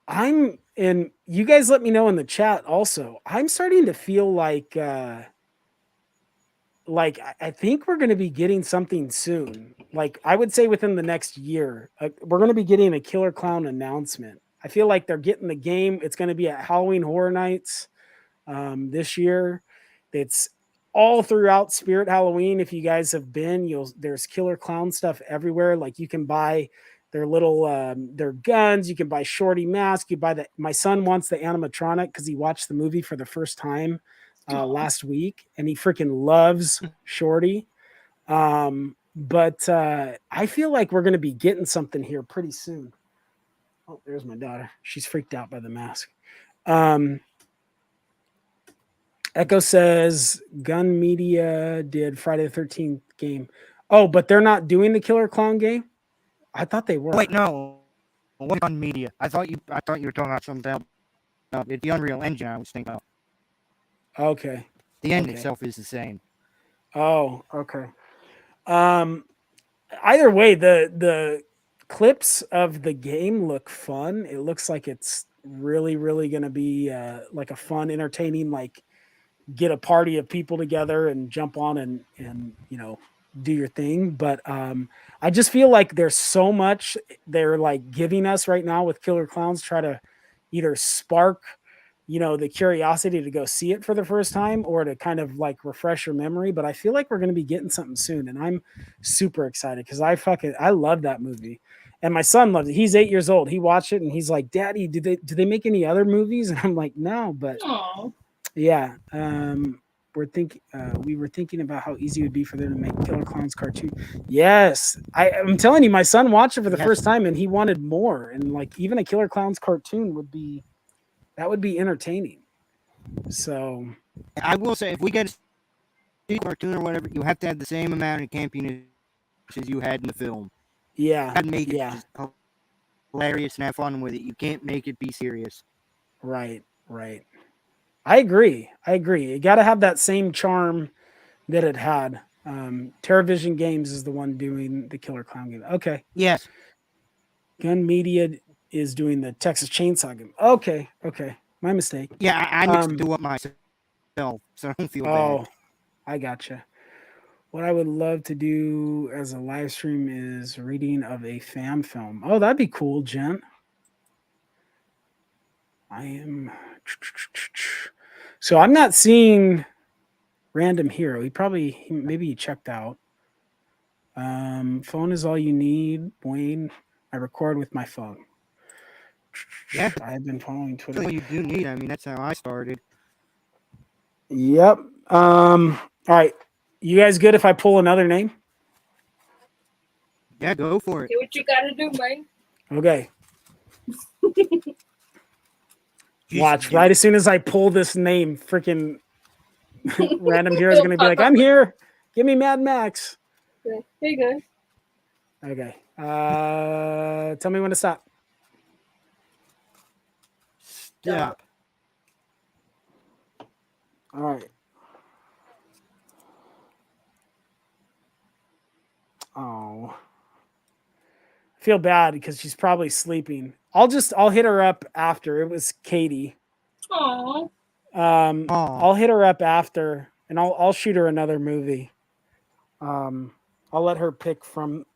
I'm and you guys let me know in the chat also. I'm starting to feel like I think we're going to be getting something soon. Like I would say within the next year, we're going to be getting a Killer Clown announcement. I feel like they're getting the game. It's going to be at Halloween Horror Nights this year. It's all throughout Spirit Halloween. If you guys have been, there's Killer Clown stuff everywhere. Like you can buy their little their guns. You can buy Shorty mask. You buy the. My son wants the animatronic because he watched the movie for the first time last week, and he freaking loves Shorty. But I feel like we're going to be getting something here pretty soon. Oh, there's my daughter. She's freaked out by the mask. Echo says Gun Media did Friday the 13th game. Oh, but they're not doing the Killer Clown game? I thought they were. Wait, no. What Gun Media? I thought you were talking about something else. No, it's the Unreal Engine I was thinking about. Okay. The end itself is the same. Oh, okay. Either way, the clips of the game look fun. It looks like it's really, really going to be like a fun, entertaining, like get a party of people together and jump on and do your thing. But I just feel like there's so much they're like giving us right now with Killer Clowns, try to either spark the curiosity to go see it for the first time or to kind of like refresh your memory. But I feel like we're going to be getting something soon, and I'm super excited because I love that movie, and my son loves it. He's 8 years old. He watched it and he's like, "Daddy, do they make any other movies?" And I'm like, "No," but yeah. We were thinking about how easy it would be for them to make Killer Clowns cartoon. Yes, I'm telling you, my son watched it for the first time and he wanted more. And like even a Killer Clowns cartoon would be entertaining. So I will say, if we get a cartoon or whatever, you have to have the same amount of campiness as you had in the film. Yeah, you gotta make it just hilarious and have fun with it. You can't make it be serious. Right. I agree. You got to have that same charm that it had. TerraVision Games is the one doing the Killer Clown game. Okay. Yes. Gun Media is doing the Texas Chainsaw game. Okay. My mistake. Yeah, I need to do it myself, so I don't feel bad. Oh, I gotcha. What I would love to do as a live stream is reading of a fan film. Oh, that'd be cool, Jen. So I'm not seeing Random Hero. Maybe he checked out. Phone is all you need, Wayne. I record with my phone. Yeah, I've been following Twitter. What you do need. I mean, that's how I started. Yep. All right. You guys good if I pull another name? Yeah, go for it. Do what you gotta do, man. Okay. Watch, right as soon as I pull this name, freaking Random Hero is going to be like, I'm here. Give me Mad Max. There you go. Okay. Tell me when to stop. Stop. All right. Oh. I feel bad because she's probably sleeping. I'll hit her up after. It was Katie. Aww. I'll hit her up after and I'll shoot her another movie. I'll let her pick from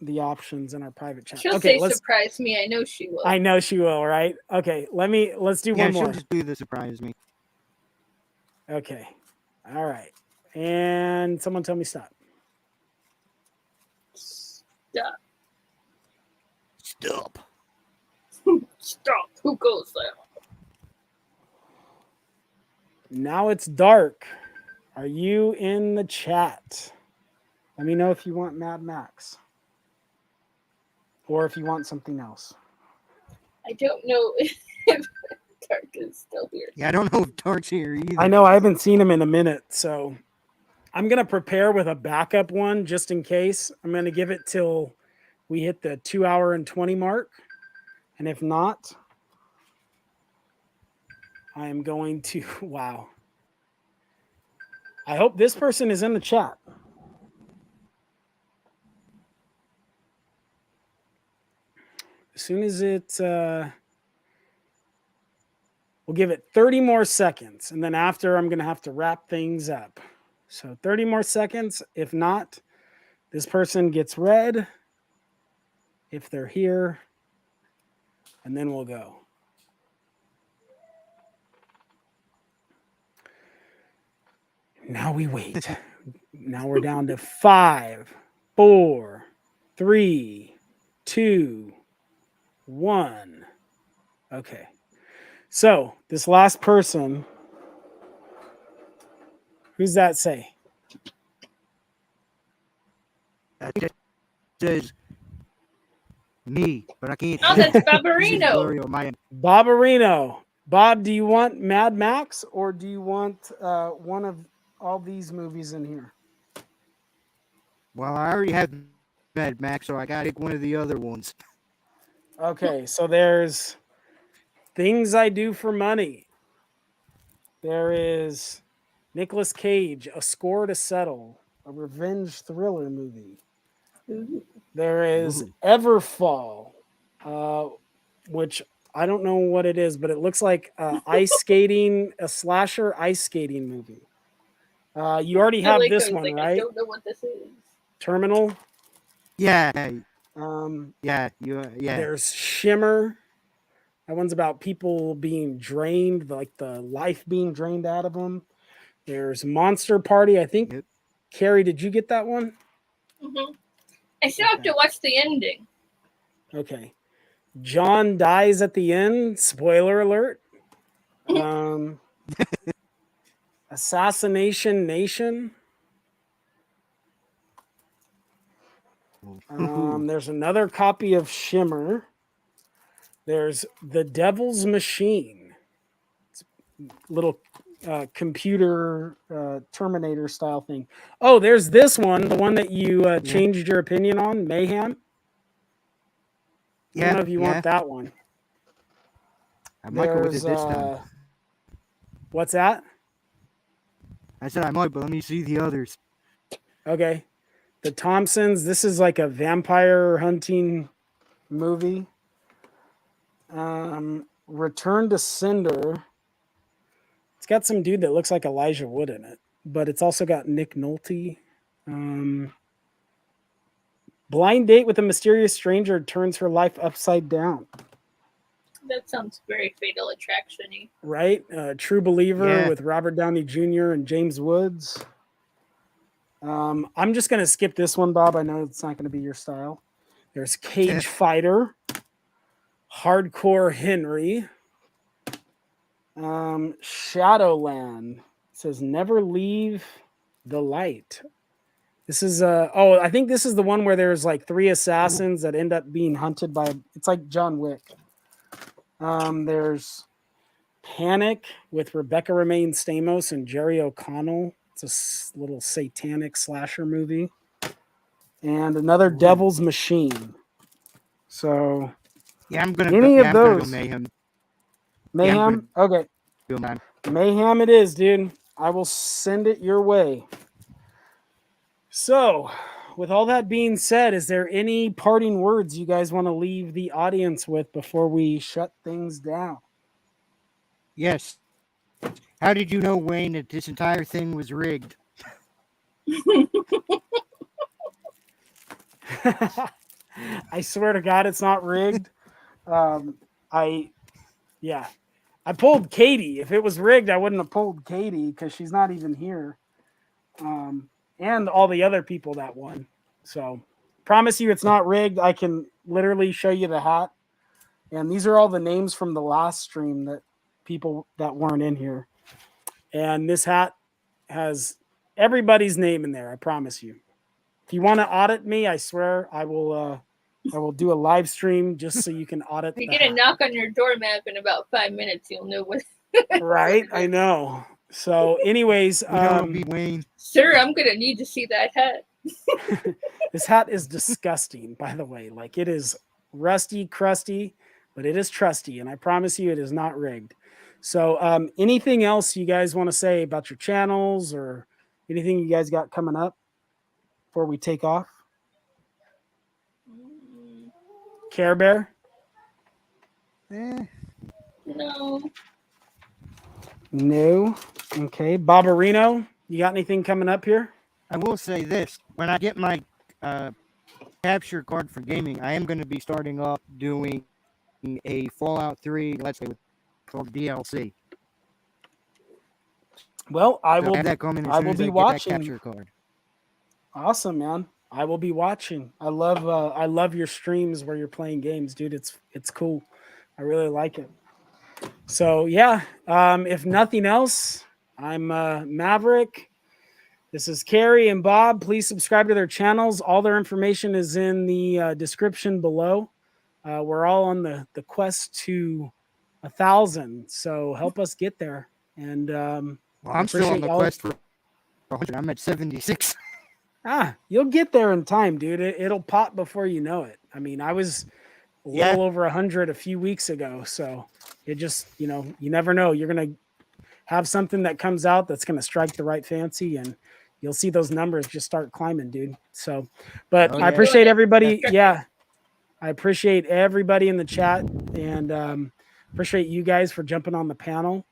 the options in our private chat. She'll say surprise me. I know she will. I know she will, right? Okay, let's do one more. She'll just do the surprise me. Okay. All right. And someone tell me stop. Stop. Stop. Stop. Who goes there? Now it's dark. Are you in the chat? Let me know if you want Mad Max. Or if you want something else. I don't know if Dark is still here. Yeah, I don't know if Dark's here either. I know I haven't seen him in a minute, so I'm going to prepare with a backup one just in case. I'm going to give it till we hit the 2 hour and 20 mark. And if not, I am going to, wow. I hope this person is in the chat. As soon as it, we'll give it 30 more seconds. And then after, I'm going to have to wrap things up. So 30 more seconds. If not, this person gets read. If they're here. And then we'll go. Now we wait. Now we're down to 5, 4, 3, 2, 1. Okay. So this last person, who's that say? That says me, but I can't. Oh, that's Barbarino. Barbarino. Bob, do you want Mad Max or do you want one of all these movies in here? Well, I already have Mad Max, so I got to take one of the other ones. Okay, so there's Things I Do for Money. There is Nicolas Cage, A Score to Settle, a revenge thriller movie. There is Everfall, which I don't know what it is, but it looks like ice skating, a slasher ice skating movie. You already have this one, right? I don't know what this is. Terminal. Yeah. Yeah. There's Shimmer. That one's about people being drained, like the life being drained out of them. There's Monster Party. I think, CAREY, did you get that one? Mm-hmm. I still have to watch the ending. Okay. John dies at the end. Spoiler alert. Assassination Nation. There's another copy of Shimmer. There's The Devil's Machine. It's a little computer Terminator style thing. Oh, there's this one, the one that you changed your opinion on, Mayhem. I don't know if you want that one. I might go with it this time. What's that? I said I might, but let me see the others. Okay. The Thompsons. This is like a vampire hunting movie. Return to Cinder. It's got some dude that looks like Elijah Wood in it, but it's also got Nick Nolte. Blind Date with a Mysterious Stranger turns her life upside down. That sounds very Fatal Attraction-y. Right? True Believer with Robert Downey Jr. and James Woods. I'm just going to skip this one, Bob. I know it's not going to be your style. There's Cage Fighter. Hardcore Henry. Shadowland. It says Never Leave the Light. This is I think this is the one where there's like 3 assassins that end up being hunted by, it's like John Wick. There's Panic with Rebecca Romaine Stamos and Jerry O'Connell. It's a little satanic slasher movie. And another Devil's Machine. So I'm gonna go Mayhem. Mayhem? Okay. Mayhem it is, dude. I will send it your way. So, with all that being said, is there any parting words you guys want to leave the audience with before we shut things down? Yes. How did you know, Wayne, that this entire thing was rigged? I swear to God, it's not rigged. I pulled Katie. If it was rigged, I wouldn't have pulled Katie because she's not even here. And all the other people that won. So, promise you it's not rigged. I can literally show you the hat. And these are all the names from the last stream that people that weren't in here. And this hat has everybody's name in there, I promise you. If you want to audit me, I swear I will do a live stream just so you can audit. If you get a knock on your doormat in about 5 minutes, you'll know what. Right? I know. So, anyways, sir, I'm gonna need to see that hat. This hat is disgusting, by the way. Like, it is rusty, crusty, but it is trusty, and I promise you, it is not rigged. So, anything else you guys want to say about your channels or Anything you guys got coming up before we take off? Care Bear? No. No. Okay. Barbarino, you got anything coming up here? I will say this: when I get my capture card for gaming, I am going to be starting off doing a Fallout 3 Let's Play called DLC. Well, I will be watching. Capture card. Awesome, man. I will be watching. I love your streams where you're playing games, dude. It's cool. I really like it. So yeah, if nothing else, I'm Maverick. This is Carrie and Bob. Please subscribe to their channels. All their information is in the description below. We're all on the quest to 1,000, so help us get there. And well, I'm still on the quest for 100. I'm at 76. You'll get there in time, dude. It'll pop before you know it. I mean, I was a little over 100 a few weeks ago, so it just, you never know. You're gonna have something that comes out that's gonna strike the right fancy, and you'll see those numbers just start climbing, dude. So, but I appreciate everybody. Yeah, I appreciate everybody in the chat, and appreciate you guys for jumping on the panel.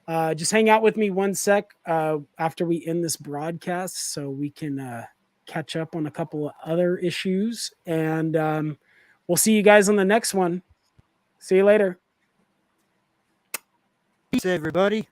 Just hang out with me one sec after we end this broadcast so we can catch up on a couple of other issues. And we'll see you guys on the next one. See you later. Peace, everybody.